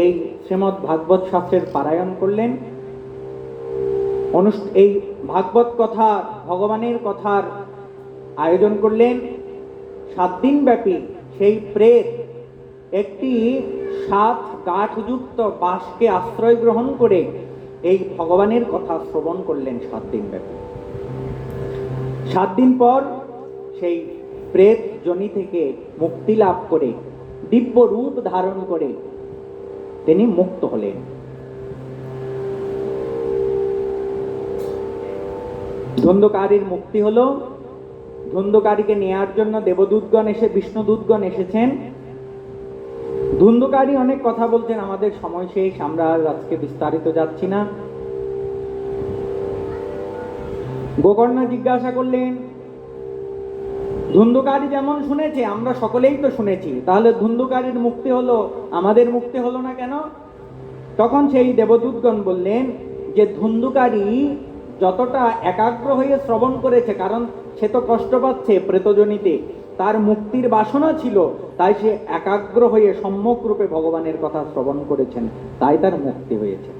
Speaker 1: এই শ্রীমদ্ ভাগবত শাস্ত্রের পারায়ণ করলেন। এই ভাগবত কথা, ভগবানের কথার আয়োজন করলেন। 7 দিন ব্যাপী সেই প্রেত একটি 7 গাঁঠযুক্ত বাঁশকে আশ্রয় গ্রহণ করে এই ভগবানের কথা শ্রবণ করলেন 7 দিন ব্যাপী। 7 দিন পর সেই প্রেত যোনি থেকে মুক্তি লাভ করে দিব্য রূপ ধারণ করে তিনি মুক্ত হলেন। ধুন্ধকারীর মুক্তি হলো। ধুন্ধকারীকে নেয়ার জন্য দেবদূতগণ বিষ্ণুদূতগণ এসেছেন। ধুন্ধকারী অনেক কথা বলছেন, আমাদের সময় শেষ, আমরা আজকে বিস্তারিত যাচ্ছি না। গোকর্ণ জিজ্ঞাসা করলেন, ধুন্ধকারী যেমন শুনেছে, আমরা সকলেই তো শুনেছি, তাহলে ধুন্ধকারীর মুক্তি হলো, আমাদের মুক্তি হলো না কেন? তখন সেই দেবদূতগণ বললেন যে ধুন্ধকারী যতটা একাগ্র হয়ে শ্রবণ করেছে, কারণ সে তো কষ্ট পাচ্ছে প্রেতজনিতে, তার মুক্তির বাসনা ছিল, তাই সে একাগ্র হয়ে সম্যক রূপে ভগবানের কথা শ্রবণ করেছেন, তাই তার মুক্তি হয়েছে।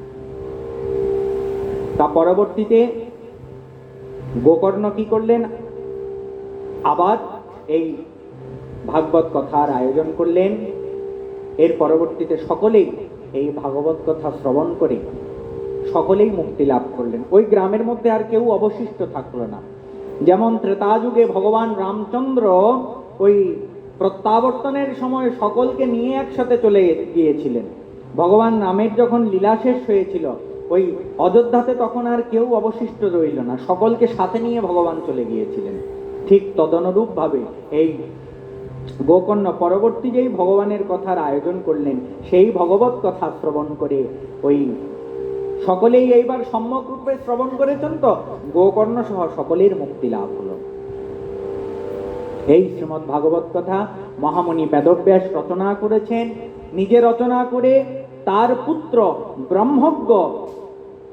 Speaker 1: তা পরবর্তীতে গোকর্ণ কি করলেন, আবার এই ভাগবত কথার আয়োজন করলেন। এর পরবর্তীতে সকলেই এই ভাগবত কথা শ্রবণ করে সকলেই মুক্তি লাভ করলেন। ওই গ্রামের মধ্যে আর কেউ অবশিষ্ট থাকলো না। যেমন ত্রেতা যুগে ভগবান রামচন্দ্র ওই প্রত্যাবর্তনের সময় সকলকে নিয়ে একসাথে চলে গিয়েছিলেন। ভগবান রামের যখন লীলা শেষ হয়েছিল, ওই অযোধ্যাতে তখন আর কেউ অবশিষ্ট রইল না, সকলকে সাথে নিয়ে ভগবান চলে গিয়েছিলেন। ঠিক তদনুরূপ ভাবে এই গোকর্ণ পরবর্তী যেই ভগবানের কথার আয়োজন করলেন, সেই ভগবত কথা শ্রবণ করে ওই সকলেই এইবার সম্যক রূপে শ্রবণ করেছেন, তো গোকর্ণ সহ সকলের মুক্তি লাভ হলো। এই শ্রীমদ্ ভাগবত কথা মহামুনি বেদব্যাস রচনা করেছেন। নিজে রচনা করে তার পুত্র ব্রহ্মজ্ঞ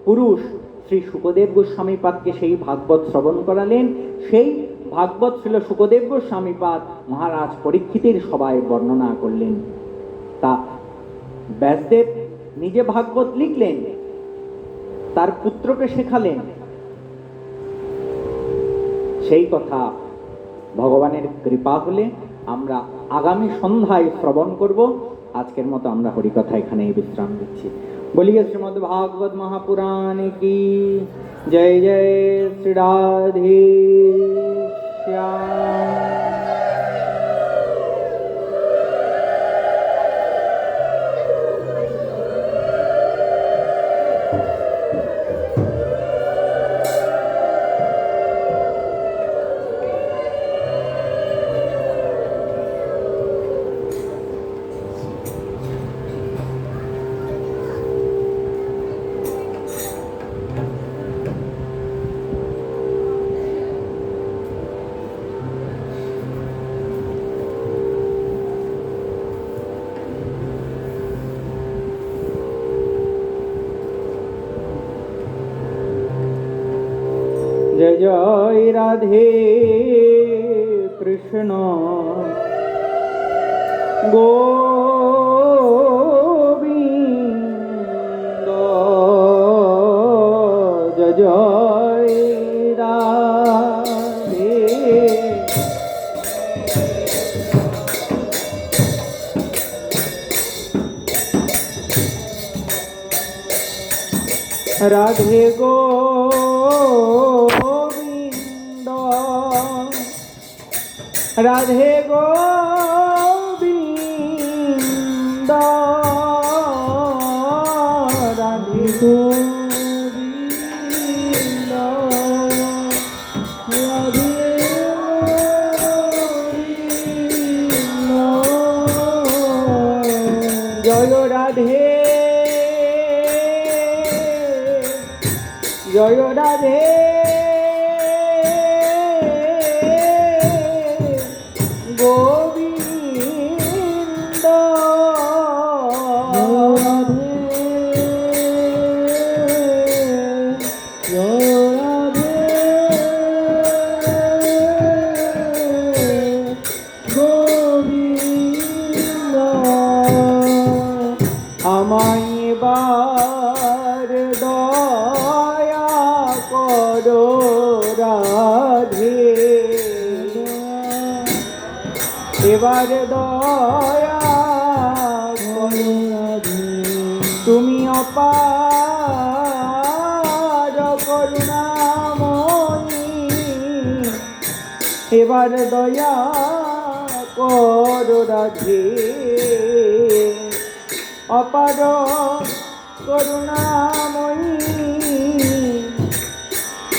Speaker 1: পুরুষ শ্রী শুকদেব গোস্বামীপাদকে সেই ভাগবত শ্রবণ করালেন। সেই ভাগবত ছিল শুকদেব গোস্বামীপাদ মহারাজ পরীক্ষিতের সভায় বর্ণনা করলেন। তা ব্যাসদেব নিজে ভাগবত লিখলেন, তার পুত্রকে শেখালেন। সেই কথা ভগবানের কৃপা হলে আমরা আগামী সন্ধ্যায় শ্রবণ করব। আজকের মতো আমরা হরিকথা এখানেই বিশ্রাম দিচ্ছি। বলিয়ে শ্রীমদ্ ভাগবত মহাপুরাণ কি জয় জয় শ্রী রাধে শ্যাম। जय जय राधे कृष्ण गोविंद जय जय राधे राधे गोविंद राधे गोविंद राधे गोविंद राधे গোবিন্দ আমায় এবার দয়া করো রাধে, এবার দয়া করো রাধে, তুমি অপার করুণাময়ী, এবার দয়া করো রাধে, অপার করুণাময়ী,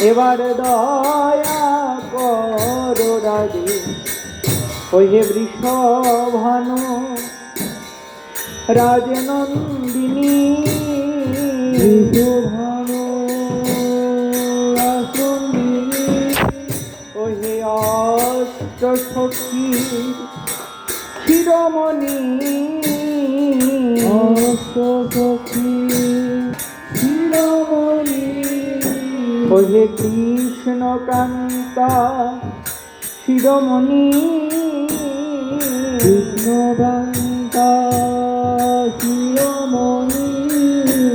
Speaker 1: এবার দয়া করো রাধে। ওহে বৃষভানু রাজনন্দিনী, বৃষভানু রাজনন্দিনী, ওহে অষ্টসখী শিরোমণি, অষ্টসখী শিরোমণি, ওহে কৃষ্ণকান্তা শিরোমণি, কৃষ্ণকান্তা শিরোমণি,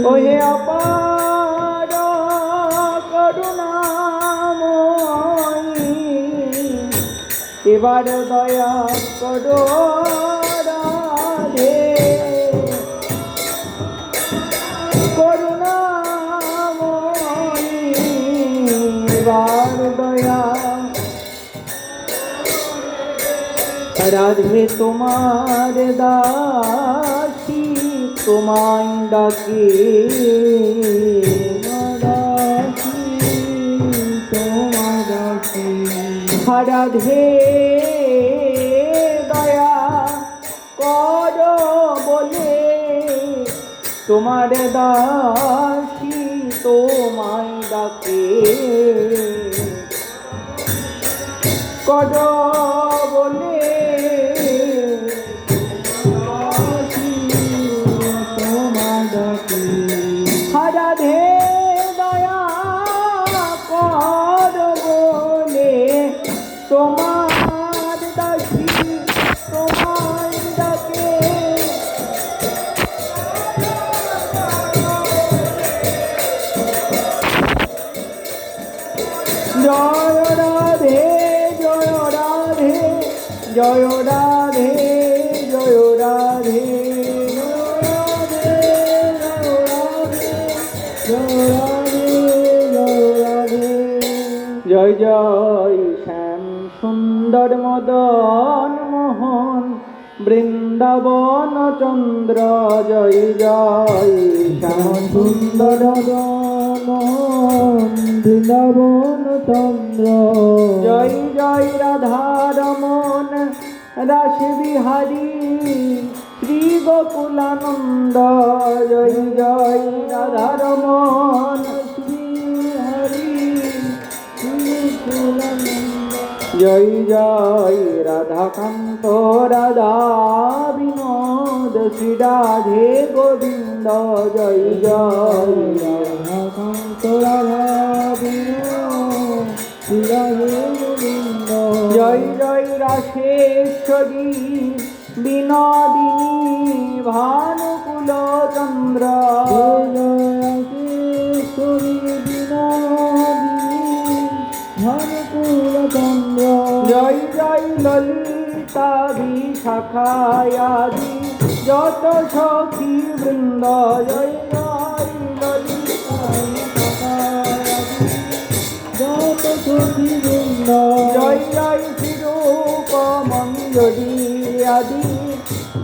Speaker 1: ওহে অপার করুণাময়ী, এবার দয়া করো রাধে, করুণাময়ী, এবার দয়া রাধে। তোমার দাসী তোমায় ডাকে, দাসী তোমায় ডাকে, রাধে দয়া করো বলে, তোমার দাসী তোমায় ডাকে, করো বলে, তোমায় ডাকে, রাধে দয়া করো বলে, তোমার দাসী তোমায় ডাকে, জয় রাধে জয় রাধে জয় রাধে জয় রাধে জয় জয় শ্যাম সুন্দর মদন মোহন বৃন্দাবন চন্দ্র, জয় জয় শ্যাম সুন্দর মোহন বৃন্দাবন চন্দ্র, জয় জয় রাধা রমন রাস বিহারী শ্রী গোকুলানন্দ, জয় জয় রাধা রমন শ্রী হরি শ্রী গোকুলানন্দ, জয় জয় রাধাকান্ত রাধা বিনোদ শ্রী রাধে গোবিন্দ, জয় জয় রাধাকান্ত রাধা বিনোদ শ্রী রাধে গোবিন্দ, জয় জয় রাসেশ্বরী বিনোদিনী ভানুকুল চন্দ্র, রাসেশ্বরী বিনোদিনী ভানুকুল চন্দ্র, জয় জয় ললিতা বিশাখায়াদি যত সখী বৃন্দ, জয় জয় ললিতা বিশাখায়াদি যত সখী বৃন্দ, জয় জয় শিরূপ মঞ্জরি আদি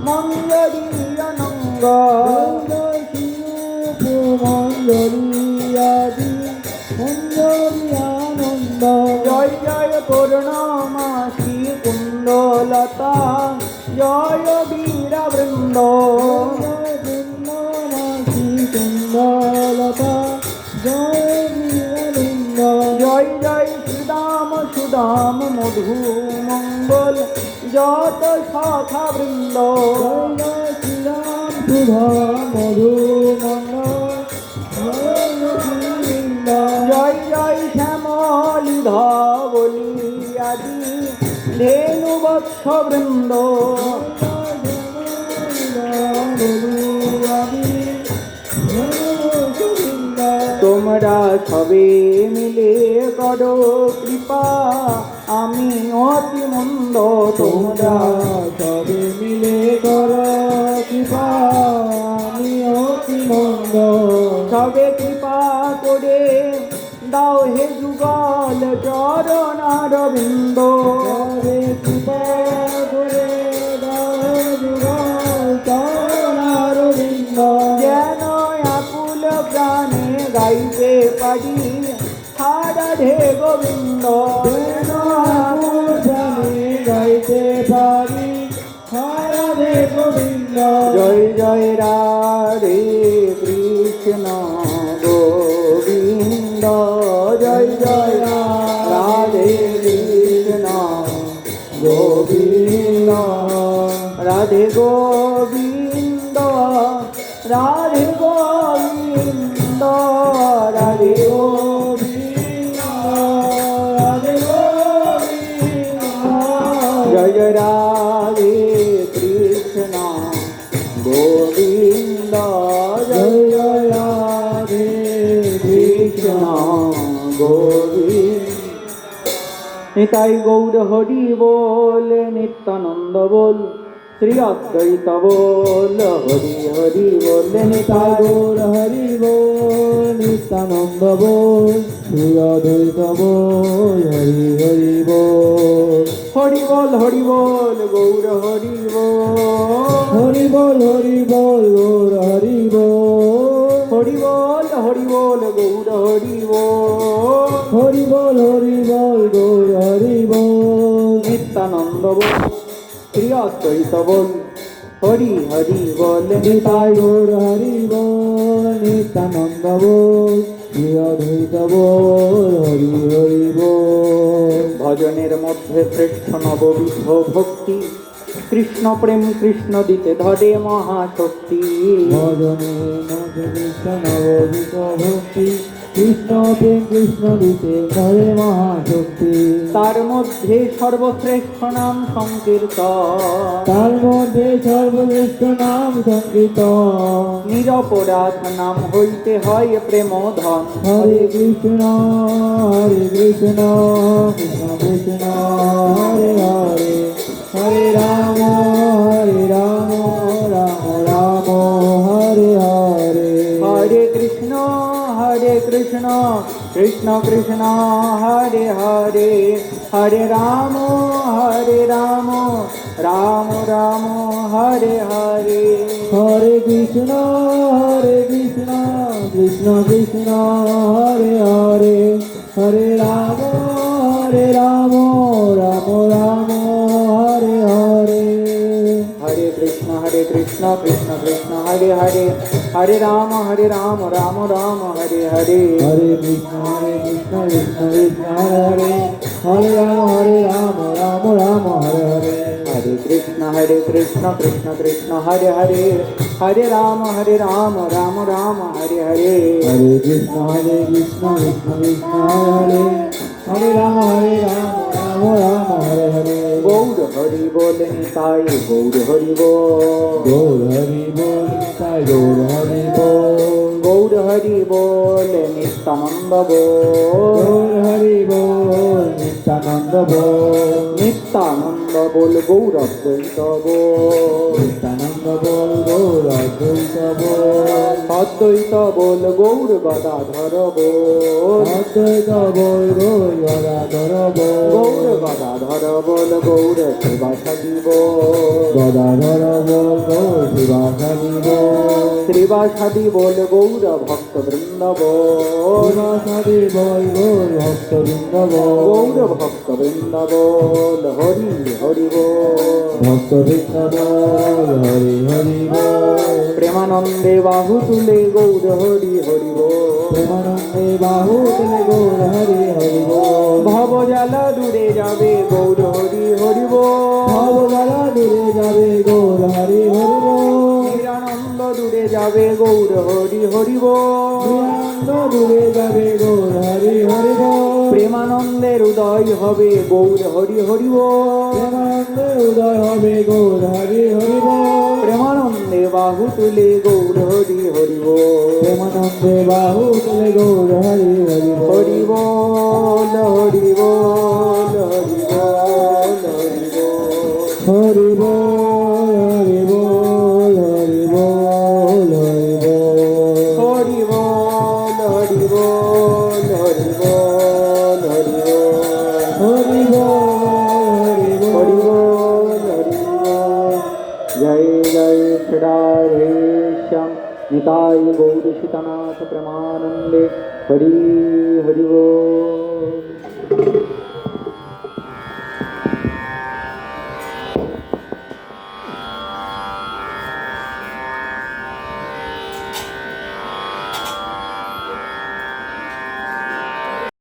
Speaker 1: মঞ্জরি অনঙ্গ, জয় শিরূপ মঞ্জরি আদি মঞ্জরি আনন্দ, জয় জয় পূর্ণমাসী কুণ্ডলতা জয় বীরা বৃন্দ, জয় পূর্ণমাসী কুণ্ডলতা জয় বীরা বৃন্দ, জয় জয় শ্রীরাম সুদাম মধু মঙ্গল যত সখা বৃন্দ,
Speaker 2: জয় শ্রীরাম সুধা মধু মঙ্গল
Speaker 1: জয় জয় শ্যামলি ধবলি আদি ধেনু বৎস বৃন্দ, তোমরা সবে মিলে করো কৃপা আমি অতি মন্দ, তোমরা
Speaker 2: সবে মিলে কর কৃপা আমি অতি মন্দ,
Speaker 1: সবে কৃপা করে দাও হে যুগল চরণারবিন্দ,
Speaker 2: সবে কৃপা করে দাও যুগল চরণারবিন্দ,
Speaker 1: যেন আকুল প্রাণে গাইতে পারি রাধে গোবিন্দ,
Speaker 2: যেন আকুল প্রাণে গাইতে পারি রাধে গোবিন্দ,
Speaker 1: জয় জয় রাধে কৃষ্ণ গোবিন্দ, জয় জয় রাধে কৃষ্ণ গোবিন্দ, রাধে গোবিন্দ, রাধে গোবিন্দ, রাধে গোবিন্দ, রাধে গোবিন্দ, জয় জয় রাধে কৃষ্ণ গোবিন্দ, জয় জয় রাধে কৃষ্ণ গোবিন্দ। নিতাই গৌর হরি বল, নিত্যানন্দ বল, শ্রী অদ্বৈত বল, হরি হরি বল, নিতাই
Speaker 2: গৌর হরি বল, নিত্যানন্দ বল, শ্রী অদ্বৈত বল, হরি হরি বল,
Speaker 1: হরি বল, হরি বল, গৌর হরি বল,
Speaker 2: হরি বল, হরি বল, গৌর হরি বল,
Speaker 1: হরি বল, হরি বল, গৌর হরি বল,
Speaker 2: হরি বল, হরি বল, গৌর হরি বল,
Speaker 1: নিত্যানন্দ বল, শ্রী অদ্বৈত বল, হরি হরি বল,
Speaker 2: নিতাই গৌর হরি বল, নিত্যানন্দ বল, শ্রী অদ্বৈত বল, হরি হরি বল,
Speaker 1: ভজনের মধ্যে শ্রেষ্ঠ নববিধ ভক্তি, কৃষ্ণ প্রেম কৃষ্ণ দিতে ধরে মহাশক্তি,
Speaker 2: ভজনে মধ্যে কৃষ্ণ নববিধ ভক্তি, কৃষ্ণ প্রেম কৃষ্ণ দিতে ধরে মহাশক্তি,
Speaker 1: তার মধ্যে সর্বশ্রেষ্ঠ নাম সংকীর্তন,
Speaker 2: তার মধ্যে সর্বশ্রেষ্ঠ নাম সংকীর্তন,
Speaker 1: নিরপরাধ নাম হইতে হয় প্রেম ধন,
Speaker 2: হরে কৃষ্ণ কৃষ্ণ কৃষ্ণ, হরে হরে, হরে রাম রাম রাম, হরে হরে,
Speaker 1: হরে কৃষ্ণ কৃষ্ণ কৃষ্ণ হরে হরে, হরে রাম রাম রাম হরে হরে,
Speaker 2: হরে কৃষ্ণ কৃষ্ণ কৃষ্ণ, হরে হরে, হরে রাম রাম রাম, হরে হরে,
Speaker 1: হরে কৃষ্ণ কৃষ্ণ কৃষ্ণ হরে হরে, হরে রাম রাম রাম হরে হরে,
Speaker 2: হরে কৃষ্ণ কৃষ্ণ কৃষ্ণ, হরে হরে, হরে রাম রাম হরে হরে,
Speaker 1: হরে কৃষ্ণ কৃষ্ণ কৃষ্ণ হরে হরে, হরে রাম রাম রাম হরে হরে,
Speaker 2: হরে কৃষ্ণ কৃষ্ণ কৃষ্ণ, হরে হরে, হরে রাম রাম হরে হরে,
Speaker 1: গৌর হরি বল নিতাই গৌর হরি বল,
Speaker 2: গৌর হরি বল, তাই গৌর হরি বল,
Speaker 1: গৌর হরি বল, নিত্যানন্দ বল,
Speaker 2: গৌর হরি বল, নিত্যানন্দ বল,
Speaker 1: নিত্যানন্দ বল, গৌর অদ্বৈত বল,
Speaker 2: নিত্যানন্দ বল, গৌর অদ্বৈত বল,
Speaker 1: অদ্বৈত বল, গৌর গদাধর বল,
Speaker 2: অদ্বৈত বল, গৌর গদাধর বল,
Speaker 1: গৌর গদাধর বল, গৌর শ্রীবাসাদি বল,
Speaker 2: গদাধর বল, গৌর শিবাসাদি বল,
Speaker 1: শ্রীবাসাদি বল, গৌর ভক্ত বৃন্দ বল,
Speaker 2: শিবাসাদি বল, গৌর ভক্তবৃন্দ বল,
Speaker 1: গৌর ভক্ত বৃন্দ বল, হরি হরি বল,
Speaker 2: ভক্তবৃন্দ বল, হরি হরি বল,
Speaker 1: প্রেমানন্দে বাহু তুল তুলে গৌর হরি হরি বল।
Speaker 2: প্রেমানন্দে বাহু তুলে গৌর হরি হরি বল।
Speaker 1: ভবজাল দূরে যাবে গৌর হরি হরি বল।
Speaker 2: ভবগালা দূরে যাবে গৌর হরি হরি বল।
Speaker 1: নিরানন্দ দূরে যাবে গৌর হরি হরি বল।
Speaker 2: নিরানন্দ দূরে যাবে গৌর হরি হরি বল।
Speaker 1: প্রেমানন্দের উদয় হবে গৌর হরি হরি বল।
Speaker 2: প্রেমানন্দে উদয় হবে গৌর হরি হরি বল।
Speaker 1: প্রেমানন্দে বাহু তুলে গৌর হরি হরি বল।
Speaker 2: প্রেমানন্দে বাহু তুলে গৌর হরি হরি বল।
Speaker 1: হরি বল হরি বল হরি বল হরি বল।
Speaker 2: হরি বল হরি বল হরি বল হরি বল।
Speaker 1: হরি বল হরি বল হরি বল হরি বল।
Speaker 2: হরি বল হরি
Speaker 1: হরি
Speaker 2: বল।
Speaker 1: বল হরি বল। জয় জয় শ্রী রাধে শ্যাম নিতাই গৌর सीतानाथ प्रेमानंदे हरि हरि बोल।